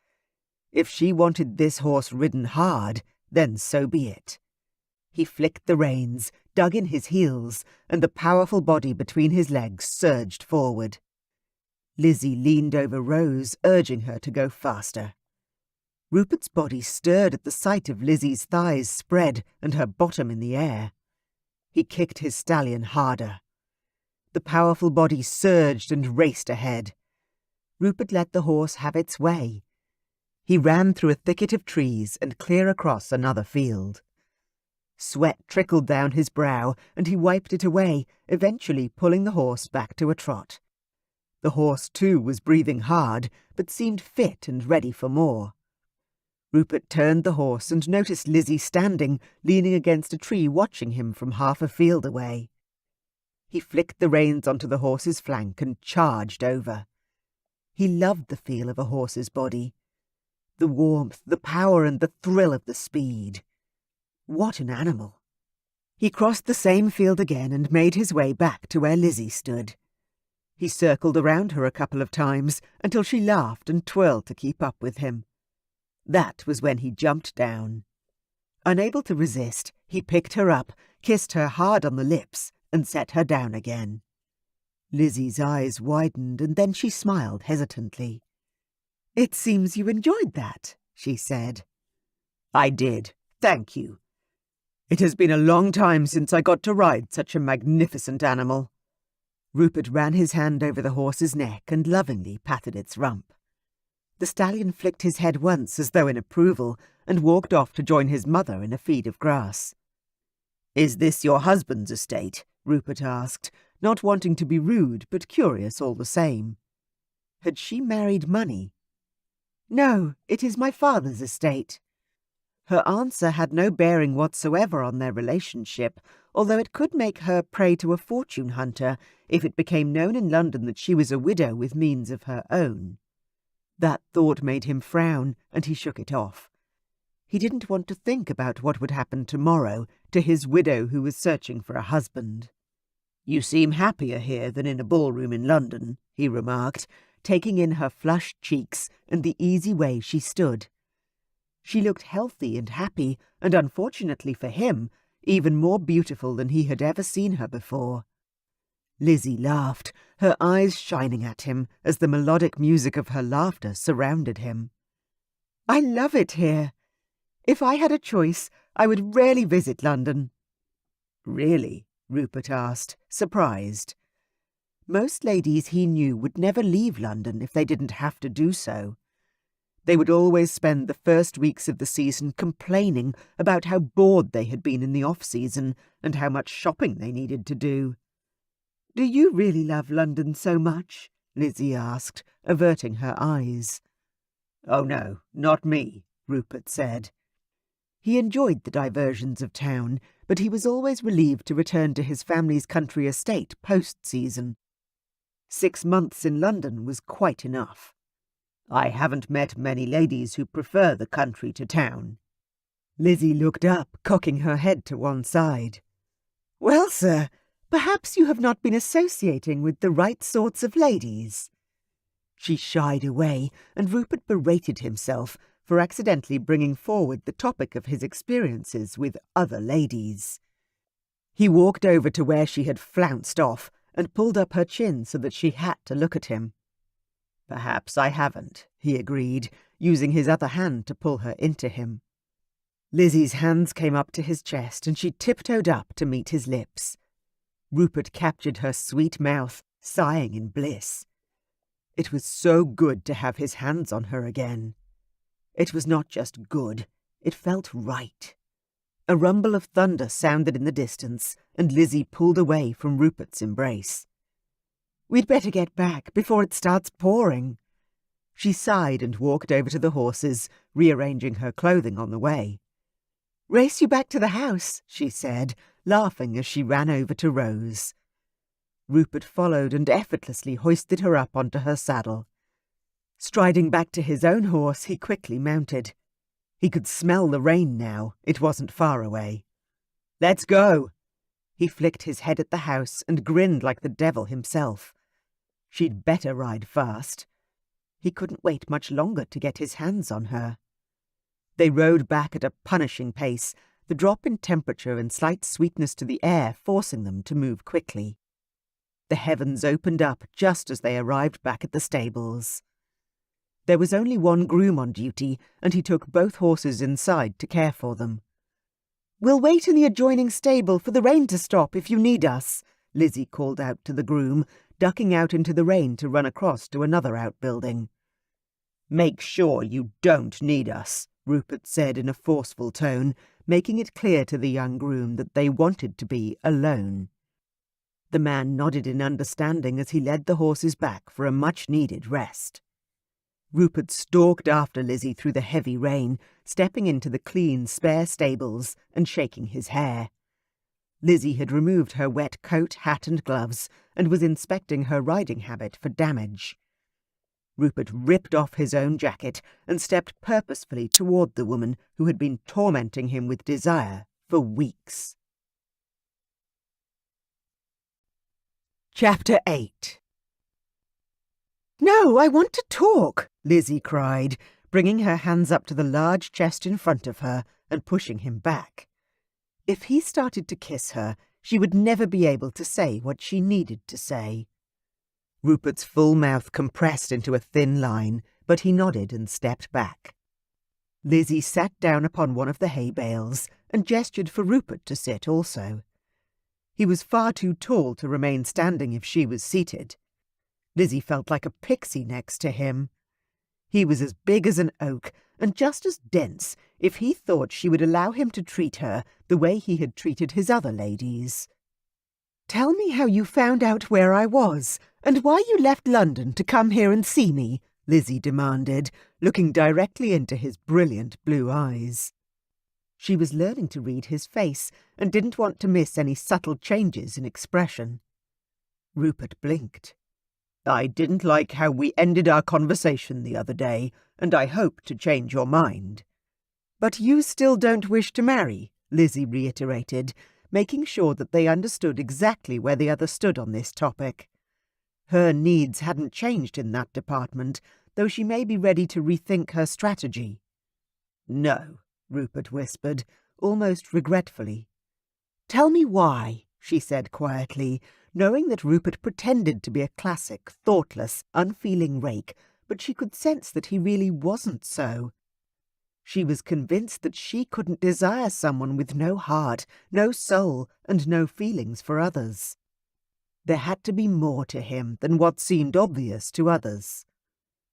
If she wanted this horse ridden hard, then so be it. He flicked the reins, dug in his heels, and the powerful body between his legs surged forward. Lizzie leaned over Rose, urging her to go faster. Rupert's body stirred at the sight of Lizzie's thighs spread and her bottom in the air. He kicked his stallion harder. The powerful body surged and raced ahead. Rupert let the horse have its way. He ran through a thicket of trees and clear across another field. Sweat trickled down his brow, and he wiped it away, eventually pulling the horse back to a trot. The horse, too, was breathing hard, but seemed fit and ready for more. Rupert turned the horse and noticed Lizzie standing, leaning against a tree, watching him from half a field away. He flicked the reins onto the horse's flank and charged over. He loved the feel of a horse's body. The warmth, the power, and the thrill of the speed. What an animal! He crossed the same field again and made his way back to where Lizzie stood. He circled around her a couple of times until she laughed and twirled to keep up with him. That was when he jumped down. Unable to resist, he picked her up, kissed her hard on the lips, and set her down again. Lizzie's eyes widened, and then she smiled hesitantly. "It seems you enjoyed that," she said. "I did, thank you. It has been a long time since I got to ride such a magnificent animal." Rupert ran his hand over the horse's neck and lovingly patted its rump. The stallion flicked his head once as though in approval and walked off to join his mother in a feed of grass. "Is this your husband's estate?" Rupert asked, not wanting to be rude but curious all the same. Had she married money? "No, it is my father's estate." Her answer had no bearing whatsoever on their relationship, although it could make her prey to a fortune hunter if it became known in London that she was a widow with means of her own. That thought made him frown, and he shook it off. He didn't want to think about what would happen tomorrow to his widow who was searching for a husband. "You seem happier here than in a ballroom in London," he remarked, taking in her flushed cheeks and the easy way she stood. She looked healthy and happy, and unfortunately for him, even more beautiful than he had ever seen her before. Lizzie laughed, her eyes shining at him as the melodic music of her laughter surrounded him. "I love it here. If I had a choice, I would rarely visit London." "Really?" Rupert asked, surprised. Most ladies he knew would never leave London if they didn't have to do so. They would always spend the first weeks of the season complaining about how bored they had been in the off-season and how much shopping they needed to do. "Do you really love London so much?" Lizzie asked, averting her eyes. "Oh no, not me," Rupert said. He enjoyed the diversions of town, but he was always relieved to return to his family's country estate post-season. 6 months in London was quite enough. "I haven't met many ladies who prefer the country to town." Lizzie looked up, cocking her head to one side. "Well, sir, perhaps you have not been associating with the right sorts of ladies." She shied away, and Rupert berated himself for accidentally bringing forward the topic of his experiences with other ladies. He walked over to where she had flounced off and pulled up her chin so that she had to look at him. "Perhaps I haven't," he agreed, using his other hand to pull her into him. Lizzie's hands came up to his chest, and she tiptoed up to meet his lips. Rupert captured her sweet mouth, sighing in bliss. It was so good to have his hands on her again. It was not just good, it felt right. A rumble of thunder sounded in the distance, and Lizzie pulled away from Rupert's embrace. "We'd better get back before it starts pouring." She sighed and walked over to the horses, rearranging her clothing on the way. "Race you back to the house," she said, laughing as she ran over to Rose. Rupert followed and effortlessly hoisted her up onto her saddle. Striding back to his own horse, he quickly mounted. He could smell the rain now. It wasn't far away. "Let's go!" He flicked his head at the house and grinned like the devil himself. She'd better ride fast. He couldn't wait much longer to get his hands on her. They rode back at a punishing pace, the drop in temperature and slight sweetness to the air forcing them to move quickly. The heavens opened up just as they arrived back at the stables. There was only one groom on duty, and he took both horses inside to care for them. "We'll wait in the adjoining stable for the rain to stop if you need us," Lizzie called out to the groom, ducking out into the rain to run across to another outbuilding. "Make sure you don't need us," Rupert said in a forceful tone, making it clear to the young groom that they wanted to be alone. The man nodded in understanding as he led the horses back for a much-needed rest. Rupert stalked after Lizzie through the heavy rain, stepping into the clean, spare stables and shaking his hair. Lizzie had removed her wet coat, hat and gloves and was inspecting her riding habit for damage. Rupert ripped off his own jacket and stepped purposefully toward the woman who had been tormenting him with desire for weeks. Chapter 8. "No, I want to talk," Lizzie cried, bringing her hands up to the large chest in front of her and pushing him back. If he started to kiss her, she would never be able to say what she needed to say. Rupert's full mouth compressed into a thin line, but he nodded and stepped back. Lizzie sat down upon one of the hay bales and gestured for Rupert to sit also. He was far too tall to remain standing if she was seated. Lizzie felt like a pixie next to him. He was as big as an oak and just as dense if he thought she would allow him to treat her the way he had treated his other ladies. "Tell me how you found out where I was, and why you left London to come here and see me," Lizzie demanded, looking directly into his brilliant blue eyes. She was learning to read his face and didn't want to miss any subtle changes in expression. Rupert blinked. "I didn't like how we ended our conversation the other day, and I hope to change your mind." "But you still don't wish to marry," Lizzie reiterated, making sure that they understood exactly where the other stood on this topic. Her needs hadn't changed in that department, though she may be ready to rethink her strategy. "No," Rupert whispered, almost regretfully. "Tell me why," she said quietly, knowing that Rupert pretended to be a classic, thoughtless, unfeeling rake, but she could sense that he really wasn't so. She was convinced that she couldn't desire someone with no heart, no soul, and no feelings for others. There had to be more to him than what seemed obvious to others.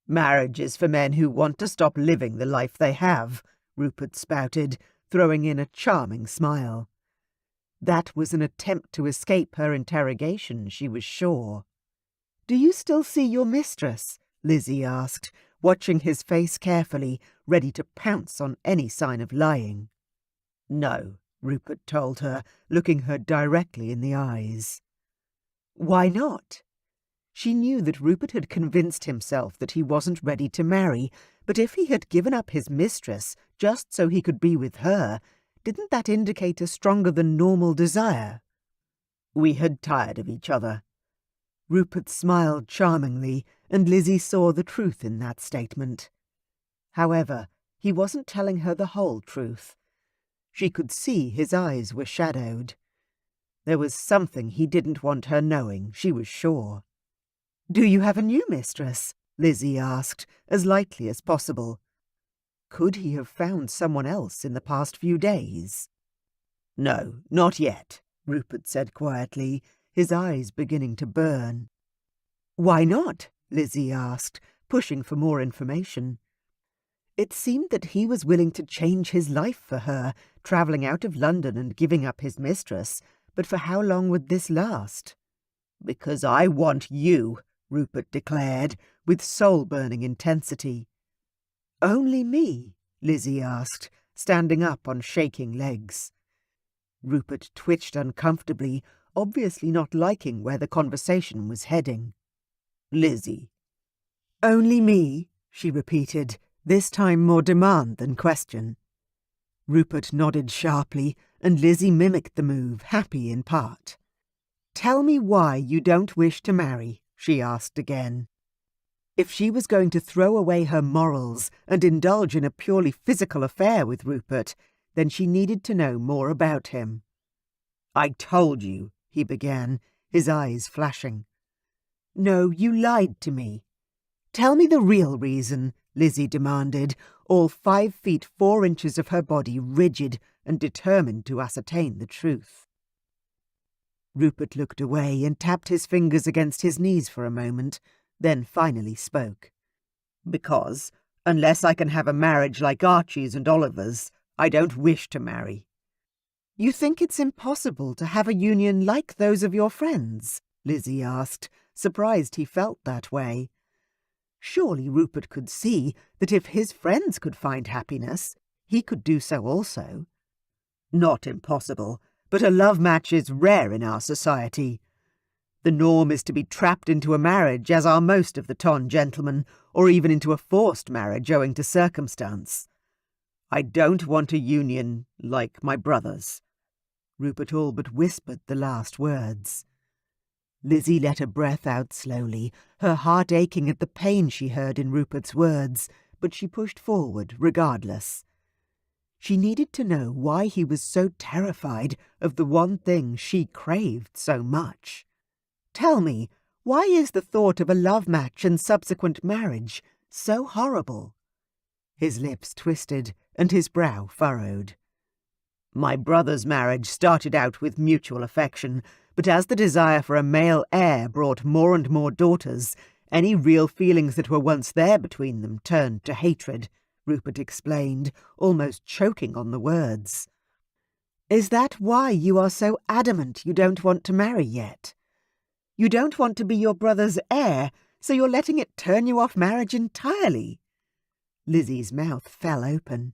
"Marriage is for men who want to stop living the life they have," Rupert spouted, throwing in a charming smile. That was an attempt to escape her interrogation, she was sure. "Do you still see your mistress?" Lizzie asked, watching his face carefully, ready to pounce on any sign of lying. "No," Rupert told her, looking her directly in the eyes. Why not? She knew that Rupert had convinced himself that he wasn't ready to marry, but if he had given up his mistress just so he could be with her, didn't that indicate a stronger than normal desire? "We had tired of each other." Rupert smiled charmingly, and Lizzie saw the truth in that statement. However, he wasn't telling her the whole truth. She could see his eyes were shadowed. There was something he didn't want her knowing, she was sure. "Do you have a new mistress?" Lizzie asked, as lightly as possible. Could he have found someone else in the past few days? "No, not yet," Rupert said quietly, his eyes beginning to burn. "Why not?" Lizzie asked, pushing for more information. It seemed that he was willing to change his life for her, travelling out of London and giving up his mistress, but for how long would this last? "Because I want you," Rupert declared, with soul-burning intensity. "Only me?" Lizzie asked, standing up on shaking legs. Rupert twitched uncomfortably, obviously not liking where the conversation was heading. "Lizzie." "Only me," she repeated, this time more demand than question. Rupert nodded sharply, and Lizzie mimicked the move, happy in part. "Tell me why you don't wish to marry," she asked again. If she was going to throw away her morals and indulge in a purely physical affair with Rupert, then she needed to know more about him. "I told you," he began, his eyes flashing. "No, you lied to me. Tell me the real reason," Lizzie demanded, all 5 feet 4 inches of her body rigid and determined to ascertain the truth. Rupert looked away and tapped his fingers against his knees for a moment, then finally spoke. "Because, unless I can have a marriage like Archie's and Oliver's, I don't wish to marry." "You think it's impossible to have a union like those of your friends?" Lizzie asked, surprised he felt that way. Surely Rupert could see that if his friends could find happiness, he could do so also. "Not impossible, but a love match is rare in our society. The norm is to be trapped into a marriage, as are most of the ton gentlemen, or even into a forced marriage owing to circumstance. I don't want a union like my brother's." Rupert all but whispered the last words. Lizzie let a breath out slowly, her heart aching at the pain she heard in Rupert's words, but she pushed forward regardless. She needed to know why he was so terrified of the one thing she craved so much. "Tell me, why is the thought of a love match and subsequent marriage so horrible?" His lips twisted and his brow furrowed. "My brother's marriage started out with mutual affection, but as the desire for a male heir brought more and more daughters, any real feelings that were once there between them turned to hatred," Rupert explained, almost choking on the words. "Is that why you are so adamant you don't want to marry yet? You don't want to be your brother's heir, so you're letting it turn you off marriage entirely?" Lizzie's mouth fell open.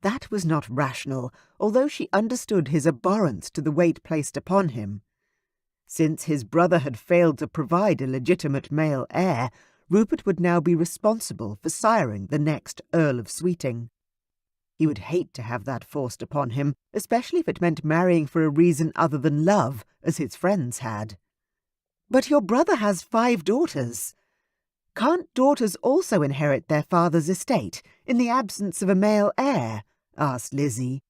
That was not rational, although she understood his abhorrence to the weight placed upon him. Since his brother had failed to provide a legitimate male heir, Rupert would now be responsible for siring the next Earl of Sweeting. He would hate to have that forced upon him, especially if it meant marrying for a reason other than love, as his friends had. "But your brother has 5 daughters. Can't daughters also inherit their father's estate in the absence of a male heir?" asked Lizzie.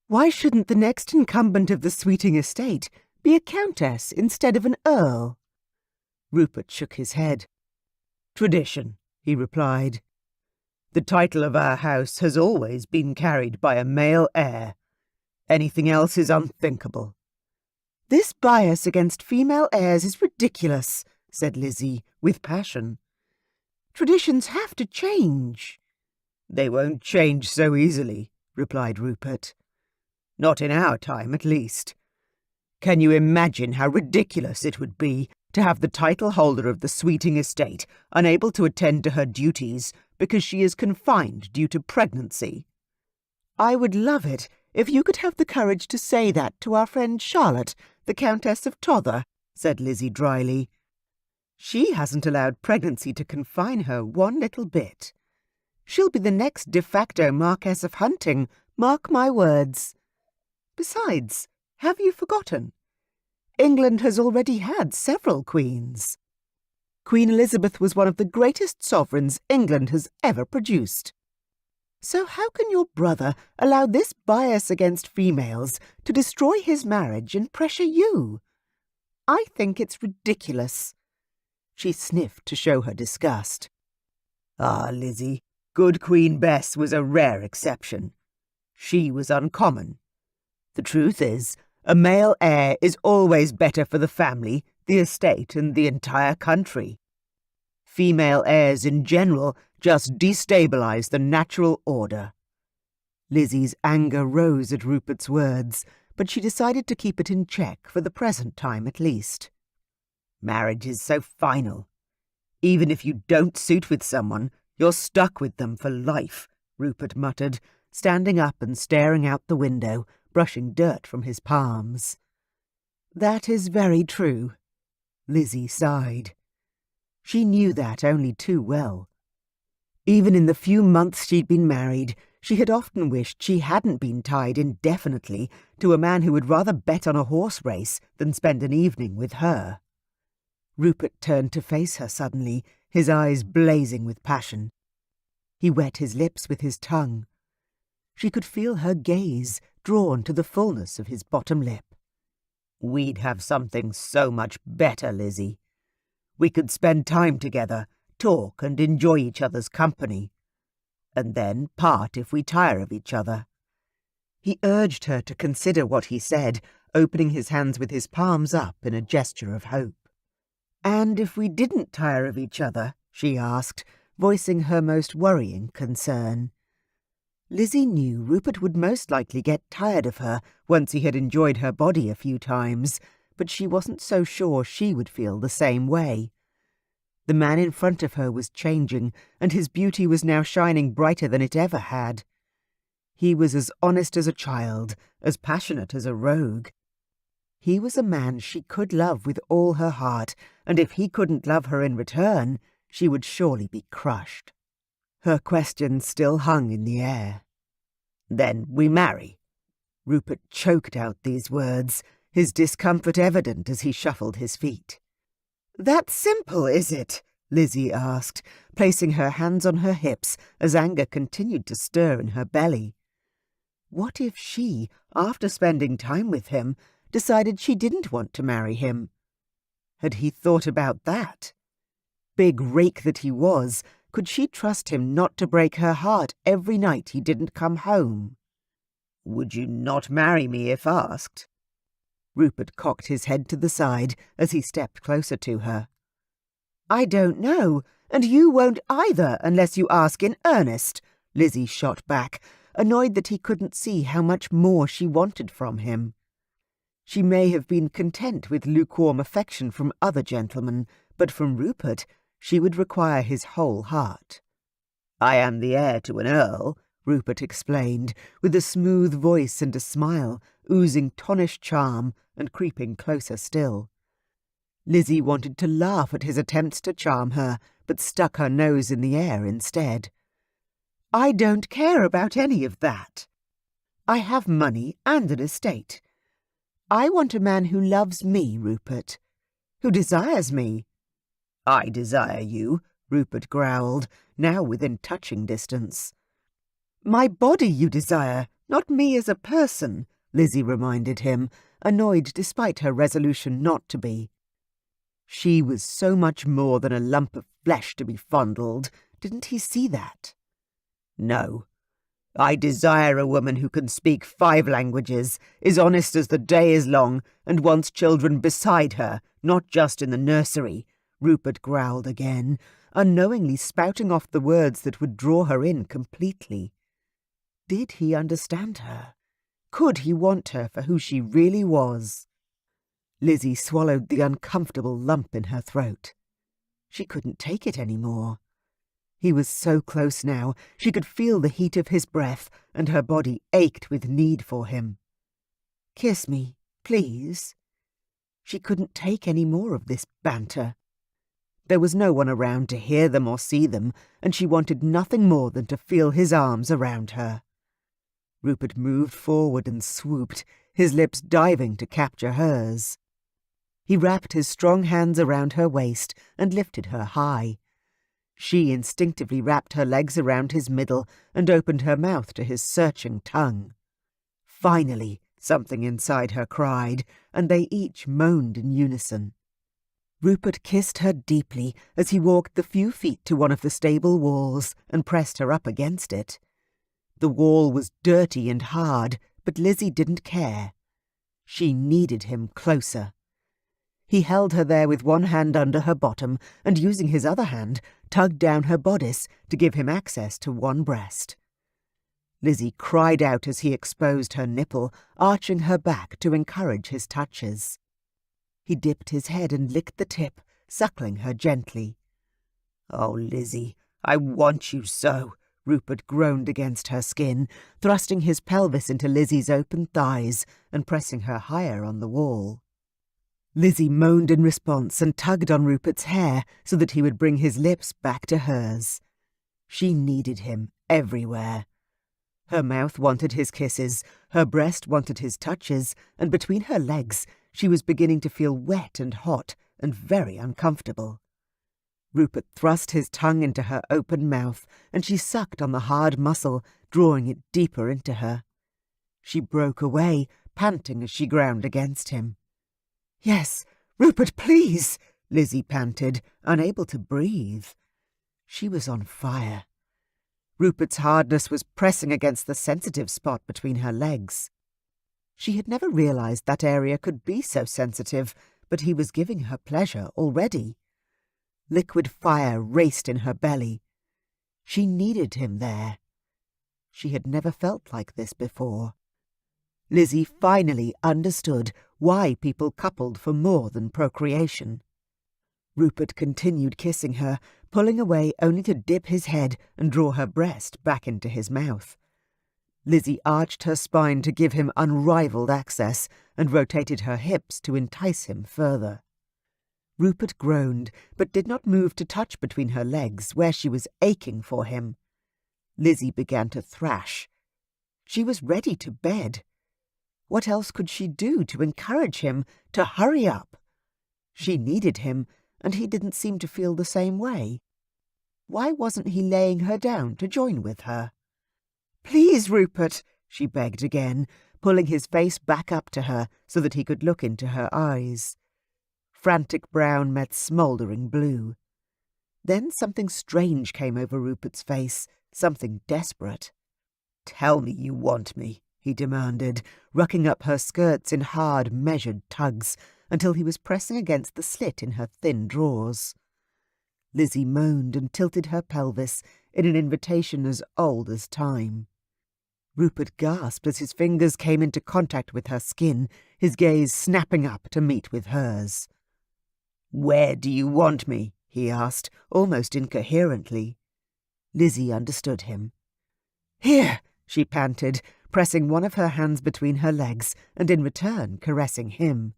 "Why shouldn't the next incumbent of the Sweeting estate be a countess instead of an earl?" Rupert shook his head. "Tradition," he replied. "The title of our house has always been carried by a male heir. Anything else is unthinkable." "This bias against female heirs is ridiculous," said Lizzie, with passion. "Traditions have to change." "They won't change so easily," replied Rupert. "Not in our time, at least. Can you imagine how ridiculous it would be to have the title holder of the Sweeting estate unable to attend to her duties because she is confined due to pregnancy?" "I would love it if you could have the courage to say that to our friend Charlotte, the Countess of Tother," said Lizzie dryly. "She hasn't allowed pregnancy to confine her one little bit. She'll be the next de facto Marquess of Hunting, mark my words. Besides, have you forgotten? England has already had several queens. Queen Elizabeth was one of the greatest sovereigns England has ever produced. So how can your brother allow this bias against females to destroy his marriage and pressure you? I think it's ridiculous." She sniffed to show her disgust. "Ah, Lizzie, good Queen Bess was a rare exception. She was uncommon. The truth is, a male heir is always better for the family, the estate, and the entire country. female heirs in general just destabilise the natural order." Lizzie's anger rose at Rupert's words, but she decided to keep it in check for the present time at least. "Marriage is so final. Even if you don't suit with someone, you're stuck with them for life," Rupert muttered, standing up and staring out the window, brushing dirt from his palms. "That is very true," Lizzie sighed. She knew that only too well. Even in the few months she'd been married, she had often wished she hadn't been tied indefinitely to a man who would rather bet on a horse race than spend an evening with her. Rupert turned to face her suddenly, his eyes blazing with passion. He wet his lips with his tongue. She could feel her gaze drawn to the fullness of his bottom lip. "We'd have something so much better, Lizzie. We could spend time together, talk and enjoy each other's company, and then part if we tire of each other." He urged her to consider what he said, opening his hands with his palms up in a gesture of hope. "And if we didn't tire of each other?" she asked, voicing her most worrying concern. Lizzie knew Rupert would most likely get tired of her once he had enjoyed her body a few times, but she wasn't so sure she would feel the same way. The man in front of her was changing, and his beauty was now shining brighter than it ever had. He was as honest as a child, as passionate as a rogue. He was a man she could love with all her heart, and if he couldn't love her in return, she would surely be crushed. Her question still hung in the air. "Then we marry." Rupert choked out these words, his discomfort evident as he shuffled his feet. "That simple, is it?" Lizzie asked, placing her hands on her hips as anger continued to stir in her belly. What if she, after spending time with him, decided she didn't want to marry him? Had he thought about that? Big rake that he was, could she trust him not to break her heart every night he didn't come home? "Would you not marry me if asked?" Rupert cocked his head to the side as he stepped closer to her. "I don't know, and you won't either unless you ask in earnest," Lizzie shot back, annoyed that he couldn't see how much more she wanted from him. She may have been content with lukewarm affection from other gentlemen, but from Rupert she would require his whole heart. "I am the heir to an earl," Rupert explained, with a smooth voice and a smile, oozing tonish charm and creeping closer still. Lizzie wanted to laugh at his attempts to charm her, but stuck her nose in the air instead. "I don't care about any of that. I have money and an estate. I want a man who loves me, Rupert, who desires me." "I desire you," Rupert growled, now within touching distance. "My body you desire, not me as a person," Lizzie reminded him, annoyed despite her resolution not to be. She was so much more than a lump of flesh to be fondled. Didn't he see that? "No. I desire a woman who can speak 5 languages, is honest as the day is long, and wants children beside her, not just in the nursery," Rupert growled again, unknowingly spouting off the words that would draw her in completely. Did he understand her? Could he want her for who she really was? Lizzie swallowed the uncomfortable lump in her throat. She couldn't take it any more. He was so close now, she could feel the heat of his breath, and her body ached with need for him. "Kiss me, please." She couldn't take any more of this banter. There was no one around to hear them or see them, and she wanted nothing more than to feel his arms around her. Rupert moved forward and swooped, his lips diving to capture hers. He wrapped his strong hands around her waist and lifted her high. She instinctively wrapped her legs around his middle and opened her mouth to his searching tongue. Finally, something inside her cried, and they each moaned in unison. Rupert kissed her deeply as he walked the few feet to one of the stable walls and pressed her up against it. The wall was dirty and hard, but Lizzie didn't care. She needed him closer. He held her there with one hand under her bottom and, using his other hand, tugged down her bodice to give him access to one breast. Lizzie cried out as he exposed her nipple, arching her back to encourage his touches. He dipped his head and licked the tip, suckling her gently. "Oh, Lizzie, I want you so," Rupert groaned against her skin, thrusting his pelvis into Lizzie's open thighs and pressing her higher on the wall. Lizzie moaned in response and tugged on Rupert's hair so that he would bring his lips back to hers. She needed him everywhere. Her mouth wanted his kisses, her breast wanted his touches, and between her legs she was beginning to feel wet and hot and very uncomfortable. Rupert thrust his tongue into her open mouth, and she sucked on the hard muscle, drawing it deeper into her. She broke away, panting as she ground against him. "Yes, Rupert, please," Lizzie panted, unable to breathe. She was on fire. Rupert's hardness was pressing against the sensitive spot between her legs. She had never realized that area could be so sensitive, but he was giving her pleasure already. Liquid fire raced in her belly. She needed him there. She had never felt like this before. Lizzie finally understood why people coupled for more than procreation. Rupert continued kissing her, pulling away only to dip his head and draw her breast back into his mouth. Lizzie arched her spine to give him unrivalled access and rotated her hips to entice him further. Rupert groaned, but did not move to touch between her legs where she was aching for him. Lizzie began to thrash. She was ready to bed. What else could she do to encourage him to hurry up? She needed him, and he didn't seem to feel the same way. Why wasn't he laying her down to join with her? "Please, Rupert," she begged again, pulling his face back up to her so that he could look into her eyes. Frantic brown met smouldering blue. Then something strange came over Rupert's face, something desperate. "Tell me you want me," he demanded, rucking up her skirts in hard, measured tugs until he was pressing against the slit in her thin drawers. Lizzie moaned and tilted her pelvis in an invitation as old as time. Rupert gasped as his fingers came into contact with her skin, his gaze snapping up to meet with hers. "Where do you want me?" he asked, almost incoherently. Lizzie understood him. "Here," she panted, pressing one of her hands between her legs and in return caressing him.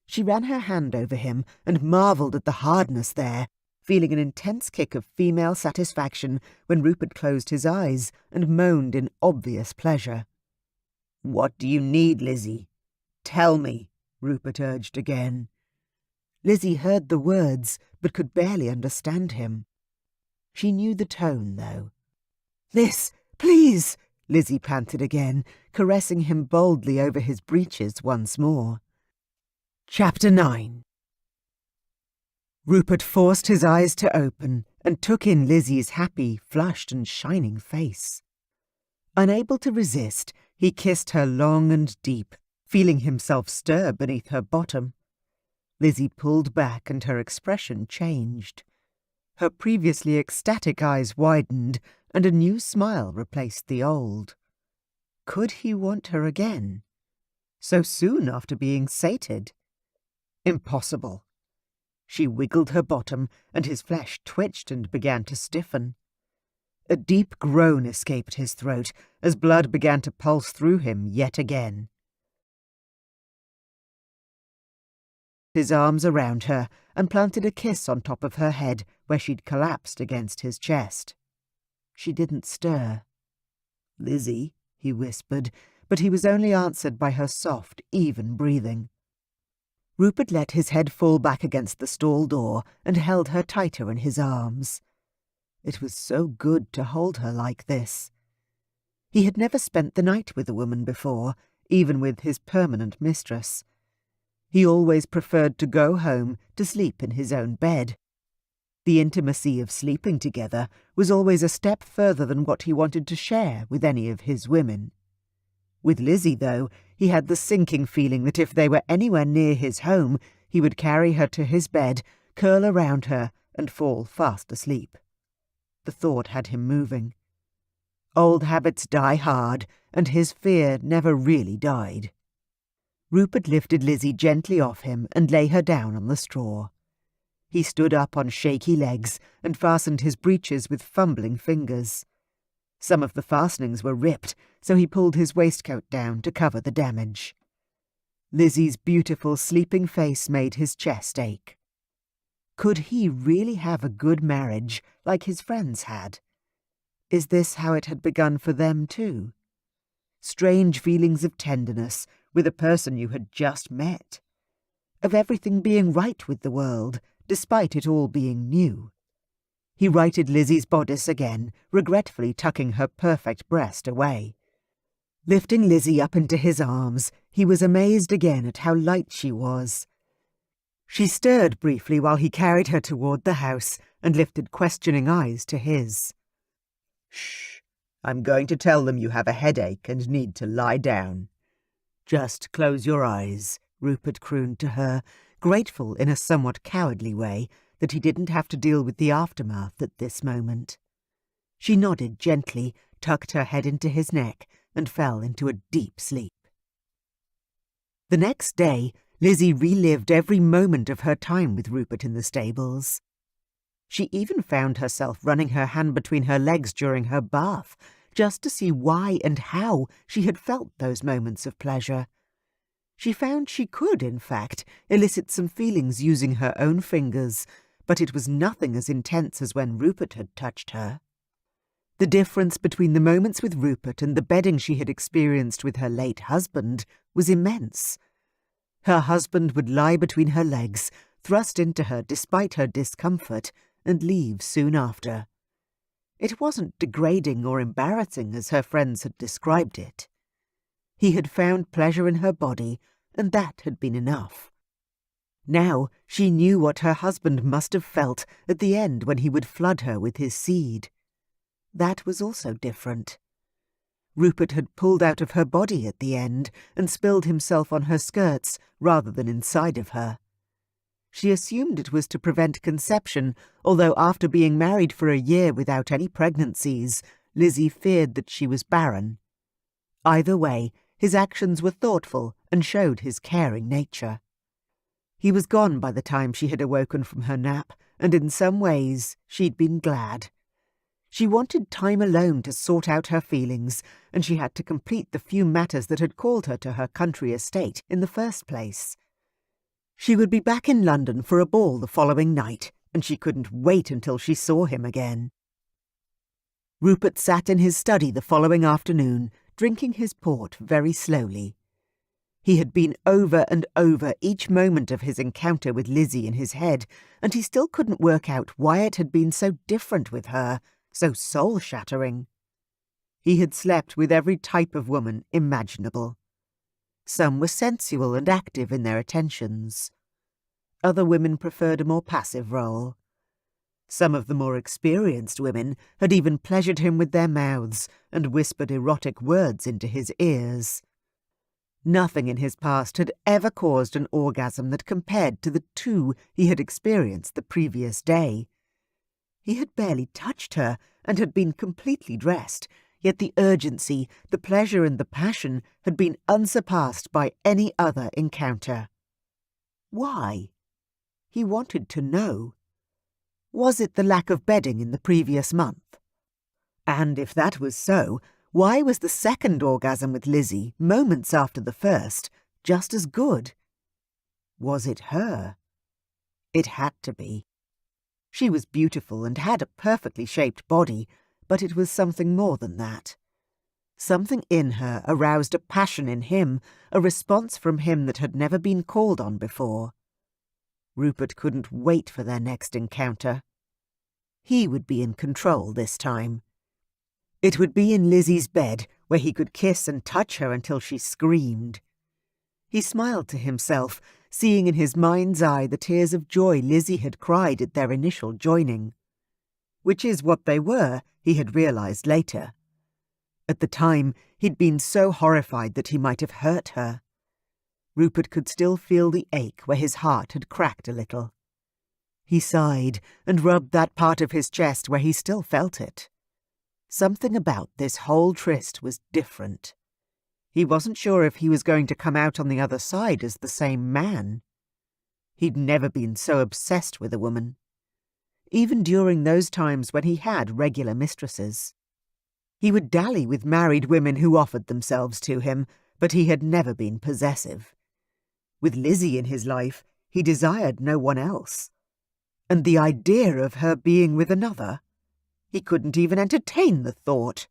She ran her hand over him and marvelled at the hardness there, feeling an intense kick of female satisfaction when Rupert closed his eyes and moaned in obvious pleasure. "What do you need, Lizzie? Tell me," Rupert urged again. Lizzie heard the words, but could barely understand him. She knew the tone, though. "This, please," Lizzie panted again, caressing him boldly over his breeches once more. Chapter 9. Rupert forced his eyes to open and took in Lizzie's happy, flushed and shining face. Unable to resist, he kissed her long and deep, feeling himself stir beneath her bottom. Lizzie pulled back and her expression changed. Her previously ecstatic eyes widened and a new smile replaced the old. Could he want her again? So soon after being sated? Impossible. She wiggled her bottom, and his flesh twitched and began to stiffen. A deep groan escaped his throat as blood began to pulse through him yet again. His arms around her and planted a kiss on top of her head where she'd collapsed against his chest. She didn't stir. "Lizzie," he whispered, but he was only answered by her soft, even breathing. Rupert let his head fall back against the stall door and held her tighter in his arms. It was so good to hold her like this. He had never spent the night with a woman before, even with his permanent mistress. He always preferred to go home to sleep in his own bed. The intimacy of sleeping together was always a step further than what he wanted to share with any of his women. With Lizzie, though, he had the sinking feeling that if they were anywhere near his home, he would carry her to his bed, curl around her, and fall fast asleep. The thought had him moving. Old habits die hard, and his fear never really died. Rupert lifted Lizzie gently off him and lay her down on the straw. He stood up on shaky legs and fastened his breeches with fumbling fingers. Some of the fastenings were ripped, so he pulled his waistcoat down to cover the damage. Lizzie's beautiful sleeping face made his chest ache. Could he really have a good marriage like his friends had? Is this how it had begun for them too? Strange feelings of tenderness with a person you had just met. Of everything being right with the world, despite it all being new. He righted Lizzie's bodice again, regretfully tucking her perfect breast away. Lifting Lizzie up into his arms, he was amazed again at how light she was. She stirred briefly while he carried her toward the house and lifted questioning eyes to his. "Shh, I'm going to tell them you have a headache and need to lie down." "Just close your eyes," Rupert crooned to her, grateful in a somewhat cowardly way that he didn't have to deal with the aftermath at this moment. She nodded gently, tucked her head into his neck, and fell into a deep sleep. The next day, Lizzie relived every moment of her time with Rupert in the stables. She even found herself running her hand between her legs during her bath, just to see why and how she had felt those moments of pleasure. She found she could, in fact, elicit some feelings using her own fingers, but it was nothing as intense as when Rupert had touched her. The difference between the moments with Rupert and the bedding she had experienced with her late husband was immense. Her husband would lie between her legs, thrust into her despite her discomfort, and leave soon after. It wasn't degrading or embarrassing as her friends had described it. He had found pleasure in her body, and that had been enough. Now she knew what her husband must have felt at the end when he would flood her with his seed. That was also different. Rupert had pulled out of her body at the end and spilled himself on her skirts rather than inside of her. She assumed it was to prevent conception, although after being married for a year without any pregnancies, Lizzie feared that she was barren. Either way, his actions were thoughtful and showed his caring nature. He was gone by the time she had awoken from her nap, and in some ways she'd been glad. She wanted time alone to sort out her feelings, and she had to complete the few matters that had called her to her country estate in the first place. She would be back in London for a ball the following night, and she couldn't wait until she saw him again. Rupert sat in his study the following afternoon, drinking his port very slowly. He had been over and over each moment of his encounter with Lizzie in his head, and he still couldn't work out why it had been so different with her, so soul-shattering. He had slept with every type of woman imaginable. Some were sensual and active in their attentions. Other women preferred a more passive role. Some of the more experienced women had even pleasured him with their mouths and whispered erotic words into his ears. Nothing in his past had ever caused an orgasm that compared to the two he had experienced the previous day. He had barely touched her and had been completely dressed, yet the urgency, the pleasure and the passion had been unsurpassed by any other encounter. Why? He wanted to know. Was it the lack of bedding in the previous month? And if that was so, why was the second orgasm with Lizzie, moments after the first, just as good? Was it her? It had to be. She was beautiful and had a perfectly shaped body, but it was something more than that. Something in her aroused a passion in him, a response from him that had never been called on before. Rupert couldn't wait for their next encounter. He would be in control this time. It would be in Lizzie's bed, where he could kiss and touch her until she screamed. He smiled to himself, seeing in his mind's eye the tears of joy Lizzie had cried at their initial joining. Which is what they were, he had realized later. At the time, he'd been so horrified that he might have hurt her. Rupert could still feel the ache where his heart had cracked a little. He sighed and rubbed that part of his chest where he still felt it. Something about this whole tryst was different. He wasn't sure if he was going to come out on the other side as the same man. He'd never been so obsessed with a woman, even during those times when he had regular mistresses. He would dally with married women who offered themselves to him, but he had never been possessive. With Lizzie in his life, he desired no one else. And the idea of her being with another, he couldn't even entertain the thought.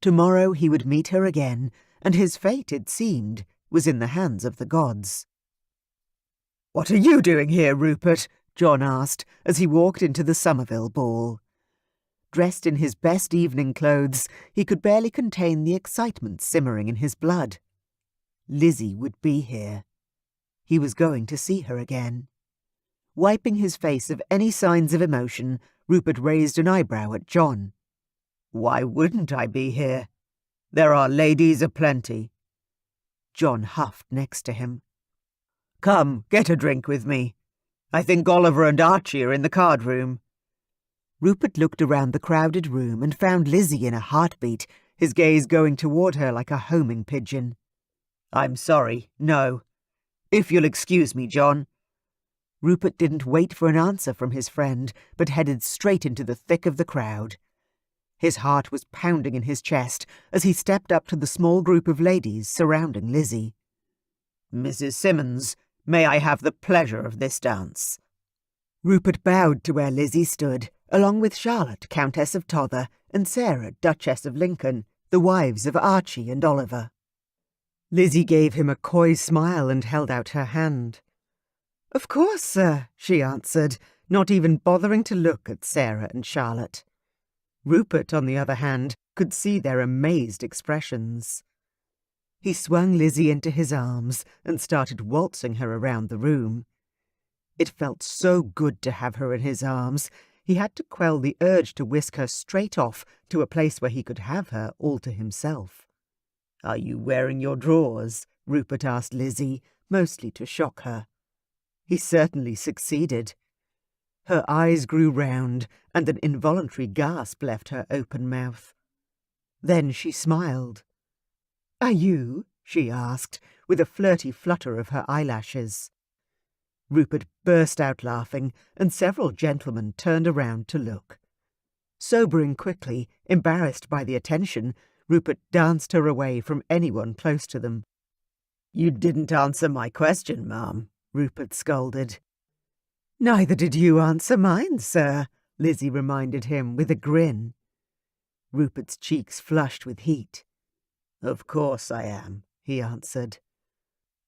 Tomorrow he would meet her again, and his fate, it seemed, was in the hands of the gods. "What are you doing here, Rupert?" John asked as he walked into the Somerville ball. Dressed in his best evening clothes, he could barely contain the excitement simmering in his blood. Lizzie would be here. He was going to see her again. Wiping his face of any signs of emotion, Rupert raised an eyebrow at John. "Why wouldn't I be here? There are ladies aplenty." John huffed next to him. "Come, get a drink with me. I think Oliver and Archie are in the card room." Rupert looked around the crowded room and found Lizzie in a heartbeat, his gaze going toward her like a homing pigeon. "I'm sorry, no. If you'll excuse me, John." Rupert didn't wait for an answer from his friend, but headed straight into the thick of the crowd. His heart was pounding in his chest as he stepped up to the small group of ladies surrounding Lizzie. "Mrs. Simmons, may I have the pleasure of this dance?" Rupert bowed to where Lizzie stood, along with Charlotte, Countess of Tother, and Sarah, Duchess of Lincoln, the wives of Archie and Oliver. Lizzie gave him a coy smile and held out her hand. "Of course, sir," she answered, not even bothering to look at Sarah and Charlotte. Rupert, on the other hand, could see their amazed expressions. He swung Lizzie into his arms and started waltzing her around the room. It felt so good to have her in his arms, he had to quell the urge to whisk her straight off to a place where he could have her all to himself. "Are you wearing your drawers?" Rupert asked Lizzie, mostly to shock her. He certainly succeeded. Her eyes grew round, and an involuntary gasp left her open mouth. Then she smiled. "Are you?" she asked, with a flirty flutter of her eyelashes. Rupert burst out laughing, and several gentlemen turned around to look. Sobering quickly, embarrassed by the attention, Rupert danced her away from anyone close to them. "You didn't answer my question, ma'am," Rupert scolded. "Neither did you answer mine, sir," Lizzie reminded him with a grin. Rupert's cheeks flushed with heat. "Of course I am," he answered.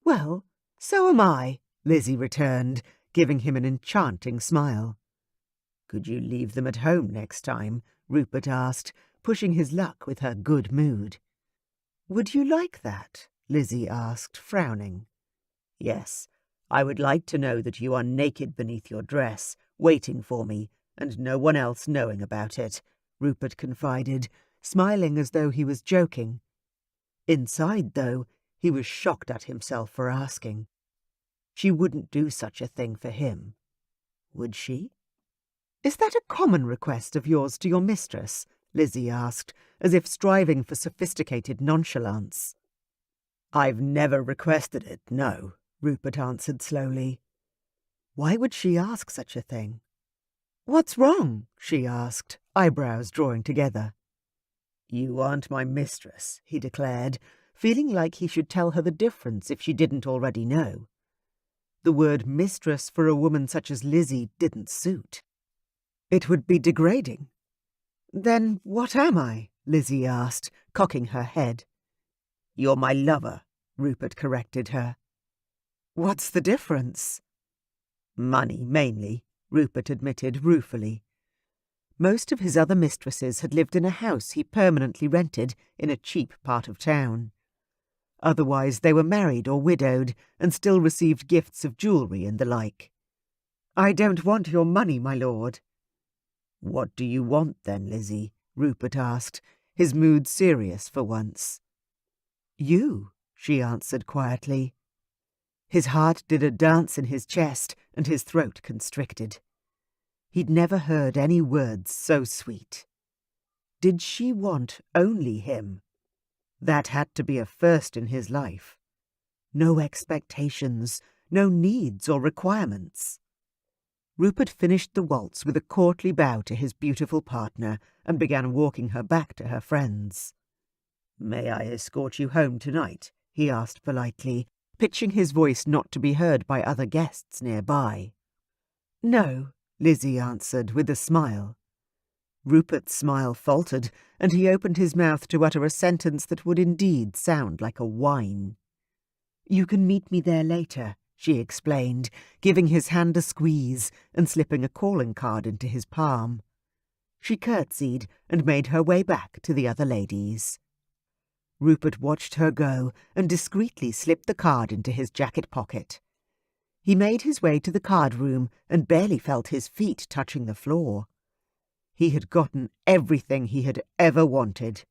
"Well, so am I," Lizzie returned, giving him an enchanting smile. "Could you leave them at home next time?" Rupert asked, pushing his luck with her good mood. "Would you like that?" Lizzie asked, frowning. "Yes, I would like to know that you are naked beneath your dress, waiting for me, and no one else knowing about it," Rupert confided, smiling as though he was joking. Inside, though, he was shocked at himself for asking. She wouldn't do such a thing for him. Would she? "Is that a common request of yours to your mistress?" Lizzie asked, as if striving for sophisticated nonchalance. "I've never requested it, no," Rupert answered slowly. Why would she ask such a thing? "What's wrong?" she asked, eyebrows drawing together. "You aren't my mistress," he declared, feeling like he should tell her the difference if she didn't already know. The word mistress for a woman such as Lizzie didn't suit. It would be degrading. "Then what am I?" Lizzie asked, cocking her head. "You're my lover," Rupert corrected her. "What's the difference?" "Money, mainly," Rupert admitted ruefully. Most of his other mistresses had lived in a house he permanently rented in a cheap part of town. Otherwise they were married or widowed and still received gifts of jewellery and the like. "I don't want your money, my lord." "What do you want then, Lizzie?" Rupert asked, his mood serious for once. "You," she answered quietly. His heart did a dance in his chest and his throat constricted. He'd never heard any words so sweet. Did she want only him? That had to be a first in his life. No expectations, no needs or requirements. Rupert finished the waltz with a courtly bow to his beautiful partner and began walking her back to her friends. "May I escort you home tonight?" he asked politely, pitching his voice not to be heard by other guests nearby. "No," Lizzie answered with a smile. Rupert's smile faltered, and he opened his mouth to utter a sentence that would indeed sound like a whine. "You can meet me there later," she explained, giving his hand a squeeze and slipping a calling card into his palm. She curtsied and made her way back to the other ladies. Rupert watched her go and discreetly slipped the card into his jacket pocket. He made his way to the card room and barely felt his feet touching the floor. He had gotten everything he had ever wanted.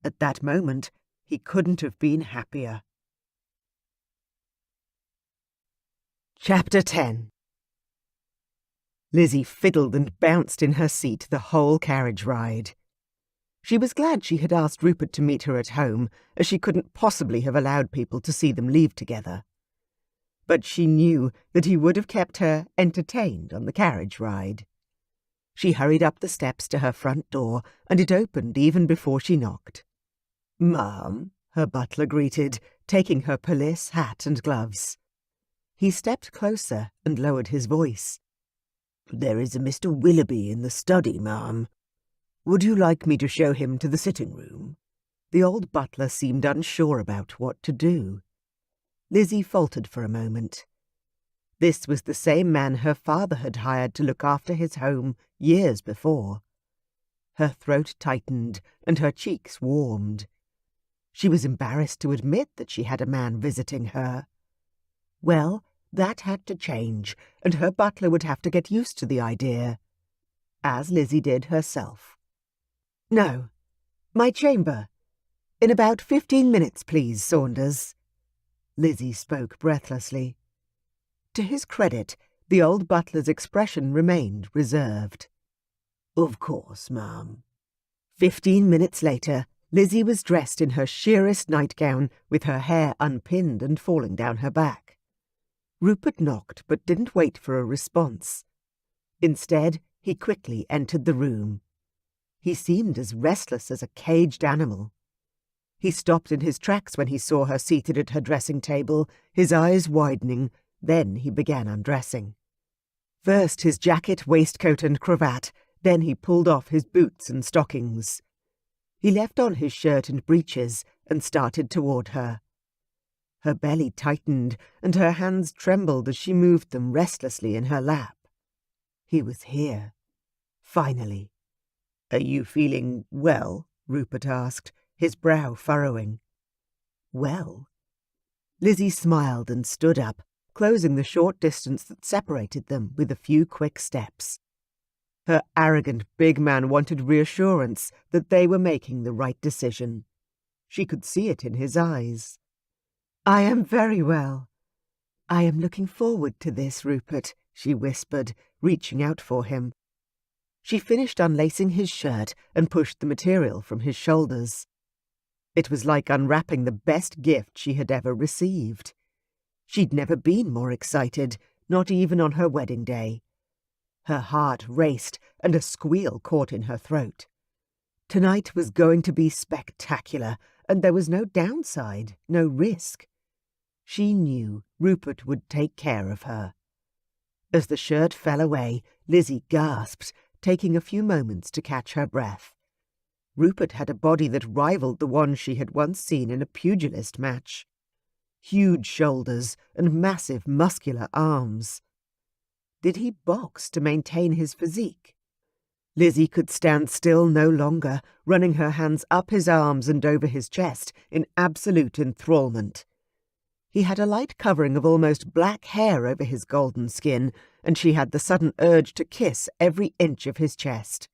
At that moment, he couldn't have been happier. Chapter 10. Lizzie fiddled and bounced in her seat the whole carriage ride. She was glad she had asked Rupert to meet her at home, as she couldn't possibly have allowed people to see them leave together. But she knew that he would have kept her entertained on the carriage ride. She hurried up the steps to her front door, and it opened even before she knocked. "Ma'am," her butler greeted, taking her pelisse, hat and gloves. He stepped closer and lowered his voice. "There is a Mr. Willoughby in the study, ma'am. Would you like me to show him to the sitting-room?" The old butler seemed unsure about what to do. Lizzie faltered for a moment. This was the same man her father had hired to look after his home years before. Her throat tightened and her cheeks warmed. She was embarrassed to admit that she had a man visiting her. Well, that had to change, and her butler would have to get used to the idea, as Lizzie did herself. "No, my chamber. In about 15 minutes, please, Saunders." Lizzie spoke breathlessly. To his credit, the old butler's expression remained reserved. "Of course, ma'am." 15 minutes later, Lizzie was dressed in her sheerest nightgown, with her hair unpinned and falling down her back. Rupert knocked, but didn't wait for a response. Instead, he quickly entered the room. He seemed as restless as a caged animal. He stopped in his tracks when he saw her seated at her dressing table, his eyes widening. Then he began undressing. First his jacket, waistcoat and cravat, then he pulled off his boots and stockings. He left on his shirt and breeches and started toward her. Her belly tightened and her hands trembled as she moved them restlessly in her lap. He was here. Finally. "Are you feeling well?" Rupert asked, his brow furrowing. "Well?" Lizzie smiled and stood up, closing the short distance that separated them with a few quick steps. Her arrogant big man wanted reassurance that they were making the right decision. She could see it in his eyes. "I am very well. I am looking forward to this, Rupert," she whispered, reaching out for him. She finished unlacing his shirt and pushed the material from his shoulders. It was like unwrapping the best gift she had ever received. She'd never been more excited, not even on her wedding day. Her heart raced and a squeal caught in her throat. Tonight was going to be spectacular, and there was no downside, no risk. She knew Rupert would take care of her. As the shirt fell away, Lizzie gasped, taking a few moments to catch her breath. Rupert had a body that rivaled the one she had once seen in a pugilist match. Huge shoulders and massive muscular arms. Did he box to maintain his physique? Lizzie could stand still no longer, running her hands up his arms and over his chest in absolute enthrallment. He had a light covering of almost black hair over his golden skin, and she had the sudden urge to kiss every inch of his chest.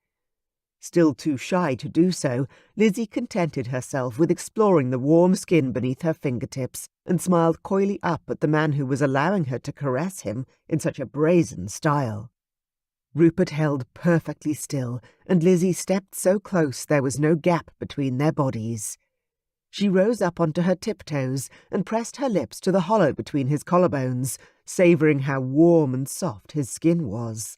Still too shy to do so, Lizzie contented herself with exploring the warm skin beneath her fingertips and smiled coyly up at the man who was allowing her to caress him in such a brazen style. Rupert held perfectly still, and Lizzie stepped so close there was no gap between their bodies. She rose up onto her tiptoes and pressed her lips to the hollow between his collarbones, savouring how warm and soft his skin was.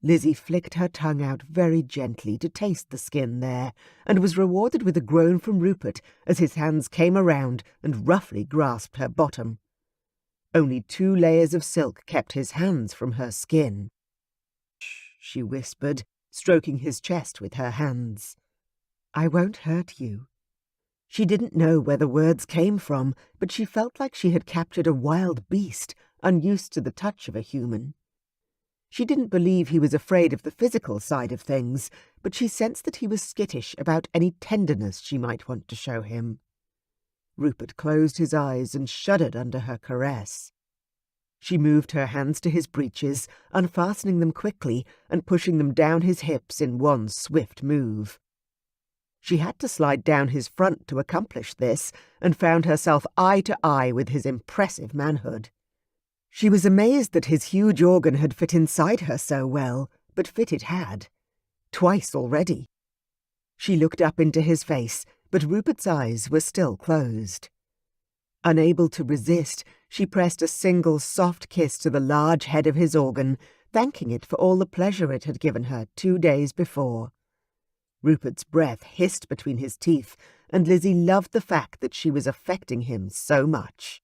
Lizzie flicked her tongue out very gently to taste the skin there, and was rewarded with a groan from Rupert as his hands came around and roughly grasped her bottom. Only 2 layers of silk kept his hands from her skin. "Shh," she whispered, stroking his chest with her hands. "I won't hurt you." She didn't know where the words came from, but she felt like she had captured a wild beast, unused to the touch of a human. She didn't believe he was afraid of the physical side of things, but she sensed that he was skittish about any tenderness she might want to show him. Rupert closed his eyes and shuddered under her caress. She moved her hands to his breeches, unfastening them quickly and pushing them down his hips in one swift move. She had to slide down his front to accomplish this, and found herself eye to eye with his impressive manhood. She was amazed that his huge organ had fit inside her so well, but fit it had. Twice already. She looked up into his face, but Rupert's eyes were still closed. Unable to resist, she pressed a single soft kiss to the large head of his organ, thanking it for all the pleasure it had given her 2 days before. Rupert's breath hissed between his teeth, and Lizzie loved the fact that she was affecting him so much.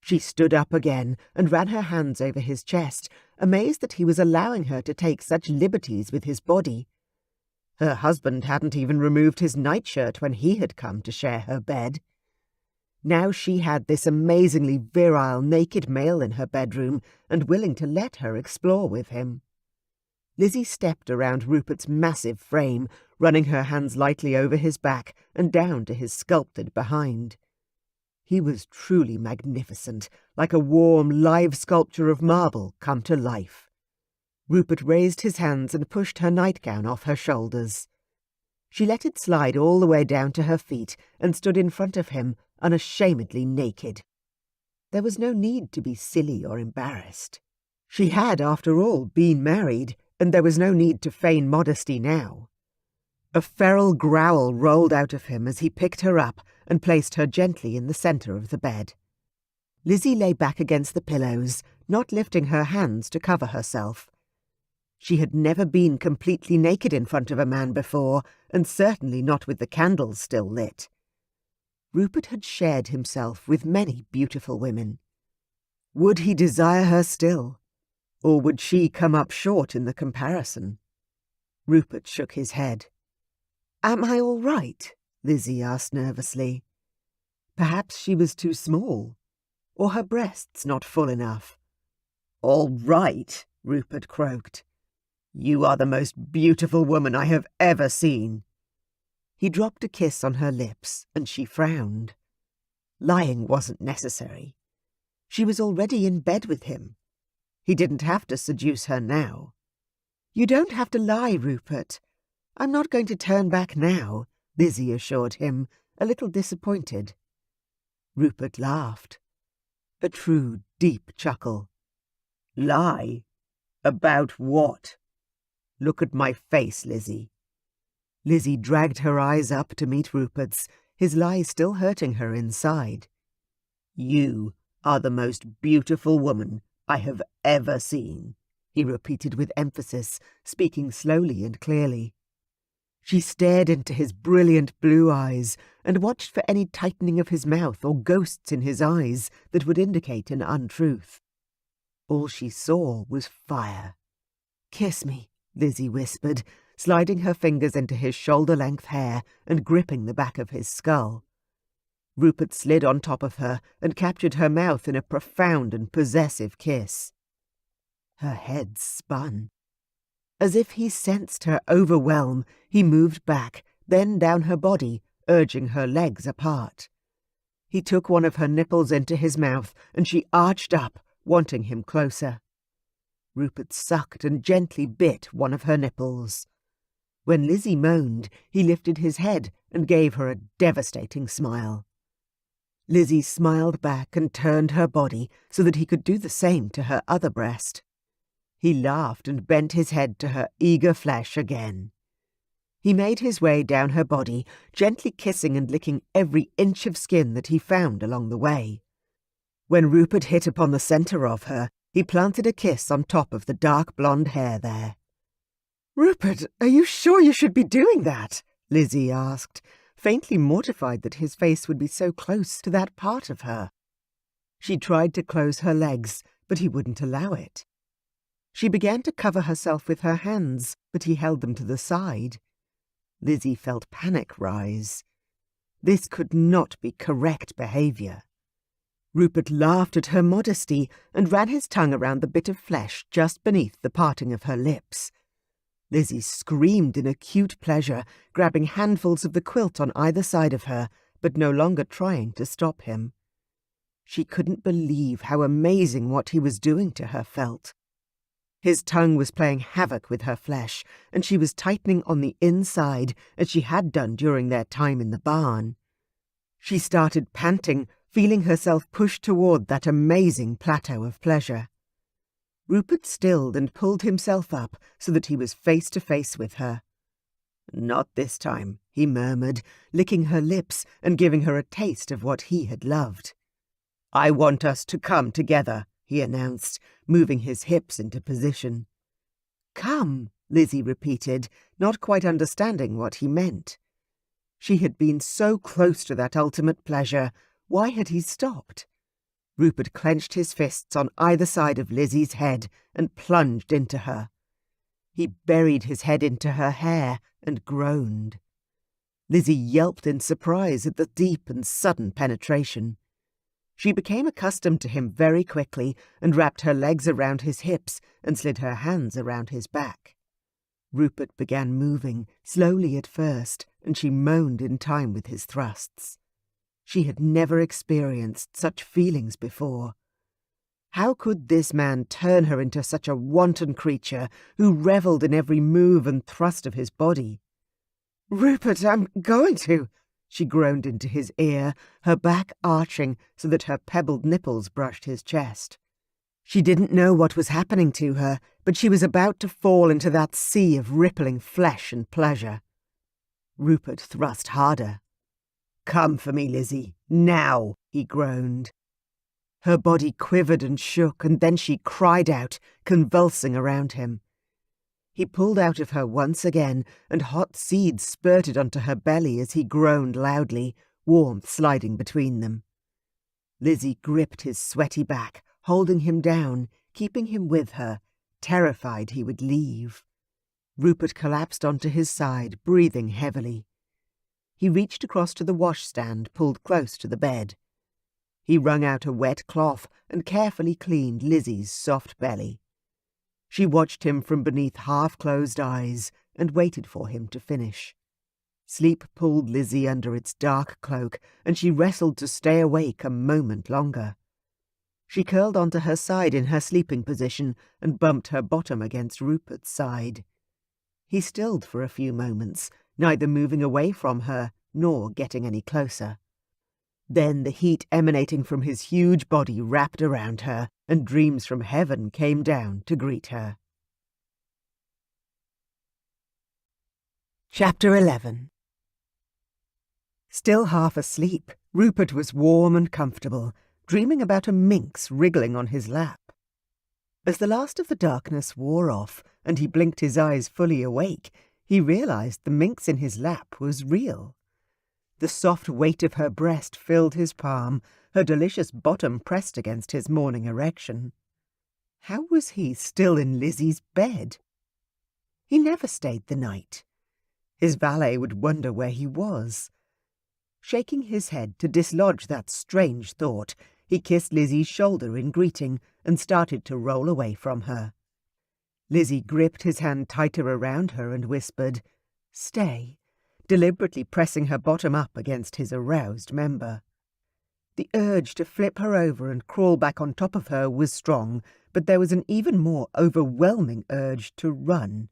She stood up again and ran her hands over his chest, amazed that he was allowing her to take such liberties with his body. Her husband hadn't even removed his nightshirt when he had come to share her bed. Now she had this amazingly virile, naked male in her bedroom and willing to let her explore with him. Lizzie stepped around Rupert's massive frame, running her hands lightly over his back and down to his sculpted behind. He was truly magnificent, like a warm, live sculpture of marble come to life. Rupert raised his hands and pushed her nightgown off her shoulders. She let it slide all the way down to her feet and stood in front of him, unashamedly naked. There was no need to be silly or embarrassed. She had, after all, been married, and there was no need to feign modesty now. A feral growl rolled out of him as he picked her up and placed her gently in the centre of the bed. Lizzie lay back against the pillows, not lifting her hands to cover herself. She had never been completely naked in front of a man before, and certainly not with the candles still lit. Rupert had shared himself with many beautiful women. Would he desire her still, or would she come up short in the comparison? Rupert shook his head. "Am I all right?" Lizzie asked nervously. Perhaps she was too small, or her breasts not full enough. "All right," Rupert croaked. "You are the most beautiful woman I have ever seen." He dropped a kiss on her lips, and she frowned. Lying wasn't necessary. She was already in bed with him. He didn't have to seduce her now. "You don't have to lie, Rupert. I'm not going to turn back now," Lizzie assured him, a little disappointed. Rupert laughed. A true, deep chuckle. "Lie? About what? Look at my face, Lizzie." Lizzie dragged her eyes up to meet Rupert's, his lie still hurting her inside. "You are the most beautiful woman I have ever seen," he repeated with emphasis, speaking slowly and clearly. She stared into his brilliant blue eyes and watched for any tightening of his mouth or ghosts in his eyes that would indicate an untruth. All she saw was fire. "Kiss me," Lizzie whispered, sliding her fingers into his shoulder-length hair and gripping the back of his skull. Rupert slid on top of her and captured her mouth in a profound and possessive kiss. Her head spun. As if he sensed her overwhelm, he moved back, then down her body, urging her legs apart. He took one of her nipples into his mouth, and she arched up, wanting him closer. Rupert sucked and gently bit one of her nipples. When Lizzie moaned, he lifted his head and gave her a devastating smile. Lizzie smiled back and turned her body so that he could do the same to her other breast. He laughed and bent his head to her eager flesh again. He made his way down her body, gently kissing and licking every inch of skin that he found along the way. When Rupert hit upon the centre of her, he planted a kiss on top of the dark blonde hair there. "Rupert, are you sure you should be doing that?" Lizzie asked, faintly mortified that his face would be so close to that part of her. She tried to close her legs, but he wouldn't allow it. She began to cover herself with her hands, but he held them to the side. Lizzie felt panic rise. This could not be correct behaviour. Rupert laughed at her modesty and ran his tongue around the bit of flesh just beneath the parting of her lips. Lizzie screamed in acute pleasure, grabbing handfuls of the quilt on either side of her, but no longer trying to stop him. She couldn't believe how amazing what he was doing to her felt. His tongue was playing havoc with her flesh, and she was tightening on the inside as she had done during their time in the barn. She started panting, feeling herself pushed toward that amazing plateau of pleasure. Rupert stilled and pulled himself up so that he was face to face with her. "Not this time," he murmured, licking her lips and giving her a taste of what he had loved. "I want us to come together," he announced, moving his hips into position. "Come," Lizzie repeated, not quite understanding what he meant. She had been so close to that ultimate pleasure. Why had he stopped? Rupert clenched his fists on either side of Lizzie's head and plunged into her. He buried his head into her hair and groaned. Lizzie yelped in surprise at the deep and sudden penetration. She became accustomed to him very quickly and wrapped her legs around his hips and slid her hands around his back. Rupert began moving, slowly at first, and she moaned in time with his thrusts. She had never experienced such feelings before. How could this man turn her into such a wanton creature who revelled in every move and thrust of his body? "Rupert, I'm going to," she groaned into his ear, her back arching so that her pebbled nipples brushed his chest. She didn't know what was happening to her, but she was about to fall into that sea of rippling flesh and pleasure. Rupert thrust harder. "Come for me, Lizzie, now," he groaned. Her body quivered and shook, and then she cried out, convulsing around him. He pulled out of her once again, and hot seeds spurted onto her belly as he groaned loudly, warmth sliding between them. Lizzie gripped his sweaty back, holding him down, keeping him with her, terrified he would leave. Rupert collapsed onto his side, breathing heavily. He reached across to the washstand, pulled close to the bed. He wrung out a wet cloth and carefully cleaned Lizzie's soft belly. She watched him from beneath half-closed eyes and waited for him to finish. Sleep pulled Lizzie under its dark cloak, and she wrestled to stay awake a moment longer. She curled onto her side in her sleeping position and bumped her bottom against Rupert's side. He stilled for a few moments, neither moving away from her nor getting any closer. Then the heat emanating from his huge body wrapped around her, and dreams from heaven came down to greet her. Chapter 11. Still half asleep, Rupert was warm and comfortable, dreaming about a minx wriggling on his lap. As the last of the darkness wore off, and he blinked his eyes fully awake, he realized the minx in his lap was real. The soft weight of her breast filled his palm, her delicious bottom pressed against his morning erection. How was he still in Lizzie's bed? He never stayed the night. His valet would wonder where he was. Shaking his head to dislodge that strange thought, he kissed Lizzie's shoulder in greeting and started to roll away from her. Lizzie gripped his hand tighter around her and whispered, "Stay," deliberately pressing her bottom up against his aroused member. The urge to flip her over and crawl back on top of her was strong, but there was an even more overwhelming urge to run.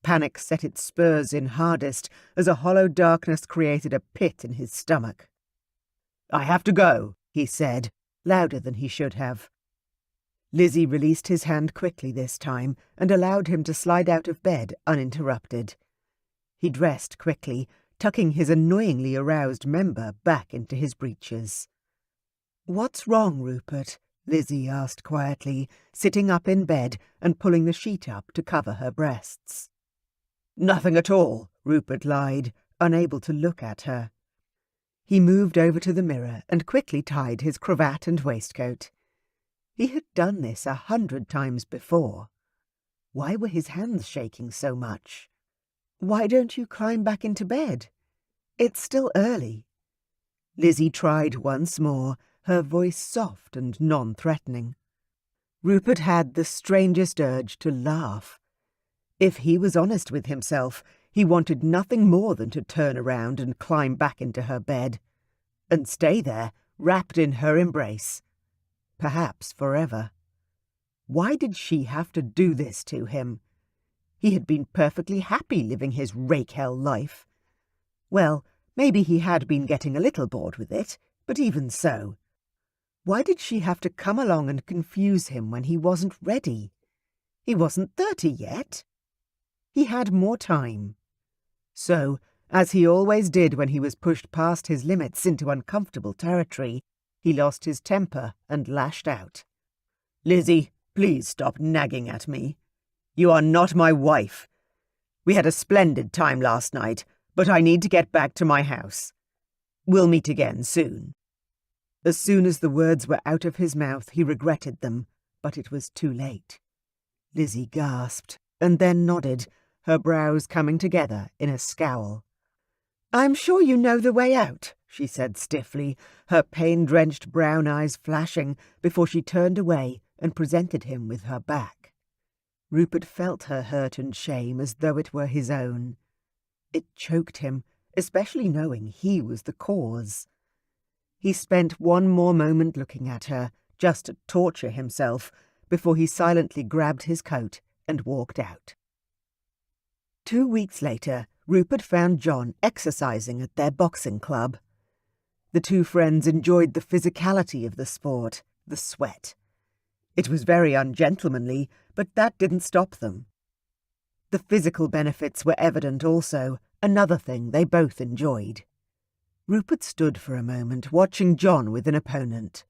panic set its spurs in hardest as a hollow darkness created a pit in his stomach. "I have to go," he said, louder than he should have. Lizzie released his hand quickly this time and allowed him to slide out of bed uninterrupted. He dressed quickly, tucking his annoyingly aroused member back into his breeches. "What's wrong, Rupert?" Lizzie asked quietly, sitting up in bed and pulling the sheet up to cover her breasts. "Nothing at all," Rupert lied, unable to look at her. He moved over to the mirror and quickly tied his cravat and waistcoat. He had done this 100 times before. Why were his hands shaking so much? "Why don't you climb back into bed? It's still early." Lizzie tried once more, her voice soft and non-threatening. Rupert had the strangest urge to laugh. If he was honest with himself, he wanted nothing more than to turn around and climb back into her bed, and stay there, wrapped in her embrace. Perhaps forever. Why did she have to do this to him? He had been perfectly happy living his rake-hell life. Well, maybe he had been getting a little bored with it, but even so. Why did she have to come along and confuse him when he wasn't ready? He wasn't 30 yet. He had more time. So, as he always did when he was pushed past his limits into uncomfortable territory, he lost his temper and lashed out. "Lizzie, please stop nagging at me. You are not my wife. We had a splendid time last night, but I need to get back to my house. We'll meet again soon." As soon as the words were out of his mouth, he regretted them, but it was too late. Lizzie gasped, and then nodded, her brows coming together in a scowl. "I'm sure you know the way out," she said stiffly, her pain-drenched brown eyes flashing before she turned away and presented him with her back. Rupert felt her hurt and shame as though it were his own. It choked him, especially knowing he was the cause. He spent one more moment looking at her, just to torture himself, before he silently grabbed his coat and walked out. 2 weeks later, Rupert found John exercising at their boxing club. The two friends enjoyed the physicality of the sport, the sweat. It was very ungentlemanly, but that didn't stop them. The physical benefits were evident also, another thing they both enjoyed. Rupert stood for a moment, watching John with an opponent.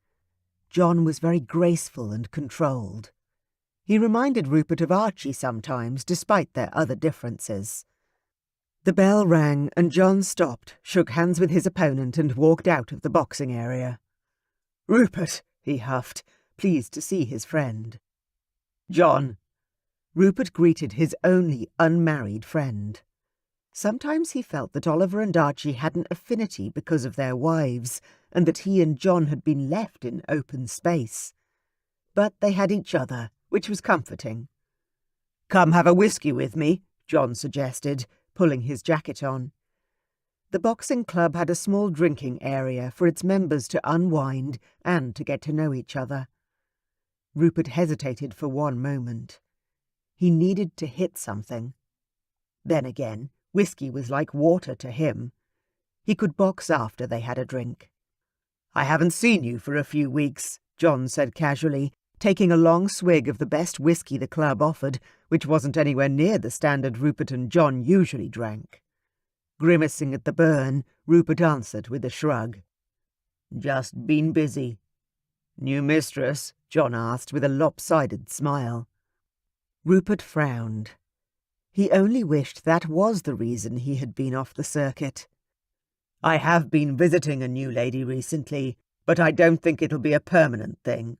John was very graceful and controlled. He reminded Rupert of Archie sometimes, despite their other differences. The bell rang, and John stopped, shook hands with his opponent, and walked out of the boxing area. "Rupert," he huffed, pleased to see his friend. "John." Rupert greeted his only unmarried friend. Sometimes he felt that Oliver and Archie had an affinity because of their wives, and that he and John had been left in open space. But they had each other, which was comforting. "Come have a whiskey with me," John suggested, pulling his jacket on. The boxing club had a small drinking area for its members to unwind and to get to know each other. Rupert hesitated for one moment. He needed to hit something. Then again, whiskey was like water to him. He could box after they had a drink. "I haven't seen you for a few weeks," John said casually, taking a long swig of the best whiskey the club offered, which wasn't anywhere near the standard Rupert and John usually drank. Grimacing at the burn, Rupert answered with a shrug. "Just been busy." "New mistress?" John asked with a lopsided smile. Rupert frowned. He only wished that was the reason he had been off the circuit. "I have been visiting a new lady recently, but I don't think it'll be a permanent thing."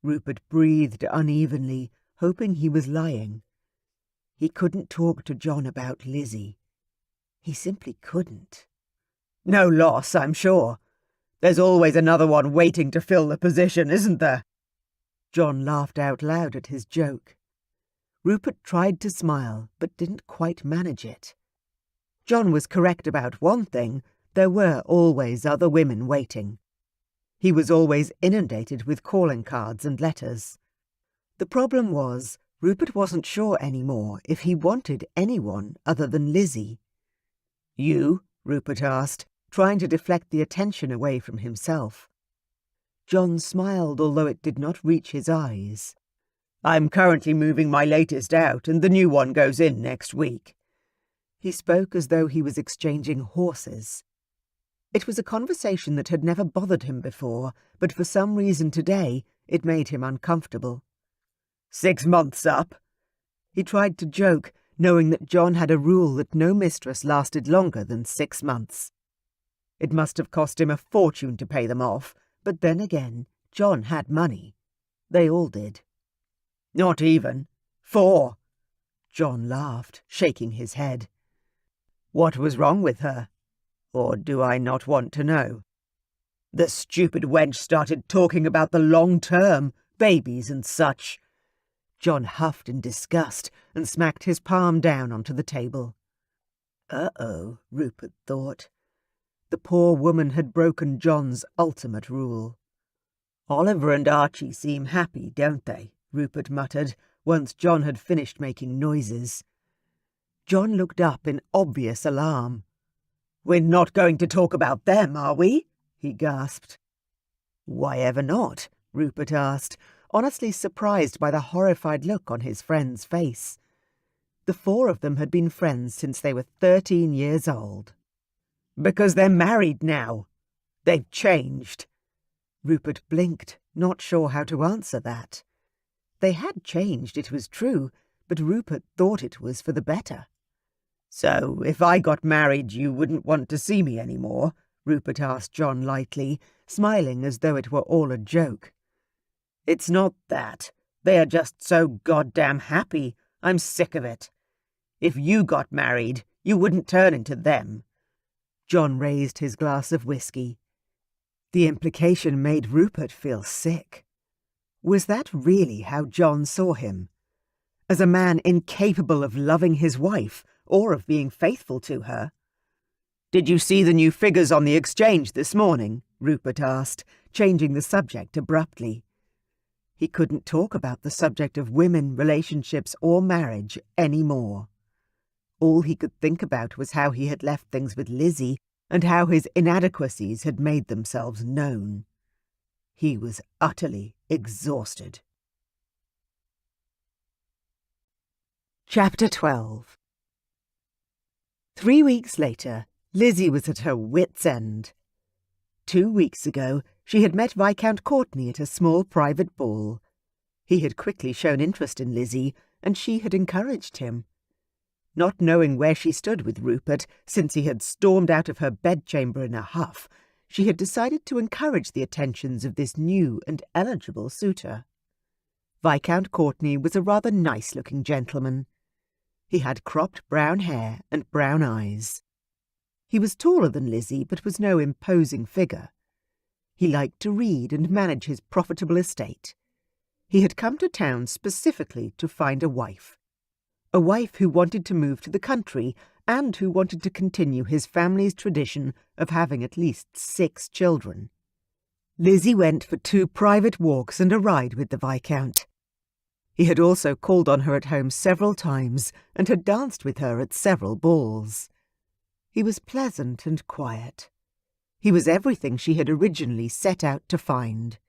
Rupert breathed unevenly, hoping he was lying. He couldn't talk to John about Lizzie. He simply couldn't. "No loss, I'm sure. There's always another one waiting to fill the position, isn't there?" John laughed out loud at his joke. Rupert tried to smile, but didn't quite manage it. John was correct about one thing: there were always other women waiting. He was always inundated with calling cards and letters. The problem was, Rupert wasn't sure anymore if he wanted anyone other than Lizzie. "You?" Rupert asked, trying to deflect the attention away from himself. John smiled, although it did not reach his eyes. "I'm currently moving my latest out, and the new one goes in next week." He spoke as though he was exchanging horses. It was a conversation that had never bothered him before, but for some reason today it made him uncomfortable. 6 months up. He tried to joke, knowing that John had a rule that no mistress lasted longer than 6 months. It must have cost him a fortune to pay them off, but then again, John had money. They all did. "Not even. 4. John laughed, shaking his head. "What was wrong with her? Or do I not want to know?" "The stupid wench started talking about the long term, babies and such." John huffed in disgust and smacked his palm down onto the table. Uh-oh, Rupert thought. The poor woman had broken John's ultimate rule. "Oliver and Archie seem happy, don't they?" Rupert muttered, once John had finished making noises. John looked up in obvious alarm. "We're not going to talk about them, are we?" he gasped. "Why ever not?" Rupert asked, honestly surprised by the horrified look on his friend's face. The 4 of them had been friends since they were 13 years old. "Because they're married now. They've changed." Rupert blinked, not sure how to answer that. They had changed, it was true, but Rupert thought it was for the better. "So, if I got married, you wouldn't want to see me any more?" Rupert asked John lightly, smiling as though it were all a joke. "It's not that. They are just so goddamn happy. I'm sick of it. If you got married, you wouldn't turn into them." John raised his glass of whiskey. The implication made Rupert feel sick. Was that really how John saw him? As a man incapable of loving his wife or of being faithful to her? "Did you see the new figures on the exchange this morning?" Rupert asked, changing the subject abruptly. He couldn't talk about the subject of women, relationships, or marriage any more. All he could think about was how he had left things with Lizzie and how his inadequacies had made themselves known. He was utterly exhausted. Chapter 12. 3 weeks later, Lizzie was at her wits' end. 2 weeks ago, she had met Viscount Courtenay at a small private ball. He had quickly shown interest in Lizzie, and she had encouraged him. Not knowing where she stood with Rupert, since he had stormed out of her bedchamber in a huff, she had decided to encourage the attentions of this new and eligible suitor. Viscount Courtenay was a rather nice-looking gentleman. He had cropped brown hair and brown eyes. He was taller than Lizzie, but was no imposing figure. He liked to read and manage his profitable estate. He had come to town specifically to find a wife who wanted to move to the country and who wanted to continue his family's tradition of having at least 6 children. Lizzie went for 2 private walks and a ride with the Viscount. He had also called on her at home several times and had danced with her at several balls. He was pleasant and quiet. He was everything she had originally set out to find.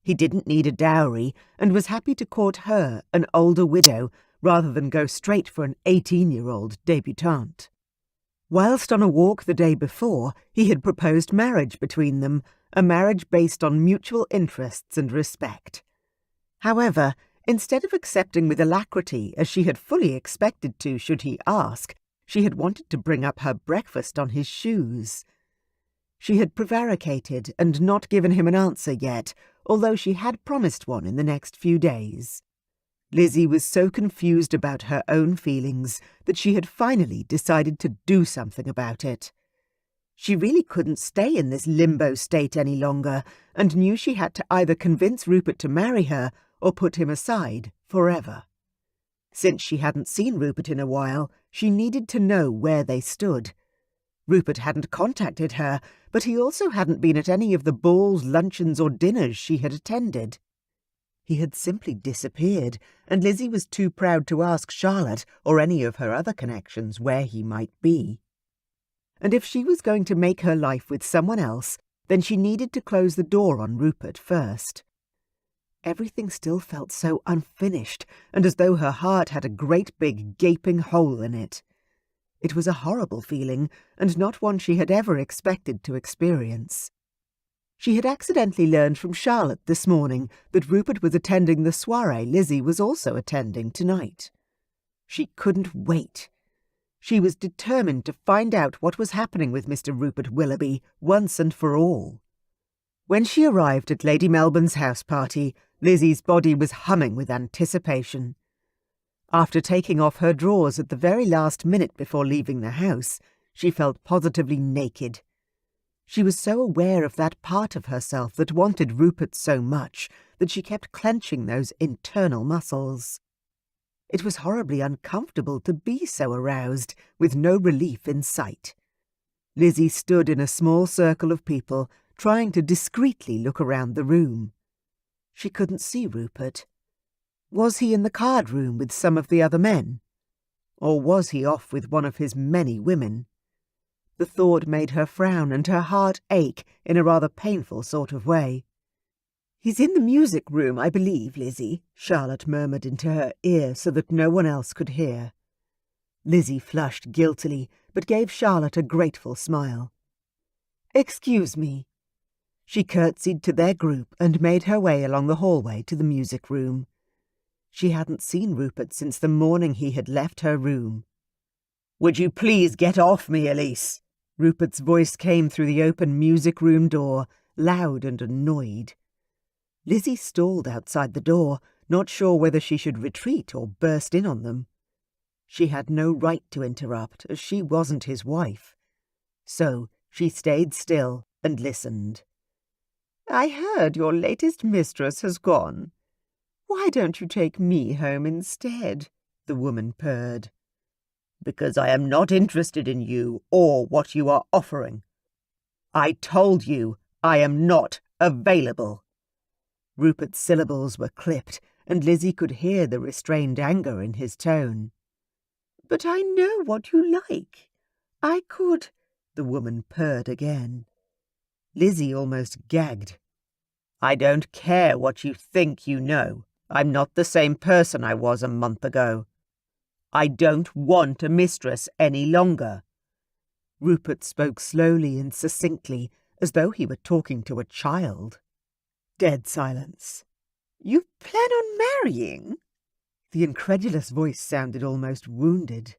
He didn't need a dowry and was happy to court her, an older widow, rather than go straight for an 18-year-old debutante. Whilst on a walk the day before, he had proposed marriage between them, a marriage based on mutual interests and respect. However, instead of accepting with alacrity, as she had fully expected to should he ask, she had wanted to bring up her breakfast on his shoes. She had prevaricated and not given him an answer yet, although she had promised one in the next few days. Lizzie was so confused about her own feelings that she had finally decided to do something about it. She really couldn't stay in this limbo state any longer and knew she had to either convince Rupert to marry her or put him aside forever. Since she hadn't seen Rupert in a while, she needed to know where they stood. Rupert hadn't contacted her, but he also hadn't been at any of the balls, luncheons or dinners she had attended. He had simply disappeared, and Lizzie was too proud to ask Charlotte or any of her other connections where he might be. And if she was going to make her life with someone else, then she needed to close the door on Rupert first. Everything still felt so unfinished, and as though her heart had a great big gaping hole in it. It was a horrible feeling, and not one she had ever expected to experience. She had accidentally learned from Charlotte this morning that Rupert was attending the soirée Lizzie was also attending tonight. She couldn't wait. She was determined to find out what was happening with Mr. Rupert Willoughby once and for all. When she arrived at Lady Melbourne's house party, Lizzie's body was humming with anticipation. After taking off her drawers at the very last minute before leaving the house, she felt positively naked. She was so aware of that part of herself that wanted Rupert so much that she kept clenching those internal muscles. It was horribly uncomfortable to be so aroused, with no relief in sight. Lizzie stood in a small circle of people, trying to discreetly look around the room. She couldn't see Rupert. Was he in the card room with some of the other men? Or was he off with one of his many women? The thought made her frown and her heart ache in a rather painful sort of way. "He's in the music room, I believe, Lizzie," Charlotte murmured into her ear so that no one else could hear. Lizzie flushed guiltily, but gave Charlotte a grateful smile. "Excuse me." She curtsied to their group and made her way along the hallway to the music room. She hadn't seen Rupert since the morning he had left her room. "Would you please get off me, Elise?" Rupert's voice came through the open music room door, loud and annoyed. Lizzie stalled outside the door, not sure whether she should retreat or burst in on them. She had no right to interrupt, as she wasn't his wife. So she stayed still and listened. "I heard your latest mistress has gone. Why don't you take me home instead?" the woman purred. "Because I am not interested in you or what you are offering. I told you I am not available." Rupert's syllables were clipped, and Lizzie could hear the restrained anger in his tone. "But I know what you like. I could—" the woman purred again. Lizzie almost gagged. "I don't care what you think you know. I'm not the same person I was a month ago. I don't want a mistress any longer." Rupert spoke slowly and succinctly, as though he were talking to a child. Dead silence. "You plan on marrying?" The incredulous voice sounded almost wounded.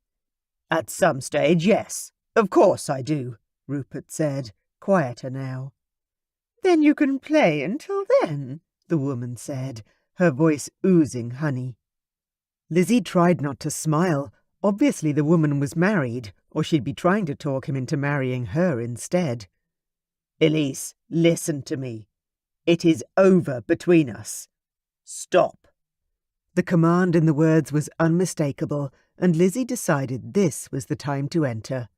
"At some stage, yes. Of course I do," Rupert said, quieter now. "Then you can play until then," the woman said, her voice oozing honey. Lizzie tried not to smile. Obviously the woman was married, or she'd be trying to talk him into marrying her instead. "Elise, listen to me. It is over between us. Stop." The command in the words was unmistakable, and Lizzie decided this was the time to enter.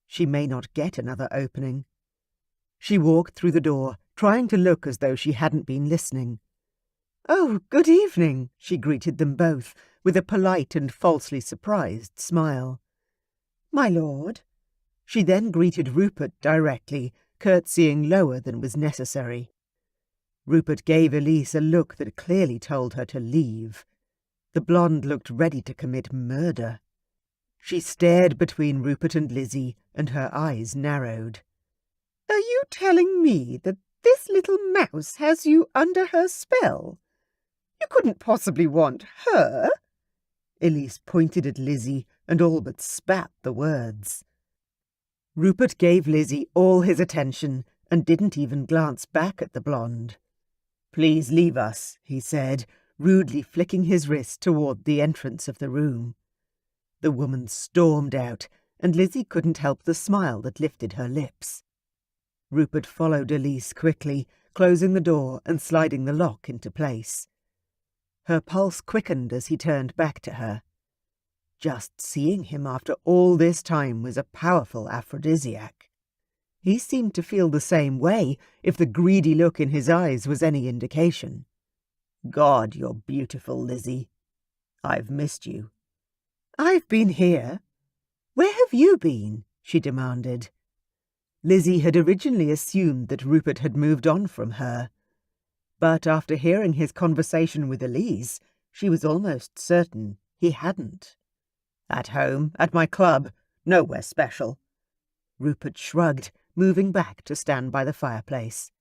She may not get another opening. She walked through the door, trying to look as though she hadn't been listening. "Oh, good evening," she greeted them both, with a polite and falsely surprised smile. "My lord." She then greeted Rupert directly, curtsying lower than was necessary. Rupert gave Elise a look that clearly told her to leave. The blonde looked ready to commit murder. She stared between Rupert and Lizzie, and her eyes narrowed. "Are you telling me that this little mouse has you under her spell? You couldn't possibly want her?" Elise pointed at Lizzie and all but spat the words. Rupert gave Lizzie all his attention and didn't even glance back at the blonde. "Please leave us," he said, rudely flicking his wrist toward the entrance of the room. The woman stormed out, and Lizzie couldn't help the smile that lifted her lips. Rupert followed Elise quickly, closing the door and sliding the lock into place. Her pulse quickened as he turned back to her. Just seeing him after all this time was a powerful aphrodisiac. He seemed to feel the same way, if the greedy look in his eyes was any indication. God, you're beautiful, Lizzie. I've missed you. I've been here. Where have you been? She demanded. Lizzie had originally assumed that Rupert had moved on from her. But after hearing his conversation with Elise, she was almost certain he hadn't. At home, at my club, nowhere special. Rupert shrugged, moving back to stand by the fireplace.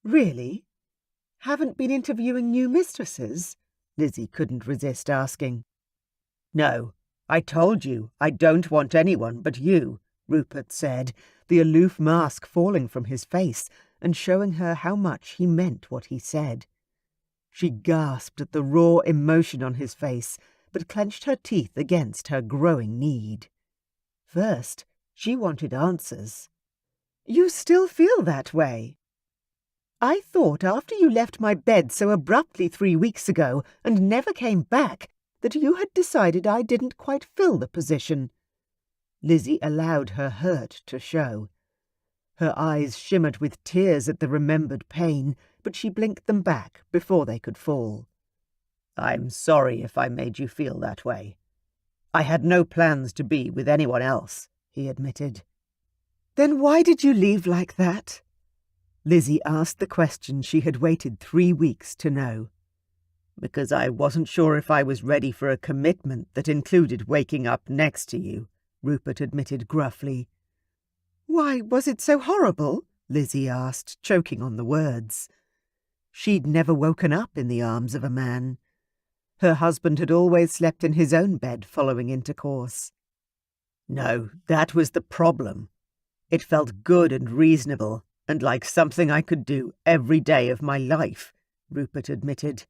Really? Haven't been interviewing new mistresses? Lizzie couldn't resist asking. No, I told you I don't want anyone but you, Rupert said, the aloof mask falling from his face and showing her how much he meant what he said. She gasped at the raw emotion on his face, but clenched her teeth against her growing need. First, she wanted answers. You still feel that way? I thought after you left my bed so abruptly 3 weeks ago and never came back that you had decided I didn't quite fill the position. Lizzie allowed her hurt to show. Her eyes shimmered with tears at the remembered pain, but she blinked them back before they could fall. I'm sorry if I made you feel that way. I had no plans to be with anyone else, he admitted. Then why did you leave like that? Lizzie asked the question she had waited 3 weeks to know. Because I wasn't sure if I was ready for a commitment that included waking up next to you, Rupert admitted gruffly. Why was it so horrible? Lizzie asked, choking on the words. She'd never woken up in the arms of a man. Her husband had always slept in his own bed following intercourse. No, that was the problem. It felt good and reasonable, and like something I could do every day of my life, Rupert admitted.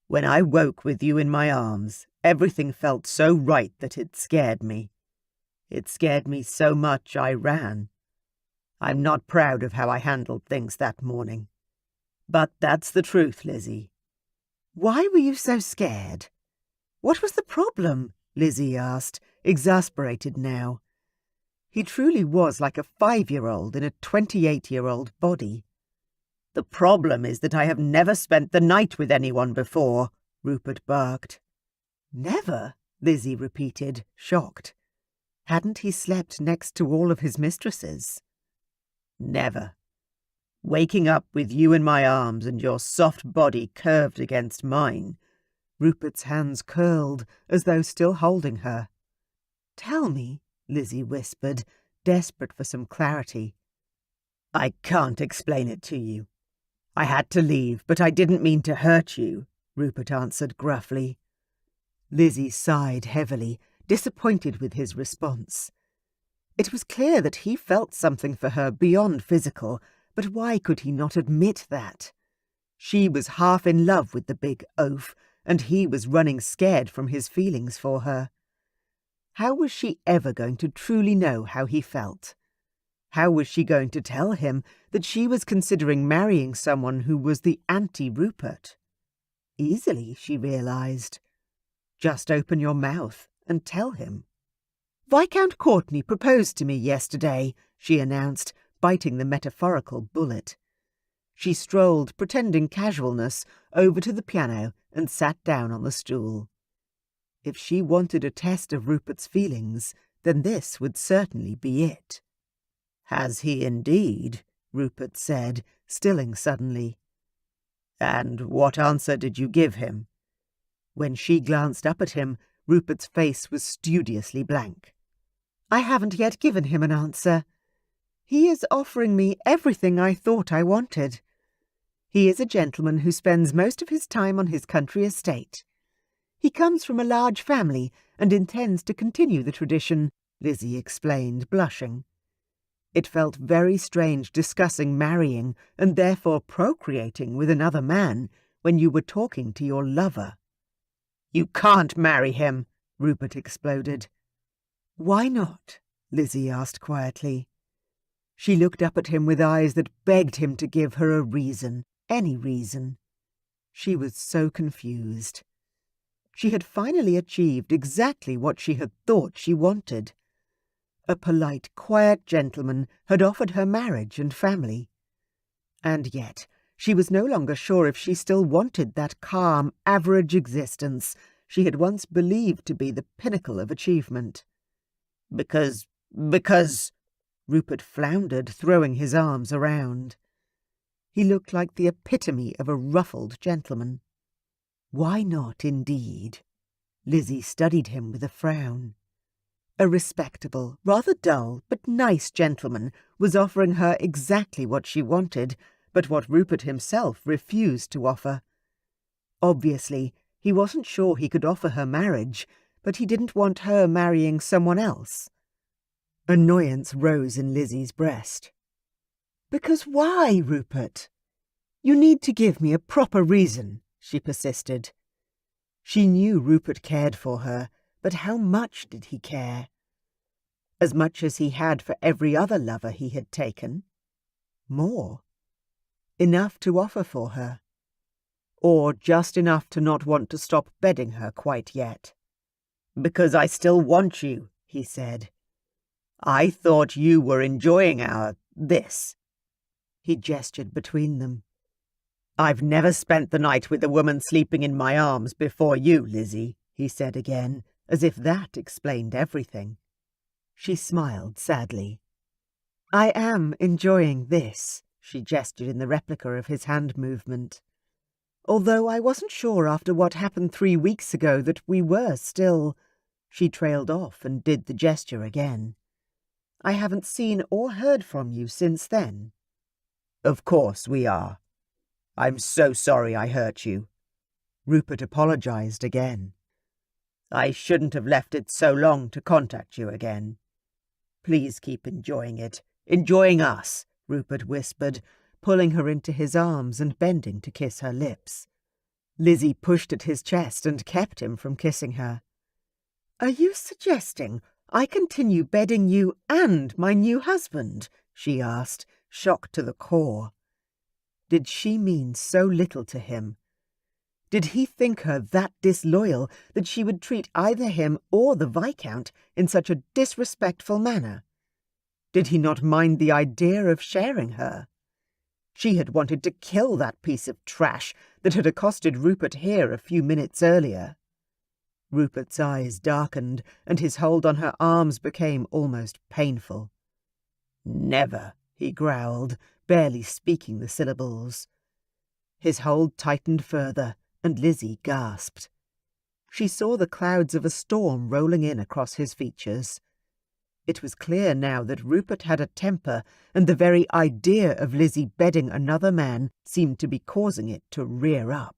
When I woke with you in my arms, everything felt so right that it scared me. It scared me so much I ran. I'm not proud of how I handled things that morning. But that's the truth, Lizzie. Why were you so scared? What was the problem? Lizzie asked, exasperated now. He truly was like a 5-year-old in a 28-year-old body. The problem is that I have never spent the night with anyone before, Rupert barked. Never? Lizzie repeated, shocked. Hadn't he slept next to all of his mistresses? Never. Waking up with you in my arms and your soft body curved against mine. Rupert's hands curled as though still holding her. Tell me, Lizzie whispered, desperate for some clarity. I can't explain it to you. I had to leave, but I didn't mean to hurt you, Rupert answered gruffly. Lizzie sighed heavily, disappointed with his response. It was clear that he felt something for her beyond physical, but why could he not admit that? She was half in love with the big oaf, and he was running scared from his feelings for her. How was she ever going to truly know how he felt? How was she going to tell him that she was considering marrying someone who was the anti-Rupert? Easily, she realized. Just open your mouth and tell him. Viscount Courtney proposed to me yesterday, she announced, biting the metaphorical bullet. She strolled, pretending casualness, over to the piano and sat down on the stool. If she wanted a test of Rupert's feelings, then this would certainly be it. Has he indeed? Rupert said, stilling suddenly. And what answer did you give him? When she glanced up at him, Rupert's face was studiously blank. I haven't yet given him an answer. He is offering me everything I thought I wanted. He is a gentleman who spends most of his time on his country estate. He comes from a large family and intends to continue the tradition, Lizzie explained, blushing. It felt very strange discussing marrying and therefore procreating with another man when you were talking to your lover. You can't marry him, Rupert exploded. Why not? Lizzie asked quietly. She looked up at him with eyes that begged him to give her a reason, any reason. She was so confused. She had finally achieved exactly what she had thought she wanted. A polite, quiet gentleman had offered her marriage and family. And yet She was no longer sure if she still wanted that calm, average existence she had once believed to be the pinnacle of achievement. Because... Rupert floundered, throwing his arms around. He looked like the epitome of a ruffled gentleman. Why not, indeed? Lizzie studied him with a frown. A respectable, rather dull, but nice gentleman was offering her exactly what she wanted, but what Rupert himself refused to offer. Obviously, he wasn't sure he could offer her marriage, but he didn't want her marrying someone else. Annoyance rose in Lizzie's breast. "Because why, Rupert? You need to give me a proper reason," she persisted. She knew Rupert cared for her, but how much did he care? As much as he had for every other lover he had taken? More? Enough to offer for her? Or just enough to not want to stop bedding her quite yet? "Because I still want you," he said. "I thought you were enjoying this." He gestured between them. "I've never spent the night with a woman sleeping in my arms before you, Lizzie," he said again, as if that explained everything. She smiled sadly. "I am enjoying this," she gestured in the replica of his hand movement. "Although I wasn't sure after what happened 3 weeks ago that we were still—" She trailed off and did the gesture again. "I haven't seen or heard from you since then." "Of course we are. I'm so sorry I hurt you." Rupert apologized again. "I shouldn't have left it so long to contact you again. Please keep enjoying it. Enjoying us," Rupert whispered, pulling her into his arms and bending to kiss her lips. Lizzie pushed at his chest and kept him from kissing her. "Are you suggesting I continue bedding you and my new husband?" she asked, shocked to the core. Did she mean so little to him? Did he think her that disloyal that she would treat either him or the Viscount in such a disrespectful manner? Did he not mind the idea of sharing her? She had wanted to kill that piece of trash that had accosted Rupert here a few minutes earlier. Rupert's eyes darkened, and his hold on her arms became almost painful. "Never," he growled, barely speaking the syllables. His hold tightened further, and Lizzie gasped. She saw the clouds of a storm rolling in across his features. It was clear now that Rupert had a temper, and the very idea of Lizzie bedding another man seemed to be causing it to rear up.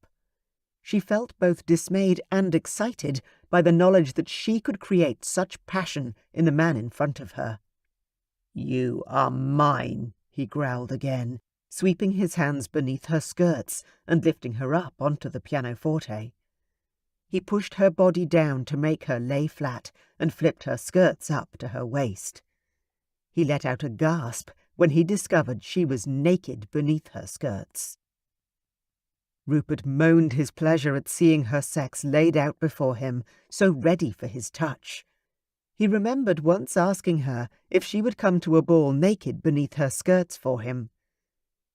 She felt both dismayed and excited by the knowledge that she could create such passion in the man in front of her. "You are mine," he growled again, sweeping his hands beneath her skirts and lifting her up onto the pianoforte. He pushed her body down to make her lay flat and flipped her skirts up to her waist. He let out a gasp when he discovered she was naked beneath her skirts. Rupert moaned his pleasure at seeing her sex laid out before him, so ready for his touch. He remembered once asking her if she would come to a ball naked beneath her skirts for him.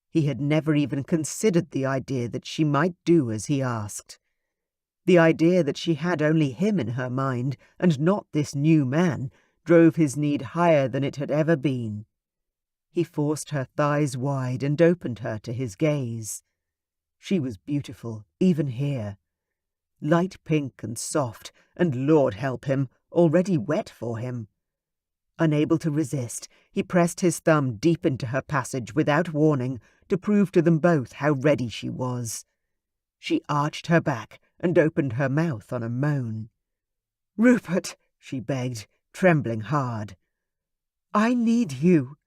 He had never even considered the idea that she might do as he asked. The idea that she had only him in her mind, and not this new man, drove his need higher than it had ever been. He forced her thighs wide and opened her to his gaze. She was beautiful, even here. Light pink and soft, and Lord help him, already wet for him. Unable to resist, he pressed his thumb deep into her passage without warning to prove to them both how ready she was. She arched her back and opened her mouth on a moan. "Rupert," she begged, trembling hard. "I need you.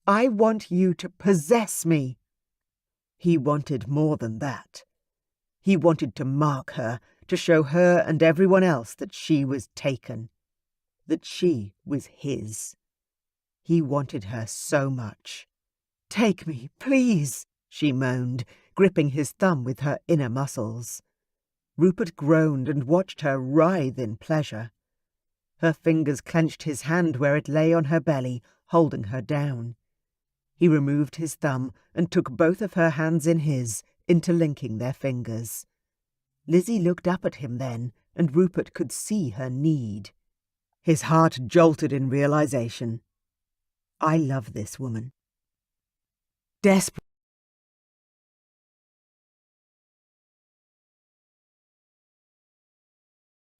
I want you to possess me." He wanted more than that. He wanted to mark her, to show her and everyone else that she was taken, that she was his. He wanted her so much. "Take me, please," she moaned, gripping his thumb with her inner muscles. Rupert groaned and watched her writhe in pleasure. Her fingers clenched his hand where it lay on her belly, holding her down. He removed his thumb and took both of her hands in his, interlinking their fingers. Lizzie looked up at him then, and Rupert could see her need. His heart jolted in realization. I love this woman. Desperate.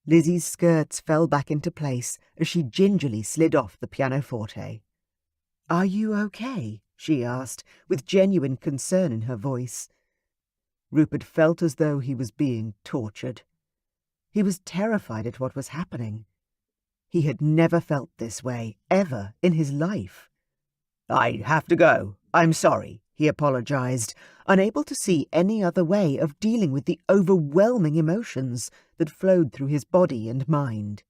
Lizzie's skirts fell back into place as she gingerly slid off the pianoforte. Are you okay? She asked, with genuine concern in her voice. Rupert felt as though he was being tortured. He was terrified at what was happening. He had never felt this way, ever, in his life. I have to go. I'm sorry, he apologized, unable to see any other way of dealing with the overwhelming emotions that flowed through his body and mind.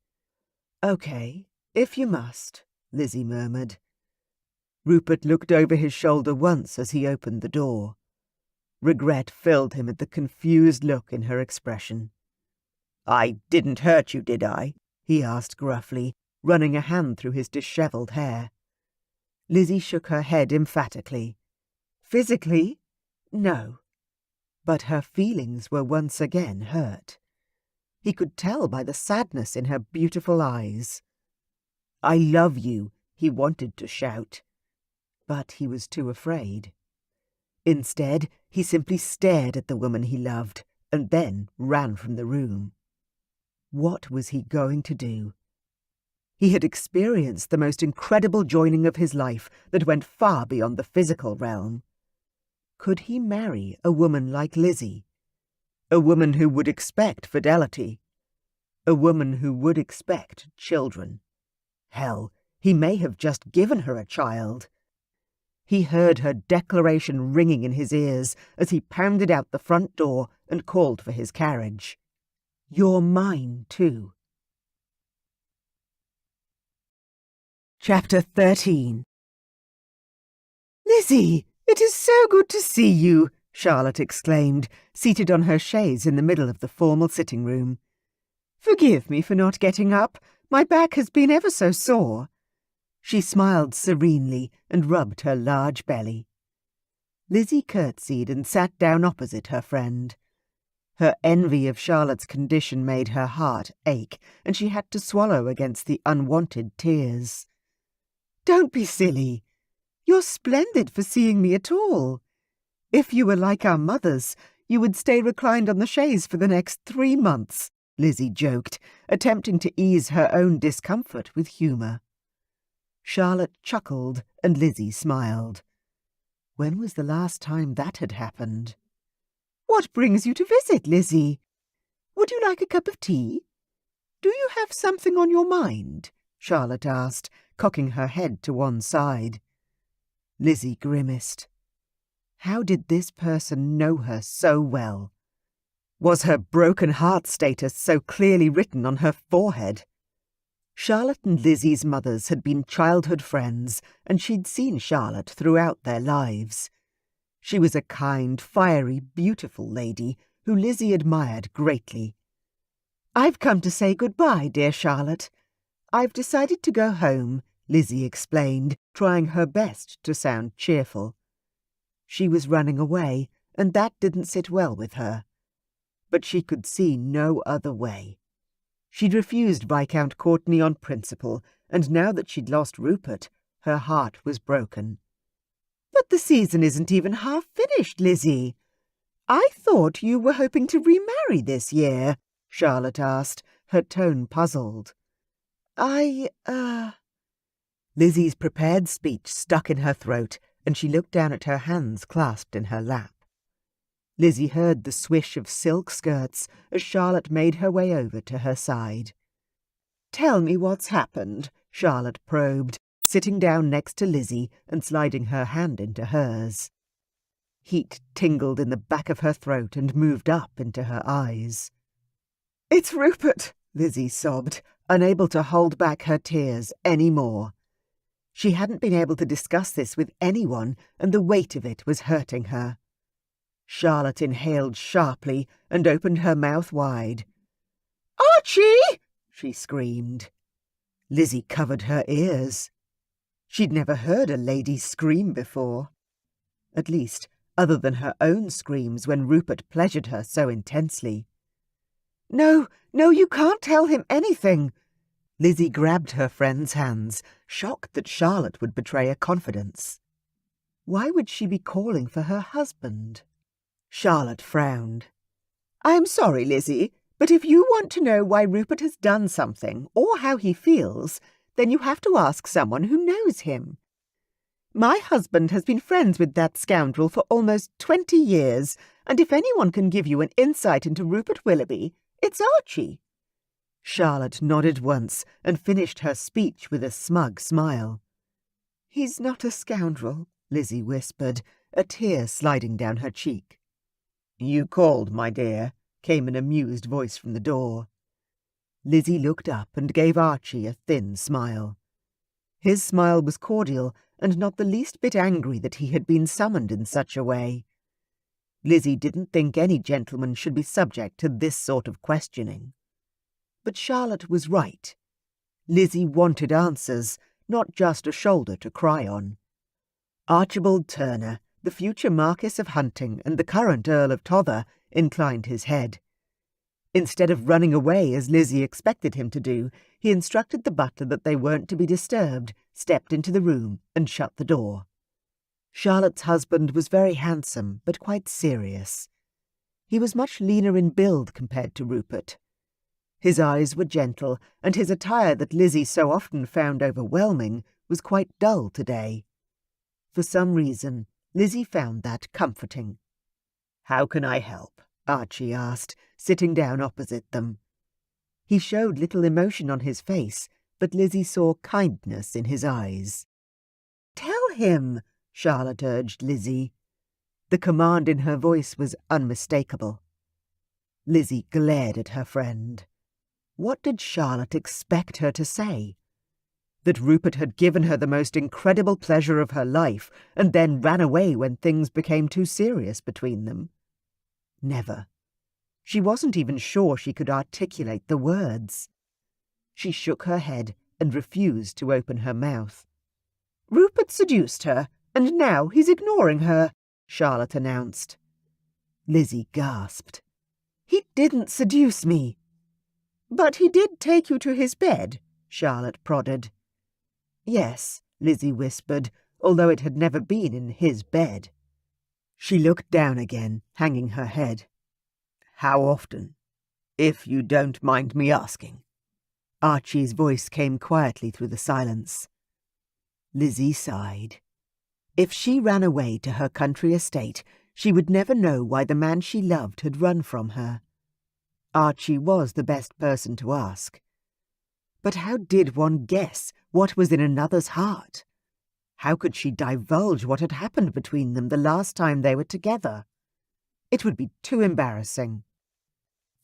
Okay, if you must, Lizzie murmured. Rupert looked over his shoulder once as he opened the door. Regret filled him at the confused look in her expression. I didn't hurt you, did I? He asked gruffly, running a hand through his dishevelled hair. Lizzie shook her head emphatically. Physically? No. But her feelings were once again hurt. He could tell by the sadness in her beautiful eyes. I love you, he wanted to shout. But he was too afraid. Instead, he simply stared at the woman he loved, and then ran from the room. What was he going to do? He had experienced the most incredible joining of his life that went far beyond the physical realm. Could he marry a woman like Lizzie? A woman who would expect fidelity. A woman who would expect children. Hell, he may have just given her a child. He heard her declaration ringing in his ears as he pounded out the front door and called for his carriage. You're mine, too. Chapter 13. Lizzie, it is so good to see you, Charlotte exclaimed, seated on her chaise in the middle of the formal sitting room. Forgive me for not getting up. My back has been ever so sore. She smiled serenely and rubbed her large belly. Lizzie curtsied and sat down opposite her friend. Her envy of Charlotte's condition made her heart ache, and she had to swallow against the unwanted tears. Don't be silly. You're splendid for seeing me at all. If you were like our mothers, you would stay reclined on the chaise for the next 3 months, Lizzie joked, attempting to ease her own discomfort with humour. Charlotte chuckled and Lizzie smiled. When was the last time that had happened? What brings you to visit, Lizzie? Would you like a cup of tea? Do you have something on your mind? Charlotte asked, cocking her head to one side. Lizzie grimaced. How did this person know her so well? Was her broken heart status so clearly written on her forehead? Charlotte and Lizzie's mothers had been childhood friends, and she'd seen Charlotte throughout their lives. She was a kind, fiery, beautiful lady who Lizzie admired greatly. I've come to say goodbye, dear Charlotte. I've decided to go home, Lizzie explained, trying her best to sound cheerful. She was running away, and that didn't sit well with her. But she could see no other way. She'd refused Viscount Courtenay on principle, and now that she'd lost Rupert, her heart was broken. But the season isn't even half finished, Lizzie. I thought you were hoping to remarry this year, Charlotte asked, her tone puzzled. Lizzie's prepared speech stuck in her throat, and she looked down at her hands clasped in her lap. Lizzie heard the swish of silk skirts as Charlotte made her way over to her side. Tell me what's happened, Charlotte probed, sitting down next to Lizzie and sliding her hand into hers. Heat tingled in the back of her throat and moved up into her eyes. It's Rupert, Lizzie sobbed, unable to hold back her tears any more. She hadn't been able to discuss this with anyone, and the weight of it was hurting her. Charlotte inhaled sharply and opened her mouth wide. Archie! She screamed. Lizzie covered her ears. She'd never heard a lady scream before. At least, other than her own screams when Rupert pleasured her so intensely. "No, no, you can't tell him anything." Lizzie grabbed her friend's hands, shocked that Charlotte would betray a confidence. Why would she be calling for her husband? Charlotte frowned. "I'm sorry, Lizzie, but if you want to know why Rupert has done something, or how he feels, then you have to ask someone who knows him. My husband has been friends with that scoundrel for almost 20 years, and if anyone can give you an insight into Rupert Willoughby, it's Archie." Charlotte nodded once and finished her speech with a smug smile. "He's not a scoundrel," Lizzie whispered, a tear sliding down her cheek. "You called, my dear," came an amused voice from the door. Lizzie looked up and gave Archie a thin smile. His smile was cordial and not the least bit angry that he had been summoned in such a way. Lizzie didn't think any gentleman should be subject to this sort of questioning. But Charlotte was right. Lizzie wanted answers, not just a shoulder to cry on. Archibald Turner, the future Marquis of Hunting and the current Earl of Tother, inclined his head. Instead of running away as Lizzie expected him to do, he instructed the butler that they weren't to be disturbed, stepped into the room, and shut the door. Charlotte's husband was very handsome, but quite serious. He was much leaner in build compared to Rupert. His eyes were gentle, and his attire that Lizzie so often found overwhelming was quite dull today. For some reason, Lizzie found that comforting. "How can I help?" Archie asked, sitting down opposite them. He showed little emotion on his face, but Lizzie saw kindness in his eyes. "Tell him," Charlotte urged Lizzie. The command in her voice was unmistakable. Lizzie glared at her friend. What did Charlotte expect her to say? That Rupert had given her the most incredible pleasure of her life and then ran away when things became too serious between them? Never. She wasn't even sure she could articulate the words. She shook her head and refused to open her mouth. "Rupert seduced her, and now he's ignoring her," Charlotte announced. Lizzie gasped. "He didn't seduce me." "But he did take you to his bed," Charlotte prodded. "Yes," Lizzie whispered, although it had never been in his bed. She looked down again, hanging her head. "How often? If you don't mind me asking." Archie's voice came quietly through the silence. Lizzie sighed. If she ran away to her country estate, she would never know why the man she loved had run from her. Archie was the best person to ask. But how did one guess what was in another's heart? How could she divulge what had happened between them the last time they were together? It would be too embarrassing.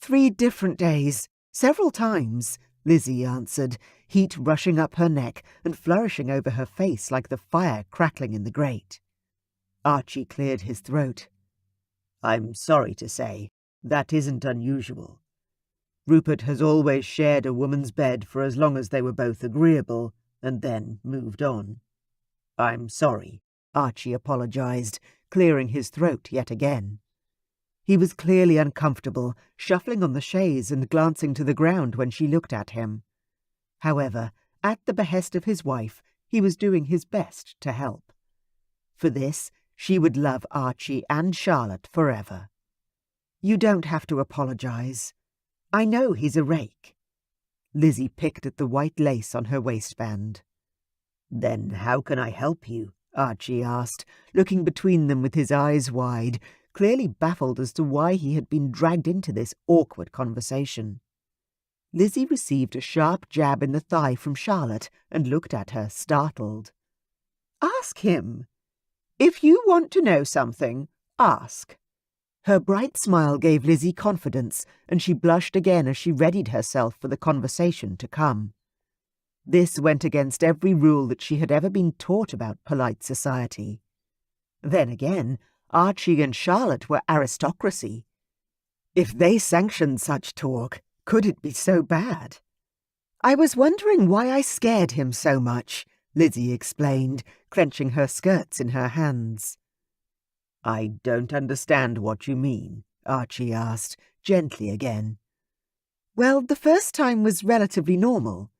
3 different days, several times, Lizzie answered, heat rushing up her neck and flourishing over her face like the fire crackling in the grate. Archie cleared his throat. "I'm sorry to say, that isn't unusual. Rupert has always shared a woman's bed for as long as they were both agreeable, and then moved on." "I'm sorry," Archie apologized, clearing his throat yet again. He was clearly uncomfortable, shuffling on the chaise and glancing to the ground when she looked at him. However, at the behest of his wife, he was doing his best to help. For this, she would love Archie and Charlotte forever. "You don't have to apologize. I know he's a rake." Lizzie picked at the white lace on her waistband. "Then how can I help you?" Archie asked, looking between them with his eyes wide, clearly baffled as to why he had been dragged into this awkward conversation. Lizzie received a sharp jab in the thigh from Charlotte and looked at her, startled. "Ask him. If you want to know something, ask." Her bright smile gave Lizzie confidence, and she blushed again as she readied herself for the conversation to come. This went against every rule that she had ever been taught about polite society. Then again, Archie and Charlotte were aristocracy. If they sanctioned such talk, could it be so bad? "I was wondering why I scared him so much," Lizzie explained, clenching her skirts in her hands. "I don't understand what you mean," Archie asked, gently again. "Well, the first time was relatively normal.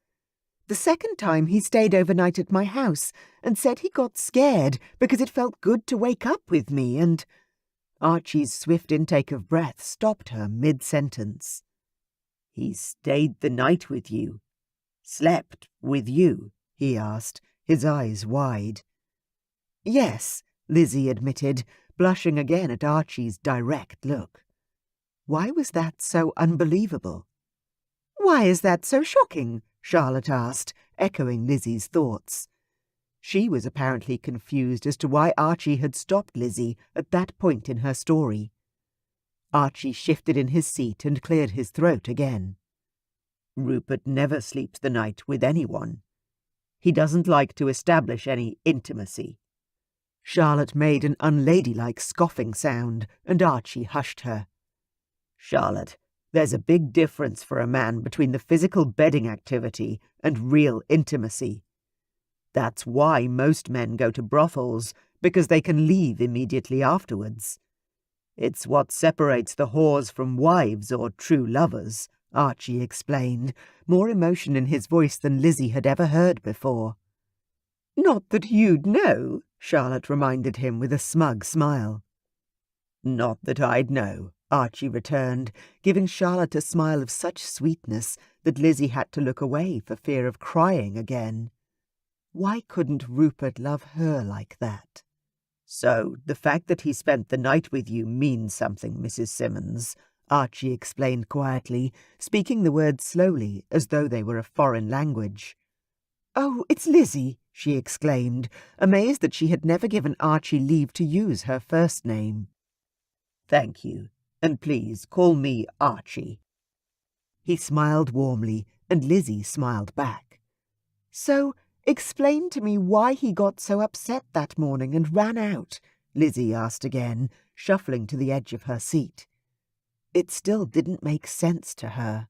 The second time he stayed overnight at my house and said he got scared because it felt good to wake up with me and—" Archie's swift intake of breath stopped her mid-sentence. "He stayed the night with you? Slept with you?" he asked, his eyes wide. "Yes," Lizzie admitted, blushing again at Archie's direct look. Why was that so unbelievable? "Why is that so shocking?" Charlotte asked, echoing Lizzie's thoughts. She was apparently confused as to why Archie had stopped Lizzie at that point in her story. Archie shifted in his seat and cleared his throat again. "Rupert never sleeps the night with anyone. He doesn't like to establish any intimacy." Charlotte made an unladylike scoffing sound, and Archie hushed her. "Charlotte, there's a big difference for a man between the physical bedding activity and real intimacy. That's why most men go to brothels, because they can leave immediately afterwards. It's what separates the whores from wives or true lovers," Archie explained, more emotion in his voice than Lizzie had ever heard before. "Not that you'd know," Charlotte reminded him with a smug smile. "Not that I'd know," Archie returned, giving Charlotte a smile of such sweetness that Lizzie had to look away for fear of crying again. Why couldn't Rupert love her like that? "So the fact that he spent the night with you means something, Mrs. Simmons," Archie explained quietly, speaking the words slowly as though they were a foreign language. "Oh, it's Lizzie," she exclaimed, amazed that she had never given Archie leave to use her first name. "Thank you, and please call me Archie." He smiled warmly, and Lizzie smiled back. "So, explain to me why he got so upset that morning and ran out," Lizzie asked again, shuffling to the edge of her seat. It still didn't make sense to her.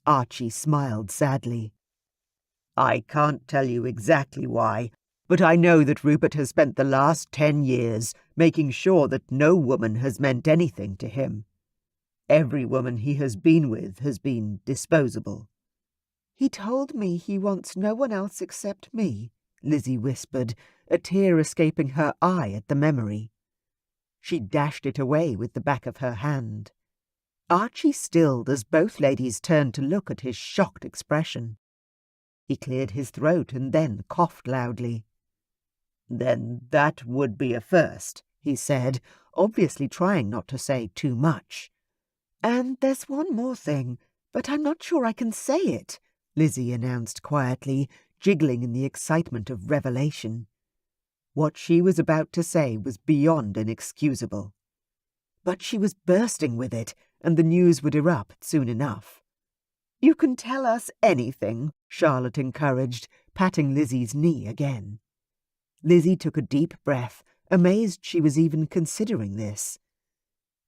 Archie smiled sadly. "I can't tell you exactly why, but I know that Rupert has spent the last 10 years making sure that no woman has meant anything to him. Every woman he has been with has been disposable." "He told me he wants no one else except me," Lizzie whispered, a tear escaping her eye at the memory. She dashed it away with the back of her hand. Archie stilled as both ladies turned to look at his shocked expression. He cleared his throat and then coughed loudly. "Then that would be a first," he said, obviously trying not to say too much. "And there's one more thing, but I'm not sure I can say it," Lizzie announced quietly, jiggling in the excitement of revelation. What she was about to say was beyond inexcusable. But she was bursting with it, and the news would erupt soon enough. "You can tell us anything," Charlotte encouraged, patting Lizzie's knee again. Lizzie took a deep breath, amazed she was even considering this.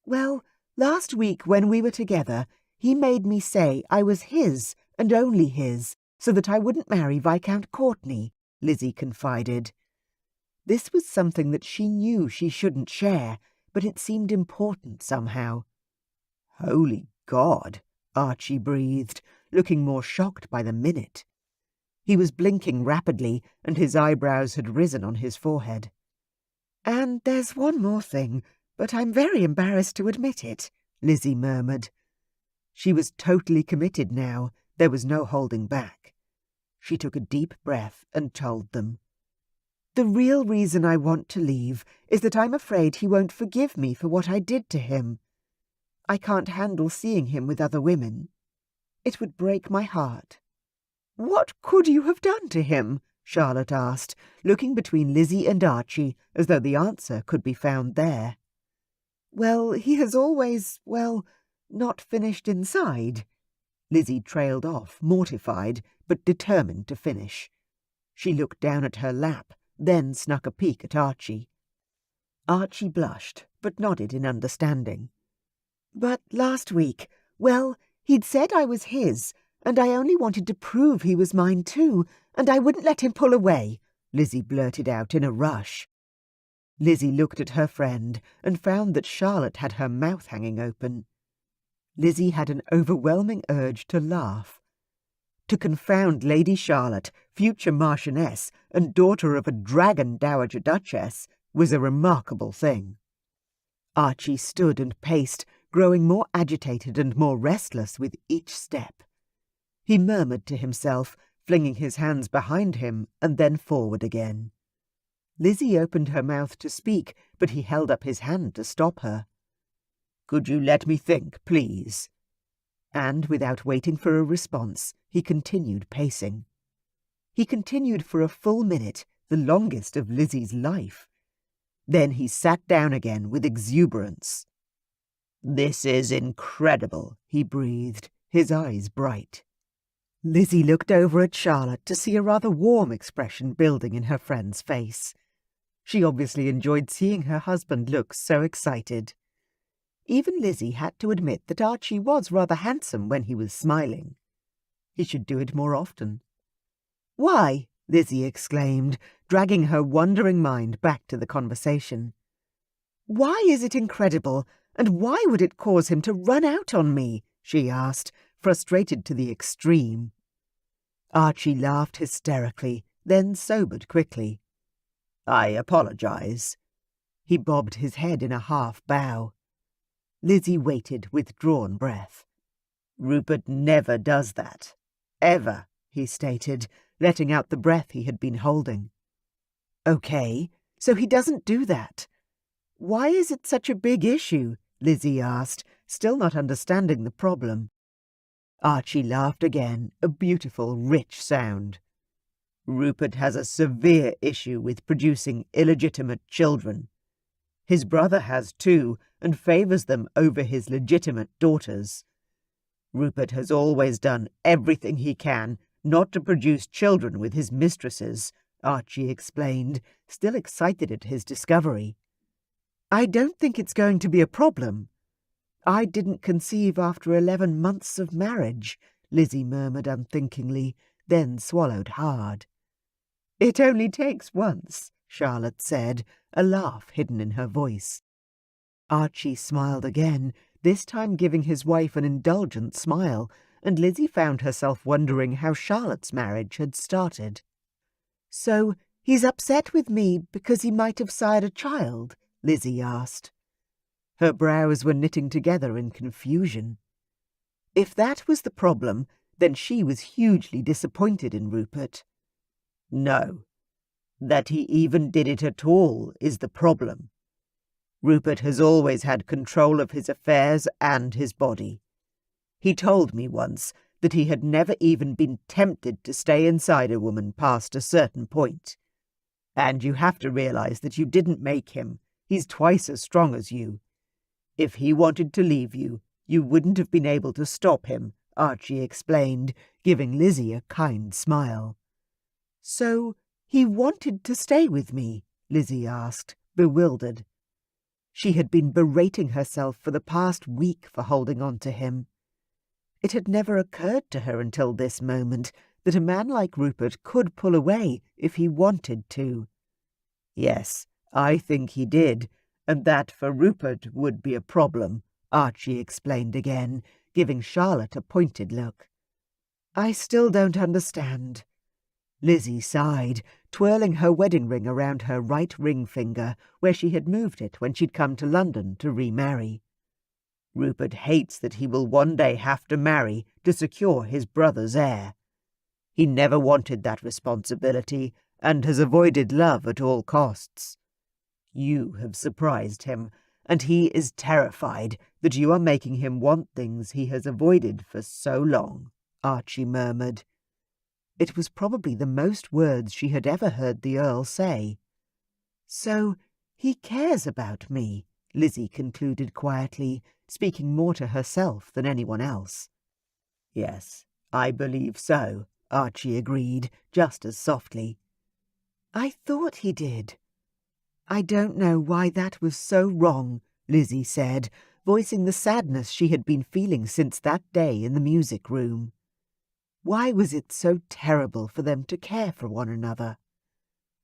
"Well, last week when we were together, he made me say I was his and only his, so that I wouldn't marry Viscount Courtney," Lizzie confided. This was something that she knew she shouldn't share, but it seemed important somehow. "Holy God!" Archie breathed, looking more shocked by the minute. He was blinking rapidly, and his eyebrows had risen on his forehead. "And there's one more thing, but I'm very embarrassed to admit it," Lizzie murmured. She was totally committed now. There was no holding back. She took a deep breath and told them. "The real reason I want to leave is that I'm afraid he won't forgive me for what I did to him. I can't handle seeing him with other women. It would break my heart." "What could you have done to him?" Charlotte asked, looking between Lizzie and Archie as though the answer could be found there. "Well, he has always, not finished inside." Lizzie trailed off, mortified, but determined to finish. She looked down at her lap, then snuck a peek at Archie. Archie blushed, but nodded in understanding. "But last week, he'd said I was his, and I only wanted to prove he was mine too, and I wouldn't let him pull away," Lizzie blurted out in a rush. Lizzie looked at her friend and found that Charlotte had her mouth hanging open. Lizzie had an overwhelming urge to laugh. To confound Lady Charlotte, future Marchioness and daughter of a dragon Dowager Duchess, was a remarkable thing. Archie stood and paced, growing more agitated and more restless with each step. He murmured to himself, flinging his hands behind him and then forward again. Lizzie opened her mouth to speak, but he held up his hand to stop her. "Could you let me think, please?" And, without waiting for a response, he continued pacing. He continued for a full minute, the longest of Lizzie's life. Then he sat down again with exuberance. "This is incredible," he breathed, his eyes bright. Lizzie looked over at Charlotte to see a rather warm expression building in her friend's face. She obviously enjoyed seeing her husband look so excited. Even Lizzie had to admit that Archie was rather handsome when he was smiling. He should do it more often. "Why?" Lizzie exclaimed, dragging her wandering mind back to the conversation. "Why is it incredible, and why would it cause him to run out on me?" she asked, frustrated to the extreme. Archie laughed hysterically, then sobered quickly. "I apologize." He bobbed his head in a half-bow. Lizzie waited with drawn breath. "Rupert never does that. Ever," he stated, letting out the breath he had been holding. "Okay, so he doesn't do that. Why is it such a big issue?" Lizzie asked, still not understanding the problem. Archie laughed again, a beautiful, rich sound. "Rupert has a severe issue with producing illegitimate children. His brother has too, and favours them over his legitimate daughters. Rupert has always done everything he can not to produce children with his mistresses," Archie explained, still excited at his discovery. "I don't think it's going to be a problem. I didn't conceive after 11 months of marriage," Lizzie murmured unthinkingly, then swallowed hard. "It only takes once," Charlotte said, a laugh hidden in her voice. Archie smiled again, this time giving his wife an indulgent smile, and Lizzie found herself wondering how Charlotte's marriage had started. "So he's upset with me because he might have sired a child?" Lizzie asked. Her brows were knitting together in confusion. If that was the problem, then she was hugely disappointed in Rupert. "No. That he even did it at all is the problem. Rupert has always had control of his affairs and his body. He told me once that he had never even been tempted to stay inside a woman past a certain point. And you have to realize that you didn't make him. He's twice as strong as you. If he wanted to leave you, you wouldn't have been able to stop him," Archie explained, giving Lizzie a kind smile. "So he wanted to stay with me?" Lizzie asked, bewildered. She had been berating herself for the past week for holding on to him. It had never occurred to her until this moment that a man like Rupert could pull away if he wanted to. "Yes, I think he did, and that for Rupert would be a problem," Archie explained again, giving Charlotte a pointed look. "I still don't understand." Lizzie sighed, twirling her wedding ring around her right ring finger, where she had moved it when she'd come to London to remarry. "Rupert hates that he will one day have to marry to secure his brother's heir. He never wanted that responsibility and has avoided love at all costs. You have surprised him, and he is terrified that you are making him want things he has avoided for so long," Archie murmured. It was probably the most words she had ever heard the Earl say. "So he cares about me," Lizzie concluded quietly, speaking more to herself than anyone else. "Yes, I believe so," Archie agreed, just as softly. "I thought he did." "I don't know why that was so wrong," Lizzie said, voicing the sadness she had been feeling since that day in the music room. Why was it so terrible for them to care for one another?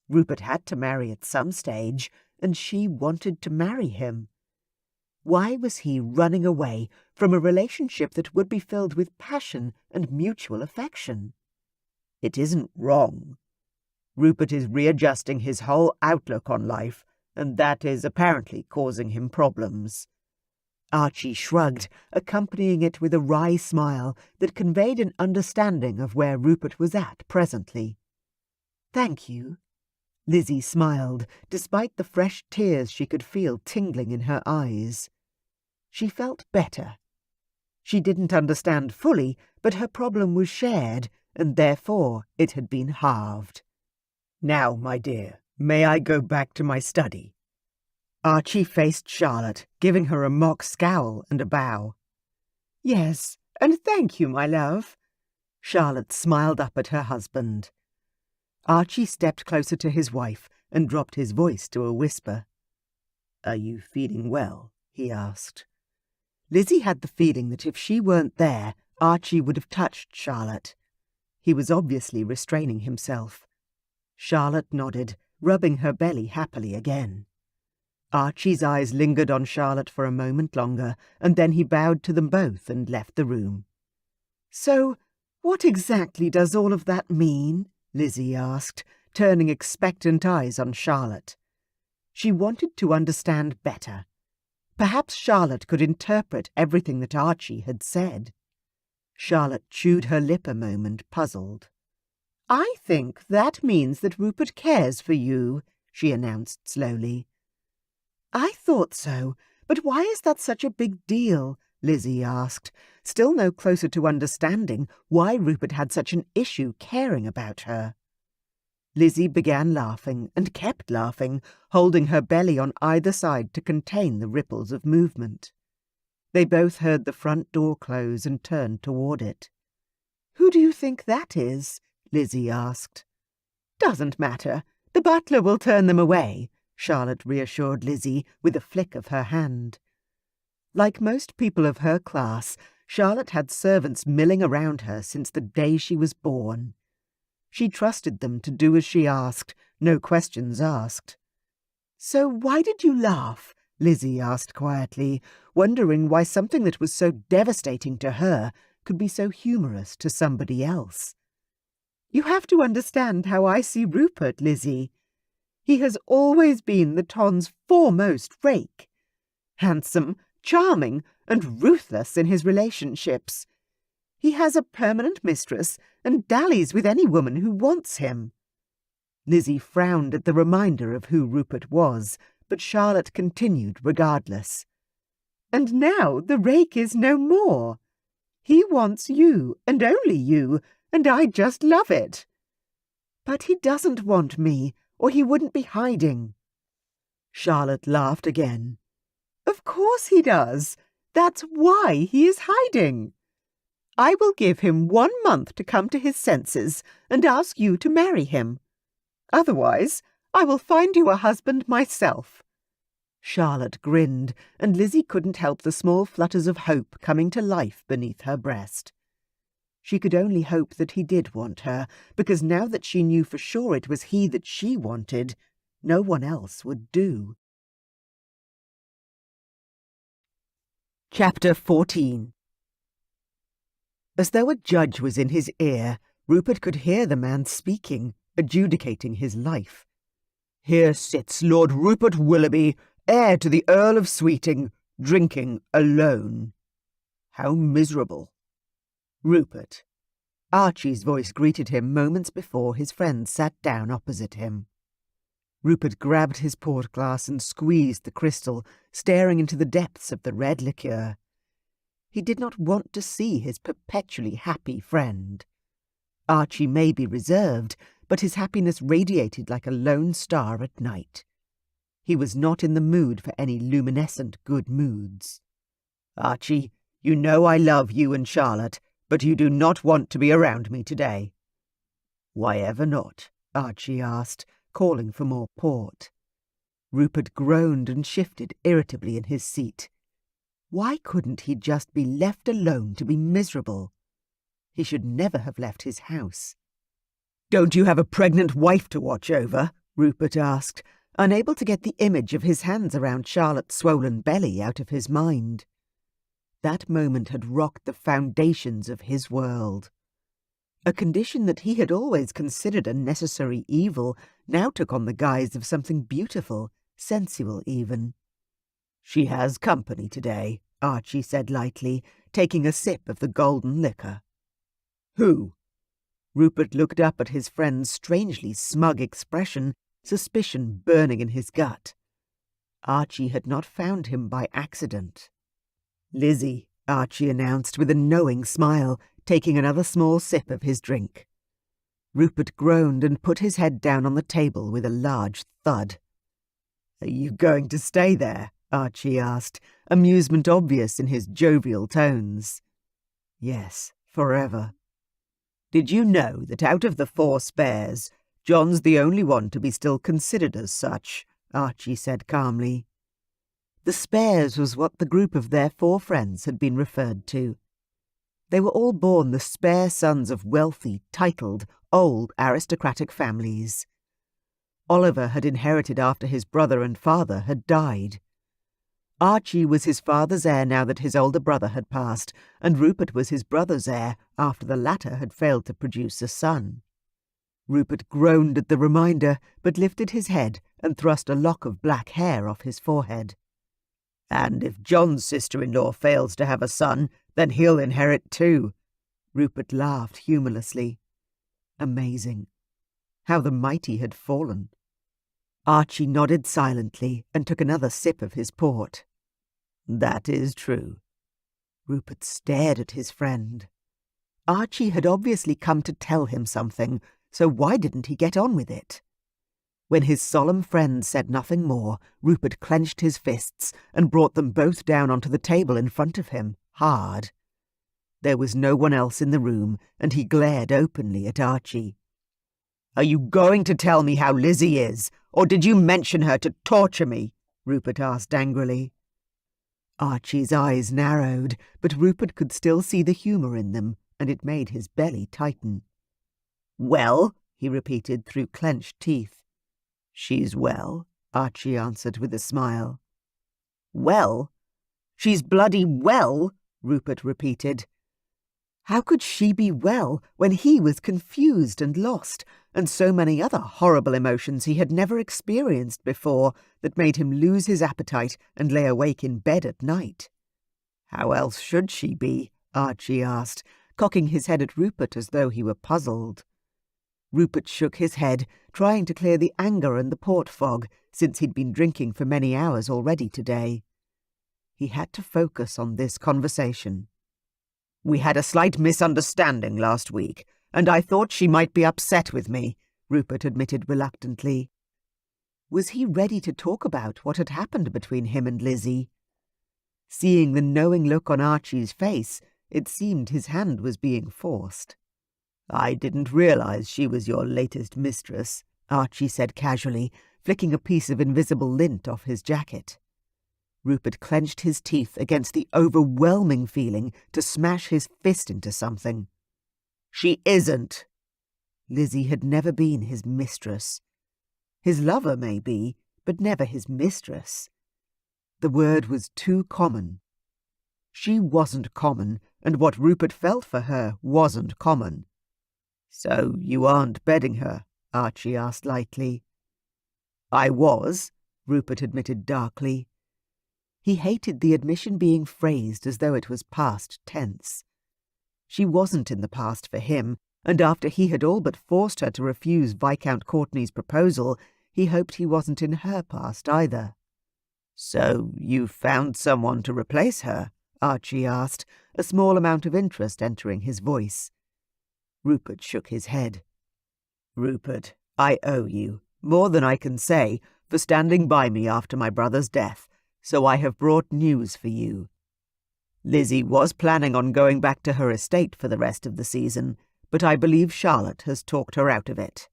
Rupert had to marry at some stage, and she wanted to marry him. Why was he running away from a relationship that would be filled with passion and mutual affection? It isn't wrong. Rupert is readjusting his whole outlook on life, and that is apparently causing him problems. Archie shrugged, accompanying it with a wry smile that conveyed an understanding of where Rupert was at presently. "Thank you." Lizzie smiled, despite the fresh tears she could feel tingling in her eyes. She felt better. She didn't understand fully, but her problem was shared, and therefore it had been halved. "Now, my dear, may I go back to my study?" Archie faced Charlotte, giving her a mock scowl and a bow. "Yes, and thank you, my love." Charlotte smiled up at her husband. Archie stepped closer to his wife and dropped his voice to a whisper. "Are you feeling well?" he asked. Lizzie had the feeling that if she weren't there, Archie would have touched Charlotte. He was obviously restraining himself. Charlotte nodded, rubbing her belly happily again. Archie's eyes lingered on Charlotte for a moment longer, and then he bowed to them both and left the room. "So, what exactly does all of that mean?" Lizzie asked, turning expectant eyes on Charlotte. She wanted to understand better. Perhaps Charlotte could interpret everything that Archie had said. Charlotte chewed her lip a moment, puzzled. "I think that means that Rupert cares for you," she announced slowly. "I thought so, but why is that such a big deal?" Lizzie asked, still no closer to understanding why Rupert had such an issue caring about her. Lizzie began laughing and kept laughing, holding her belly on either side to contain the ripples of movement. They both heard the front door close and turned toward it. "Who do you think that is?" Lizzie asked. "Doesn't matter. The butler will turn them away," Charlotte reassured Lizzie with a flick of her hand. Like most people of her class, Charlotte had servants milling around her since the day she was born. She trusted them to do as she asked, no questions asked. "So why did you laugh?" Lizzie asked quietly, wondering why something that was so devastating to her could be so humorous to somebody else. "You have to understand how I see Rupert, Lizzie. He has always been the Ton's foremost rake. Handsome, charming, and ruthless in his relationships. He has a permanent mistress and dallies with any woman who wants him." Lizzie frowned at the reminder of who Rupert was, but Charlotte continued regardless. "And now the rake is no more. He wants you, and only you, and I just love it. But he doesn't want me, or he wouldn't be hiding." Charlotte laughed again. "Of course he does. That's why he is hiding. I will give him 1 month to come to his senses and ask you to marry him. Otherwise, I will find you a husband myself." Charlotte grinned, and Lizzie couldn't help the small flutters of hope coming to life beneath her breast. She could only hope that he did want her, because now that she knew for sure it was he that she wanted, no one else would do. Chapter 14. As though a judge was in his ear, Rupert could hear the man speaking, adjudicating his life. "Here sits Lord Rupert Willoughby, heir to the Earl of Sweeting, drinking alone. How miserable." "Rupert." Archie's voice greeted him moments before his friend sat down opposite him. Rupert grabbed his port glass and squeezed the crystal, staring into the depths of the red liqueur. He did not want to see his perpetually happy friend. Archie may be reserved, but his happiness radiated like a lone star at night. He was not in the mood for any luminescent good moods. "Archie, you know I love you and Charlotte, but you do not want to be around me today." "Why ever not?" Archie asked, calling for more port. Rupert groaned and shifted irritably in his seat. Why couldn't he just be left alone to be miserable? He should never have left his house. "Don't you have a pregnant wife to watch over?" Rupert asked, unable to get the image of his hands around Charlotte's swollen belly out of his mind. That moment had rocked the foundations of his world. A condition that he had always considered a necessary evil now took on the guise of something beautiful, sensual even. "She has company today," Archie said lightly, taking a sip of the golden liquor. "Who?" Rupert looked up at his friend's strangely smug expression, suspicion burning in his gut. Archie had not found him by accident. "Lizzie," Archie announced with a knowing smile, taking another small sip of his drink. Rupert groaned and put his head down on the table with a large thud. "Are you going to stay there?" Archie asked, amusement obvious in his jovial tones. "Yes, forever." "Did you know that out of the 4 spares, John's the only one to be still considered as such?" Archie said calmly. The spares was what the group of their 4 friends had been referred to. They were all born the spare sons of wealthy, titled, old aristocratic families. Oliver had inherited after his brother and father had died. Archie was his father's heir now that his older brother had passed, and Rupert was his brother's heir after the latter had failed to produce a son. Rupert groaned at the reminder, but lifted his head and thrust a lock of black hair off his forehead. "And if John's sister-in-law fails to have a son, then he'll inherit too." Rupert laughed humorlessly. Amazing. How the mighty had fallen. Archie nodded silently and took another sip of his port. "That is true." Rupert stared at his friend. Archie had obviously come to tell him something, so why didn't he get on with it? When his solemn friend said nothing more, Rupert clenched his fists and brought them both down onto the table in front of him, hard. There was no one else in the room, and he glared openly at Archie. "Are you going to tell me how Lizzie is, or did you mention her to torture me?" Rupert asked angrily. Archie's eyes narrowed, but Rupert could still see the humour in them, and it made his belly tighten. "Well?" he repeated through clenched teeth. "She's well," Archie answered with a smile. "Well? She's bloody well?" Rupert repeated. How could she be well when he was confused and lost, and so many other horrible emotions he had never experienced before that made him lose his appetite and lay awake in bed at night? "How else should she be?" Archie asked, cocking his head at Rupert as though he were puzzled. Rupert shook his head, trying to clear the anger and the port fog, since he'd been drinking for many hours already today. He had to focus on this conversation. "We had a slight misunderstanding last week, and I thought she might be upset with me," Rupert admitted reluctantly. Was he ready to talk about what had happened between him and Lizzie? Seeing the knowing look on Archie's face, it seemed his hand was being forced. "I didn't realize she was your latest mistress," Archie said casually, flicking a piece of invisible lint off his jacket. Rupert clenched his teeth against the overwhelming feeling to smash his fist into something. "She isn't." Lizzie had never been his mistress. His lover, maybe, but never his mistress. The word was too common. She wasn't common, and what Rupert felt for her wasn't common. "So you aren't bedding her?" Archie asked lightly. "I was," Rupert admitted darkly. He hated the admission being phrased as though it was past tense. She wasn't in the past for him, and after he had all but forced her to refuse Viscount Courtenay's proposal, he hoped he wasn't in her past either. "So you've found someone to replace her?" Archie asked, a small amount of interest entering his voice. Rupert shook his head. "Rupert, I owe you, more than I can say, for standing by me after my brother's death, so I have brought news for you. Lizzie was planning on going back to her estate for the rest of the season, but I believe Charlotte has talked her out of it."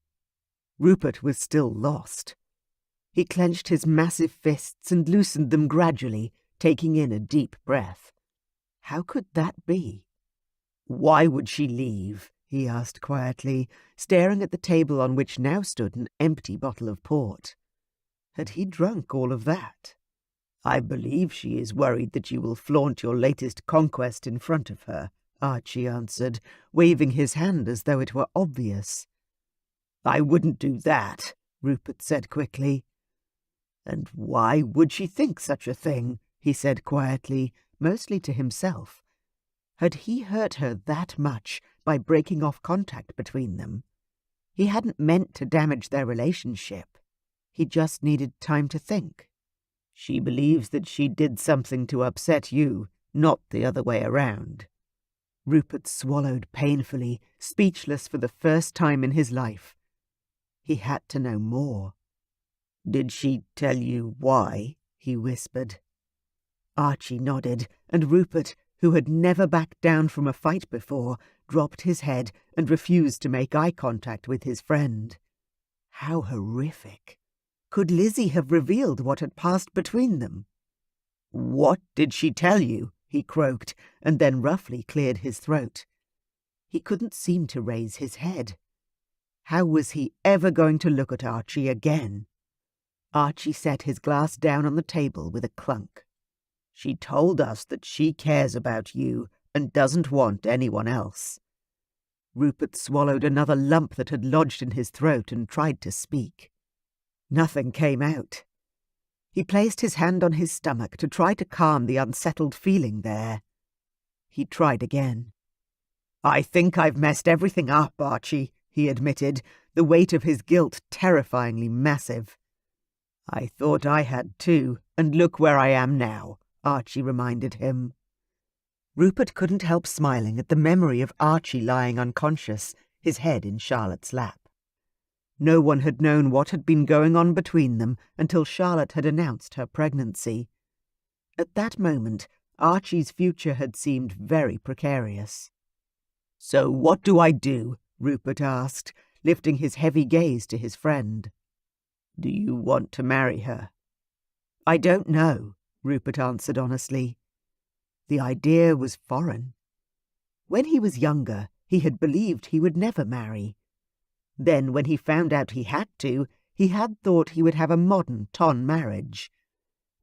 Rupert was still lost. He clenched his massive fists and loosened them gradually, taking in a deep breath. How could that be? Why would she leave? He asked quietly, staring at the table on which now stood an empty bottle of port. Had he drunk all of that? I believe she is worried that you will flaunt your latest conquest in front of her, Archie answered, waving his hand as though it were obvious. I wouldn't do that, Rupert said quickly. And why would she think such a thing? He said quietly, mostly to himself. Had he hurt her that much by breaking off contact between them? He hadn't meant to damage their relationship. He just needed time to think. She believes that she did something to upset you, not the other way around. Rupert swallowed painfully, speechless for the first time in his life. He had to know more. Did she tell you why? He whispered. Archie nodded, and Rupert, who had never backed down from a fight before, dropped his head and refused to make eye contact with his friend. How horrific! Could Lizzie have revealed what had passed between them? What did she tell you? He croaked, and then roughly cleared his throat. He couldn't seem to raise his head. How was he ever going to look at Archie again? Archie set his glass down on the table with a clunk. She told us that she cares about you and doesn't want anyone else. Rupert swallowed another lump that had lodged in his throat and tried to speak. Nothing came out. He placed his hand on his stomach to try to calm the unsettled feeling there. He tried again. I think I've messed everything up, Archie, he admitted, the weight of his guilt terrifyingly massive. I thought I had too, and look where I am now, Archie reminded him. Rupert couldn't help smiling at the memory of Archie lying unconscious, his head in Charlotte's lap. No one had known what had been going on between them until Charlotte had announced her pregnancy. At that moment, Archie's future had seemed very precarious. So what do I do? Rupert asked, lifting his heavy gaze to his friend. Do you want to marry her? I don't know, Rupert answered honestly. The idea was foreign. When he was younger, he had believed he would never marry. Then, when he found out he had to, he had thought he would have a modern ton marriage.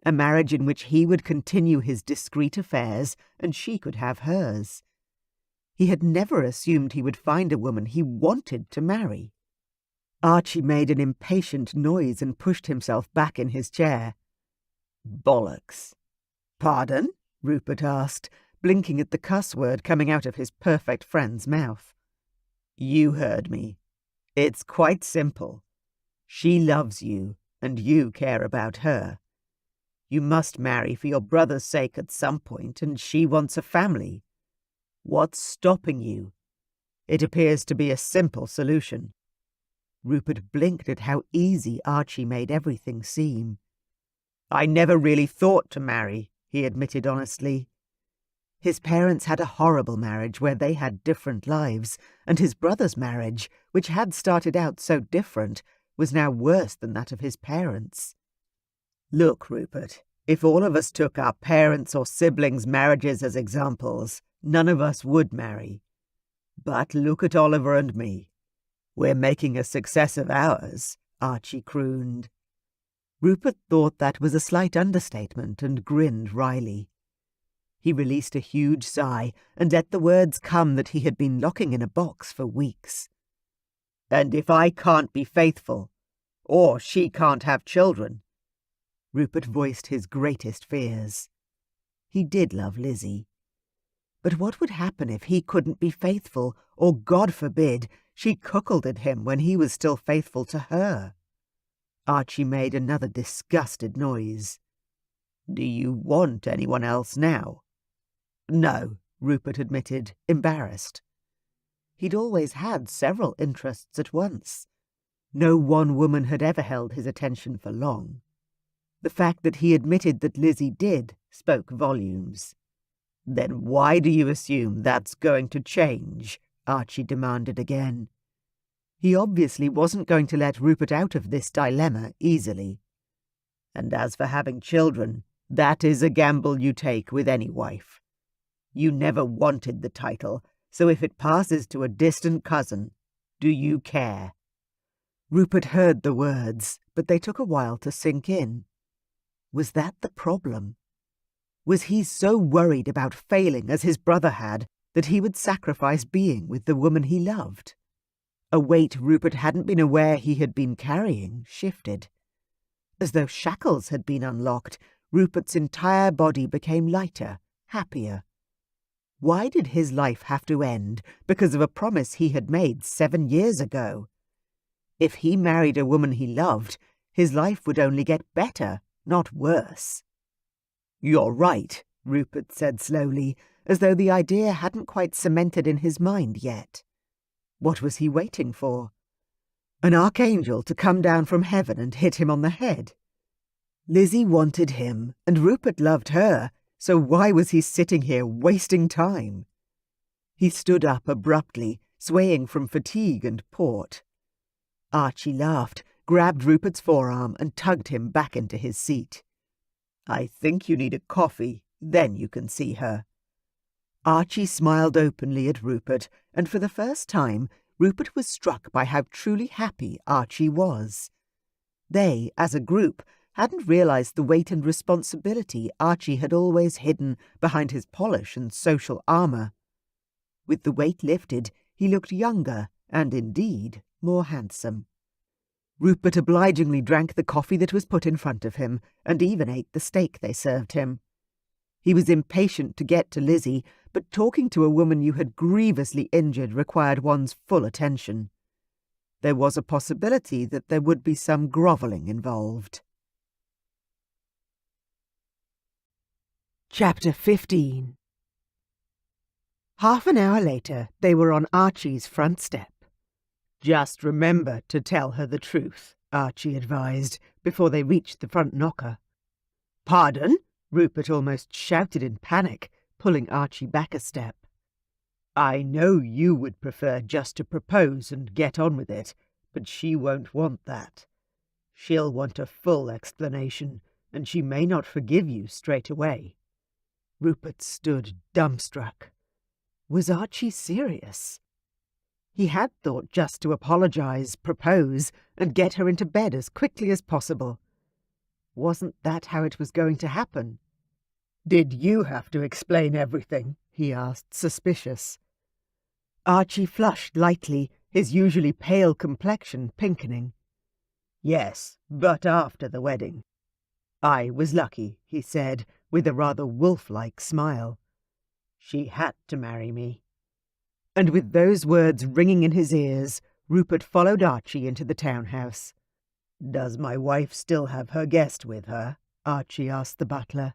A marriage in which he would continue his discreet affairs and she could have hers. He had never assumed he would find a woman he wanted to marry. Archie made an impatient noise and pushed himself back in his chair. Bollocks. Pardon? Rupert asked, blinking at the cuss word coming out of his perfect friend's mouth. You heard me. It's quite simple. She loves you, and you care about her. You must marry for your brother's sake at some point, and she wants a family. What's stopping you? It appears to be a simple solution. Rupert blinked at how easy Archie made everything seem. I never really thought to marry, he admitted honestly. His parents had a horrible marriage where they had different lives, and his brother's marriage, which had started out so different, was now worse than that of his parents. Look, Rupert, if all of us took our parents' or siblings' marriages as examples, none of us would marry. But look at Oliver and me. We're making a success of ours, Archie crooned. Rupert thought that was a slight understatement and grinned wryly. He released a huge sigh and let the words come that he had been locking in a box for weeks. And if I can't be faithful, or she can't have children? Rupert voiced his greatest fears. He did love Lizzie. But what would happen if he couldn't be faithful, or, God forbid, she cuckolded him when he was still faithful to her? Archie made another disgusted noise. Do you want anyone else now? No, Rupert admitted, embarrassed. He'd always had several interests at once. No one woman had ever held his attention for long. The fact that he admitted that Lizzie did spoke volumes. Then why do you assume that's going to change? Archie demanded again. He obviously wasn't going to let Rupert out of this dilemma easily. And as for having children, that is a gamble you take with any wife. You never wanted the title, So if it passes to a distant cousin, do you care?" Rupert heard the words, but they took a while to sink in. Was that the problem? Was he so worried about failing as his brother had that he would sacrifice being with the woman he loved? A weight Rupert hadn't been aware he had been carrying shifted. As though shackles had been unlocked, Rupert's entire body became lighter, happier. Why did his life have to end because of a promise he had made 7 years ago? If he married a woman he loved, his life would only get better, not worse. "You're right," Rupert said slowly, as though the idea hadn't quite cemented in his mind yet. What was he waiting for? An archangel to come down from heaven and hit him on the head? Lizzie wanted him, and Rupert loved her, so why was he sitting here wasting time? He stood up abruptly, swaying from fatigue and port. Archie laughed, grabbed Rupert's forearm and tugged him back into his seat. "I think you need a coffee, then you can see her." Archie smiled openly at Rupert, and for the first time, Rupert was struck by how truly happy Archie was. They, as a group, hadn't realized the weight and responsibility Archie had always hidden behind his polish and social armor. With the weight lifted, he looked younger and, indeed, more handsome. Rupert obligingly drank the coffee that was put in front of him, and even ate the steak they served him. He was impatient to get to Lizzie, but talking to a woman you had grievously injured required one's full attention. There was a possibility that there would be some grovelling involved. Chapter 15. Half an hour later, they were on Archie's front step. "Just remember to tell her the truth," Archie advised, before they reached the front knocker. "Pardon?" Rupert almost shouted in panic, pulling Archie back a step. "I know you would prefer just to propose and get on with it, but she won't want that. She'll want a full explanation, and she may not forgive you straight away." Rupert stood dumbstruck. Was Archie serious? He had thought just to apologize, propose, and get her into bed as quickly as possible. Wasn't that how it was going to happen? "Did you have to explain everything?" he asked, suspicious. Archie flushed lightly, his usually pale complexion pinkening. "Yes, but after the wedding. I was lucky," he said, with a rather wolf-like smile. "She had to marry me." And with those words ringing in his ears, Rupert followed Archie into the townhouse. "Does my wife still have her guest with her?" Archie asked the butler.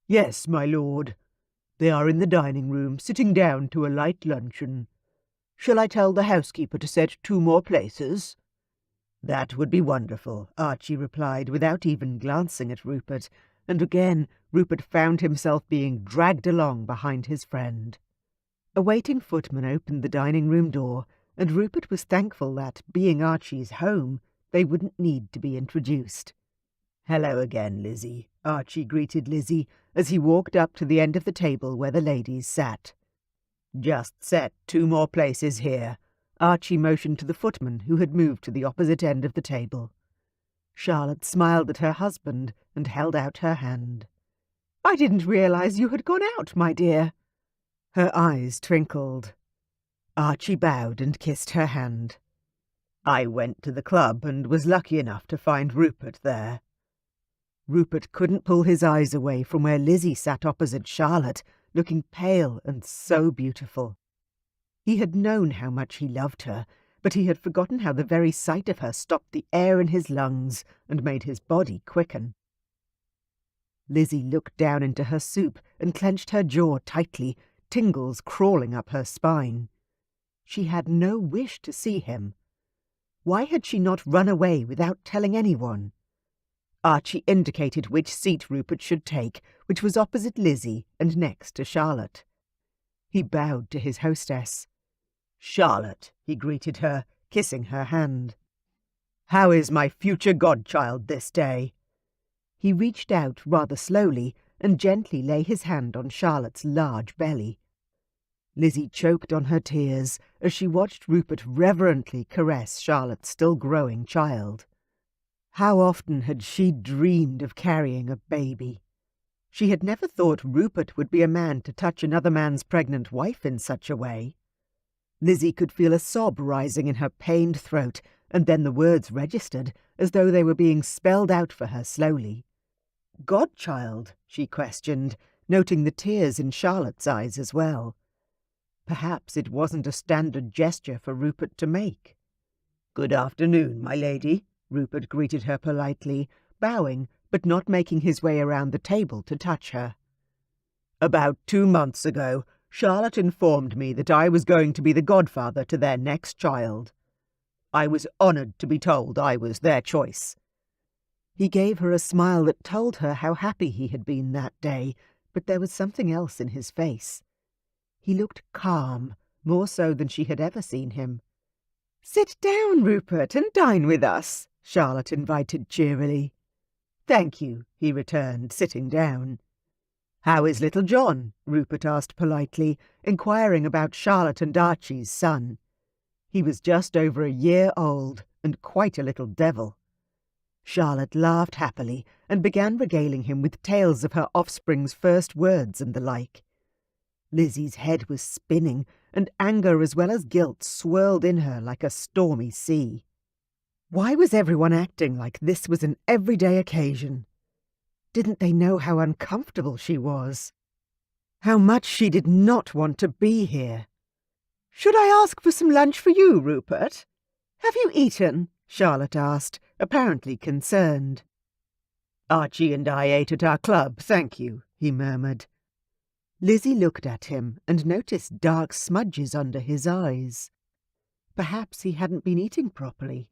"Yes, my lord. They are in the dining room, sitting down to a light luncheon. Shall I tell the housekeeper to set 2 more places?" "That would be wonderful," Archie replied, without even glancing at Rupert, and again Rupert found himself being dragged along behind his friend. A waiting footman opened the dining-room door, and Rupert was thankful that, being Archie's home, they wouldn't need to be introduced. "Hello again, Lizzie," Archie greeted Lizzie as he walked up to the end of the table where the ladies sat. "Just set 2 more places here," Archie motioned to the footman who had moved to the opposite end of the table. Charlotte smiled at her husband and held out her hand. "I didn't realize you had gone out, my dear." Her eyes twinkled. Archie bowed and kissed her hand. "I went to the club and was lucky enough to find Rupert there." Rupert couldn't pull his eyes away from where Lizzie sat opposite Charlotte, looking pale and so beautiful. He had known how much he loved her, but he had forgotten how the very sight of her stopped the air in his lungs and made his body quicken. Lizzie looked down into her soup and clenched her jaw tightly, tingles crawling up her spine. She had no wish to see him. Why had she not run away without telling anyone? Archie indicated which seat Rupert should take, which was opposite Lizzie and next to Charlotte. He bowed to his hostess. "Charlotte," he greeted her, kissing her hand. "How is my future godchild this day?" He reached out rather slowly and gently lay his hand on Charlotte's large belly. Lizzie choked on her tears as she watched Rupert reverently caress Charlotte's still growing child. How often had she dreamed of carrying a baby? She had never thought Rupert would be a man to touch another man's pregnant wife in such a way. Lizzie could feel a sob rising in her pained throat, and then the words registered as though they were being spelled out for her slowly. "Godchild?" she questioned, noting the tears in Charlotte's eyes as well. Perhaps it wasn't a standard gesture for Rupert to make. "Good afternoon, my lady," Rupert greeted her politely, bowing but not making his way around the table to touch her. "About 2 months ago, Charlotte informed me that I was going to be the godfather to their next child. I was honoured to be told I was their choice." He gave her a smile that told her how happy he had been that day, but there was something else in his face. He looked calm, more so than she had ever seen him. "Sit down, Rupert, and dine with us," Charlotte invited cheerily. "Thank you," he returned, sitting down. "How is little John?" Rupert asked politely, inquiring about Charlotte and Archie's son. He was just over a year old, and quite a little devil. Charlotte laughed happily and began regaling him with tales of her offspring's first words and the like. Lizzie's head was spinning, and anger as well as guilt swirled in her like a stormy sea. Why was everyone acting like this was an everyday occasion? Didn't they know how uncomfortable she was? How much she did not want to be here? "Should I ask for some lunch for you, Rupert? Have you eaten?" Charlotte asked, apparently concerned. "Archie and I ate at our club, thank you," he murmured. Lizzie looked at him and noticed dark smudges under his eyes. Perhaps he hadn't been eating properly.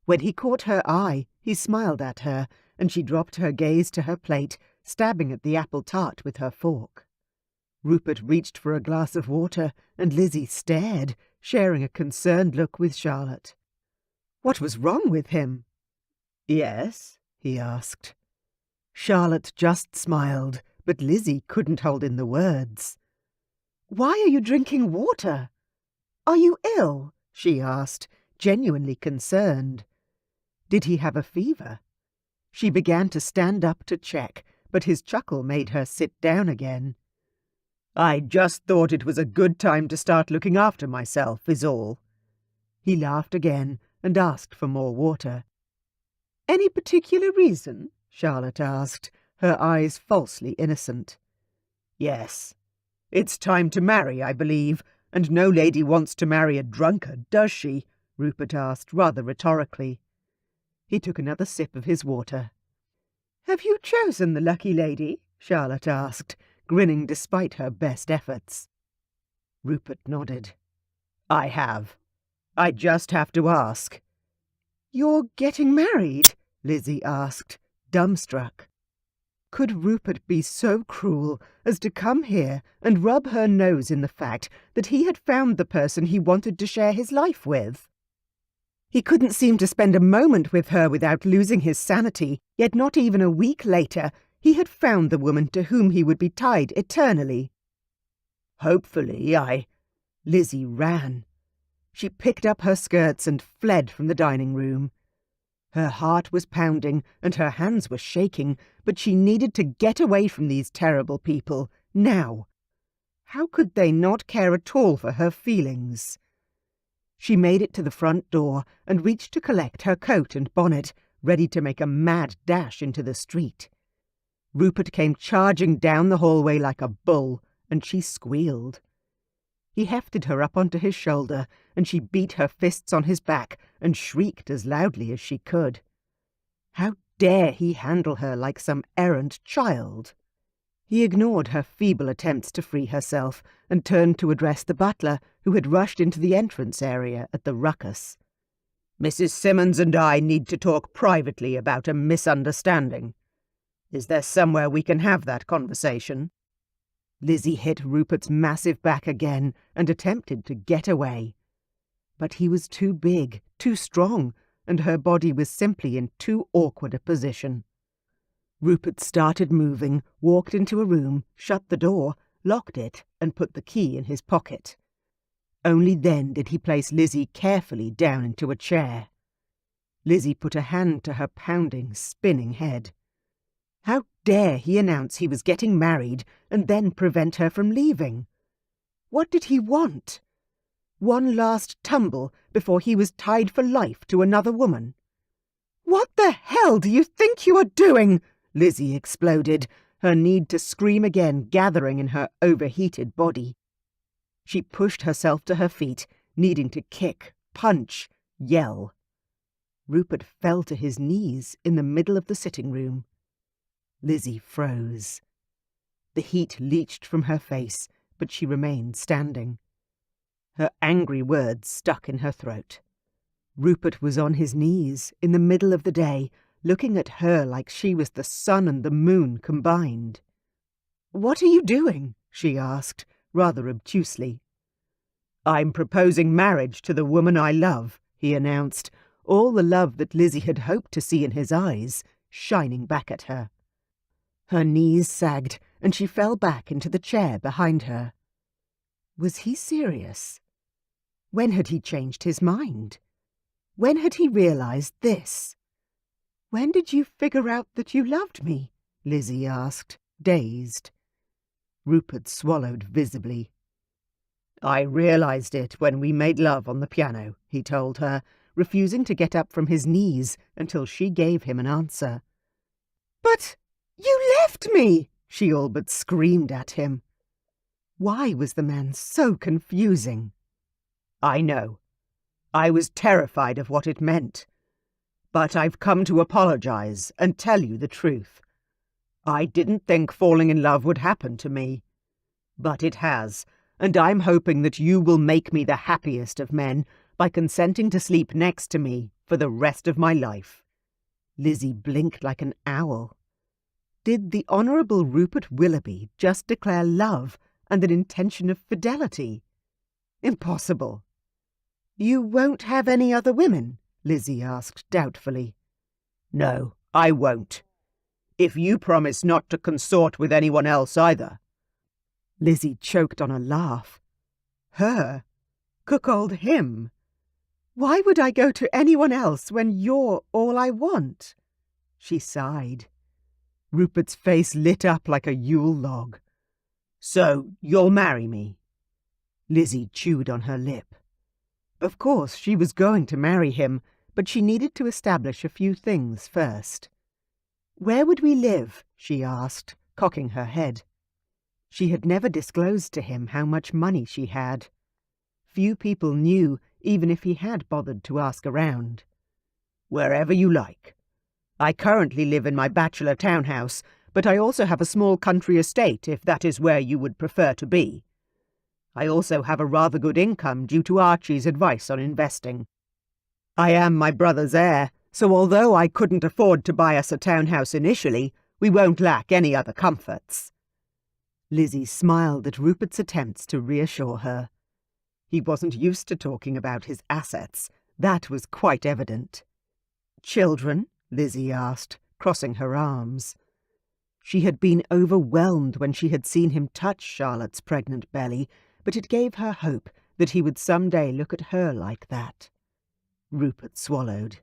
When he caught her eye, he smiled at her, and she dropped her gaze to her plate, stabbing at the apple tart with her fork. Rupert reached for a glass of water, and Lizzie stared, sharing a concerned look with Charlotte. What was wrong with him? "Yes?" he asked. Charlotte just smiled, but Lizzie couldn't hold in the words. "Why are you drinking water? Are you ill?" she asked, genuinely concerned. Did he have a fever? She began to stand up to check, but his chuckle made her sit down again. "I just thought it was a good time to start looking after myself, is all." He laughed again and asked for more water. "Any particular reason?" Charlotte asked, her eyes falsely innocent. "Yes. It's time to marry, I believe, and no lady wants to marry a drunkard, does she?" Rupert asked, rather rhetorically. He took another sip of his water. "Have you chosen the lucky lady?" Charlotte asked, grinning despite her best efforts. Rupert nodded. "I have. I just have to ask." "You're getting married?" Lizzie asked, dumbstruck. Could Rupert be so cruel as to come here and rub her nose in the fact that he had found the person he wanted to share his life with? He couldn't seem to spend a moment with her without losing his sanity, yet not even a week later he had found the woman to whom he would be tied eternally. "Hopefully Lizzie ran. She picked up her skirts and fled from the dining room. Her heart was pounding and her hands were shaking, but she needed to get away from these terrible people, now. How could they not care at all for her feelings? She made it to the front door and reached to collect her coat and bonnet, ready to make a mad dash into the street. Rupert came charging down the hallway like a bull, and she squealed. He hefted her up onto his shoulder, and she beat her fists on his back and shrieked as loudly as she could. How dare he handle her like some errant child? He ignored her feeble attempts to free herself and turned to address the butler, who had rushed into the entrance area at the ruckus. "Mrs. Simmons and I need to talk privately about a misunderstanding. Is there somewhere we can have that conversation?" Lizzie hit Rupert's massive back again and attempted to get away. But he was too big, too strong, and her body was simply in too awkward a position. Rupert started moving, walked into a room, shut the door, locked it, and put the key in his pocket. Only then did he place Lizzie carefully down into a chair. Lizzie put a hand to her pounding, spinning head. How dare he announce he was getting married and then prevent her from leaving? What did he want? One last tumble before he was tied for life to another woman. "What the hell do you think you are doing?" Lizzie exploded, her need to scream again gathering in her overheated body. She pushed herself to her feet, needing to kick, punch, yell. Rupert fell to his knees in the middle of the sitting room. Lizzie froze. The heat leached from her face, but she remained standing. Her angry words stuck in her throat. Rupert was on his knees in the middle of the day, looking at her like she was the sun and the moon combined. "What are you doing?" she asked, rather obtusely. "I'm proposing marriage to the woman I love," he announced, all the love that Lizzie had hoped to see in his eyes shining back at her. Her knees sagged, and she fell back into the chair behind her. Was he serious? When had he changed his mind? When had he realized this? "When did you figure out that you loved me?" Lizzie asked, dazed. Rupert swallowed visibly. "I realized it when we made love on the piano," he told her, refusing to get up from his knees until she gave him an answer. "But you left me!" she all but screamed at him. Why was the man so confusing? "I know. I was terrified of what it meant. But I've come to apologize and tell you the truth. I didn't think falling in love would happen to me. But it has, and I'm hoping that you will make me the happiest of men by consenting to sleep next to me for the rest of my life." Lizzie blinked like an owl. Did the Honourable Rupert Willoughby just declare love and an intention of fidelity? Impossible. "You won't have any other women?" Lizzie asked doubtfully. "No, I won't. If you promise not to consort with anyone else either." Lizzie choked on a laugh. Her? Cuckold him? "Why would I go to anyone else when you're all I want?" She sighed. Rupert's face lit up like a Yule log. "So you'll marry me?" Lizzie chewed on her lip. Of course she was going to marry him, but she needed to establish a few things first. "Where would we live?" she asked, cocking her head. She had never disclosed to him how much money she had. Few people knew, even if he had bothered to ask around. "Wherever you like. I currently live in my bachelor townhouse, but I also have a small country estate if that is where you would prefer to be. I also have a rather good income due to Archie's advice on investing. I am my brother's heir, so although I couldn't afford to buy us a townhouse initially, we won't lack any other comforts." Lizzie smiled at Rupert's attempts to reassure her. He wasn't used to talking about his assets. That was quite evident. "Children?" Lizzie asked, crossing her arms. She had been overwhelmed when she had seen him touch Charlotte's pregnant belly, but it gave her hope that he would someday look at her like that. Rupert swallowed.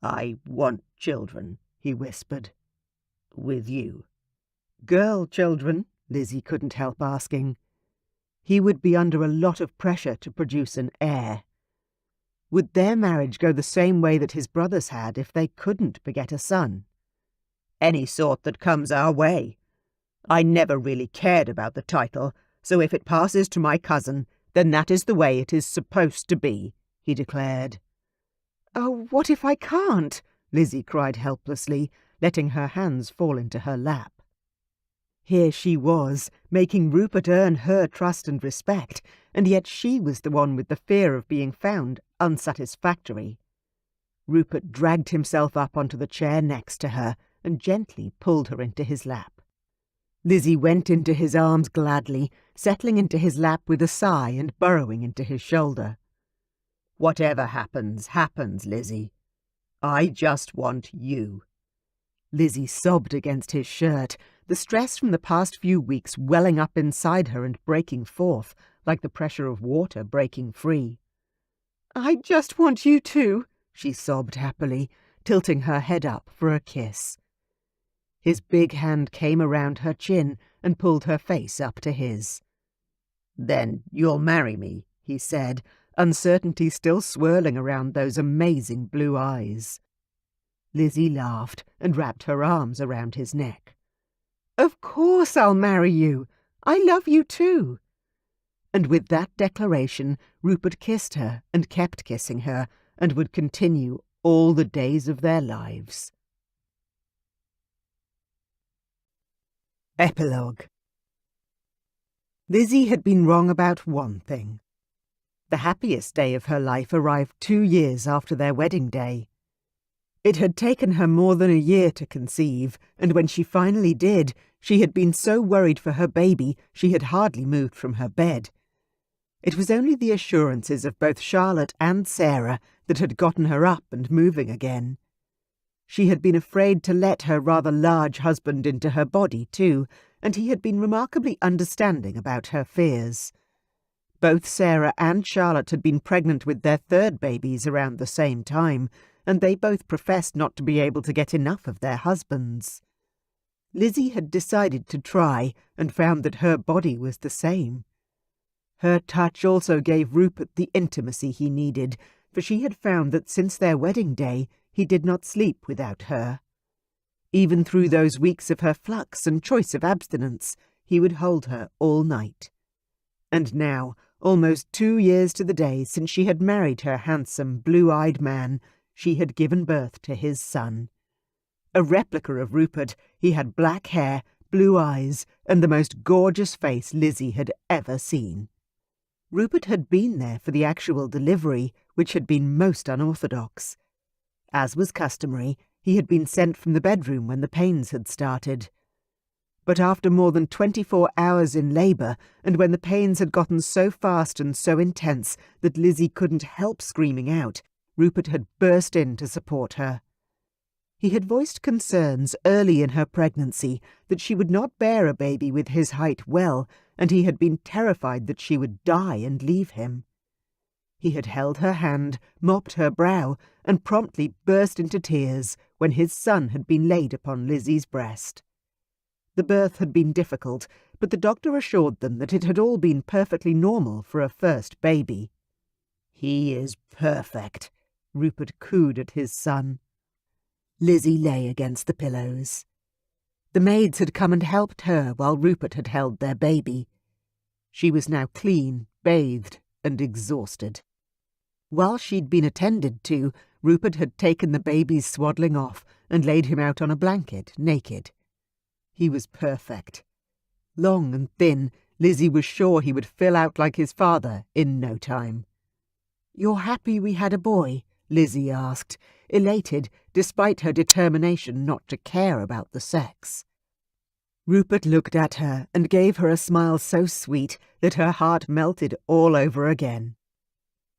"I want children," he whispered. "With you." "Girl children?" Lizzie couldn't help asking. He would be under a lot of pressure to produce an heir. Would their marriage go the same way that his brothers had if they couldn't beget a son? "Any sort that comes our way. I never really cared about the title, so if it passes to my cousin, then that is the way it is supposed to be," he declared. "Oh, what if I can't?" Lizzie cried helplessly, letting her hands fall into her lap. Here she was, making Rupert earn her trust and respect, and yet she was the one with the fear of being found unsatisfactory. Rupert dragged himself up onto the chair next to her and gently pulled her into his lap. Lizzie went into his arms gladly, settling into his lap with a sigh and burrowing into his shoulder. "Whatever happens, happens, Lizzie. I just want you." Lizzie sobbed against his shirt, the stress from the past few weeks welling up inside her and breaking forth, like the pressure of water breaking free. "I just want you to," she sobbed happily, tilting her head up for a kiss. His big hand came around her chin and pulled her face up to his. "Then you'll marry me," he said, uncertainty still swirling around those amazing blue eyes. Lizzie laughed and wrapped her arms around his neck. "Of course I'll marry you. I love you too." And with that declaration, Rupert kissed her and kept kissing her, and would continue all the days of their lives. Epilogue. Lizzie had been wrong about one thing. The happiest day of her life arrived 2 years after their wedding day. It had taken her more than a year to conceive, and when she finally did, she had been so worried for her baby she had hardly moved from her bed. It was only the assurances of both Charlotte and Sarah that had gotten her up and moving again. She had been afraid to let her rather large husband into her body too, and he had been remarkably understanding about her fears. Both Sarah and Charlotte had been pregnant with their third babies around the same time, and they both professed not to be able to get enough of their husbands. Lizzie had decided to try, and found that her body was the same. Her touch also gave Rupert the intimacy he needed, for she had found that since their wedding day he did not sleep without her. Even through those weeks of her flux and choice of abstinence, he would hold her all night. And now, almost 2 years to the day since she had married her handsome, blue-eyed man, she had given birth to his son. A replica of Rupert, he had black hair, blue eyes, and the most gorgeous face Lizzie had ever seen. Rupert had been there for the actual delivery, which had been most unorthodox. As was customary, he had been sent from the bedroom when the pains had started. But after more than 24 hours in labour, and when the pains had gotten so fast and so intense that Lizzie couldn't help screaming out, Rupert had burst in to support her. He had voiced concerns early in her pregnancy that she would not bear a baby with his height well, and he had been terrified that she would die and leave him. He had held her hand, mopped her brow, and promptly burst into tears when his son had been laid upon Lizzie's breast. The birth had been difficult, but the doctor assured them that it had all been perfectly normal for a first baby. "He is perfect," Rupert cooed at his son. Lizzie lay against the pillows. The maids had come and helped her while Rupert had held their baby. She was now clean, bathed, and exhausted. While she'd been attended to, Rupert had taken the baby's swaddling off and laid him out on a blanket, naked. He was perfect. Long and thin, Lizzie was sure he would fill out like his father in no time. "You're happy we had a boy?" Lizzie asked, elated despite her determination not to care about the sex. Rupert looked at her and gave her a smile so sweet that her heart melted all over again.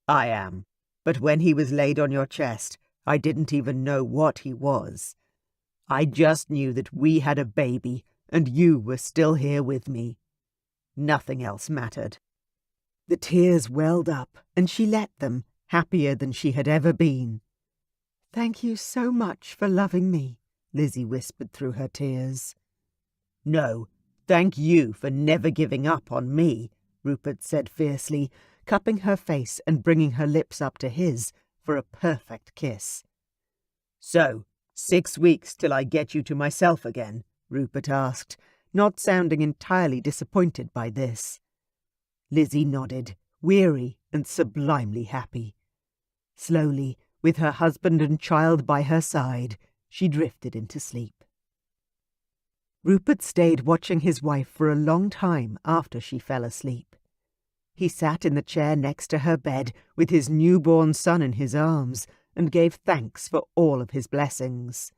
"I am, but when he was laid on your chest, I didn't even know what he was. I just knew that we had a baby and you were still here with me. Nothing else mattered." The tears welled up, and she let them, happier than she had ever been. "Thank you so much for loving me," Lizzie whispered through her tears. "No, thank you for never giving up on me," Rupert said fiercely, cupping her face and bringing her lips up to his for a perfect kiss. "So, 6 weeks till I get you to myself again?" Rupert asked, not sounding entirely disappointed by this. Lizzie nodded, weary and sublimely happy. Slowly, with her husband and child by her side, she drifted into sleep. Rupert stayed watching his wife for a long time after she fell asleep. He sat in the chair next to her bed with his newborn son in his arms and gave thanks for all of his blessings.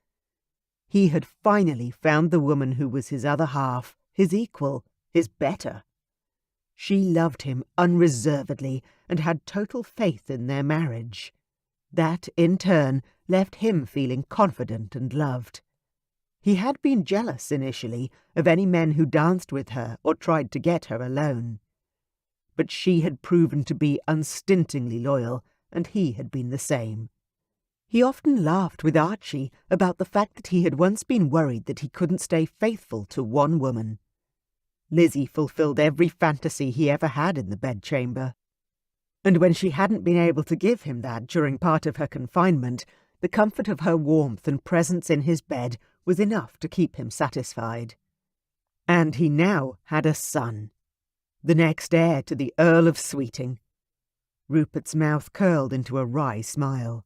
He had finally found the woman who was his other half, his equal, his better. She loved him unreservedly and had total faith in their marriage. That, in turn, left him feeling confident and loved. He had been jealous initially of any men who danced with her or tried to get her alone. But she had proven to be unstintingly loyal, and he had been the same. He often laughed with Archie about the fact that he had once been worried that he couldn't stay faithful to one woman. Lizzie fulfilled every fantasy he ever had in the bedchamber. And when she hadn't been able to give him that during part of her confinement, the comfort of her warmth and presence in his bed was enough to keep him satisfied. And he now had a son, the next heir to the Earl of Sweeting. Rupert's mouth curled into a wry smile.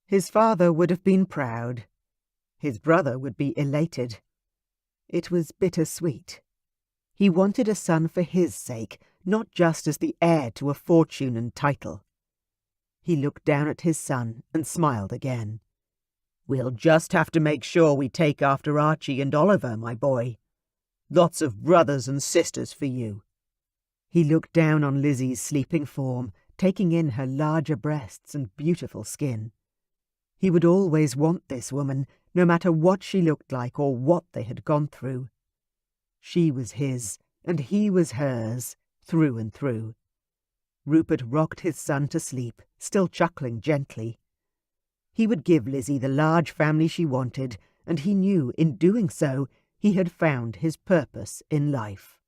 His father would have been proud. His brother would be elated. It was bittersweet. He wanted a son for his sake, not just as the heir to a fortune and title. He looked down at his son and smiled again. "We'll just have to make sure we take after Archie and Oliver, my boy. Lots of brothers and sisters for you." He looked down on Lizzie's sleeping form, taking in her larger breasts and beautiful skin. He would always want this woman, no matter what she looked like or what they had gone through. She was his, and he was hers, through and through. Rupert rocked his son to sleep, still chuckling gently. He would give Lizzie the large family she wanted, and he knew in doing so he had found his purpose in life.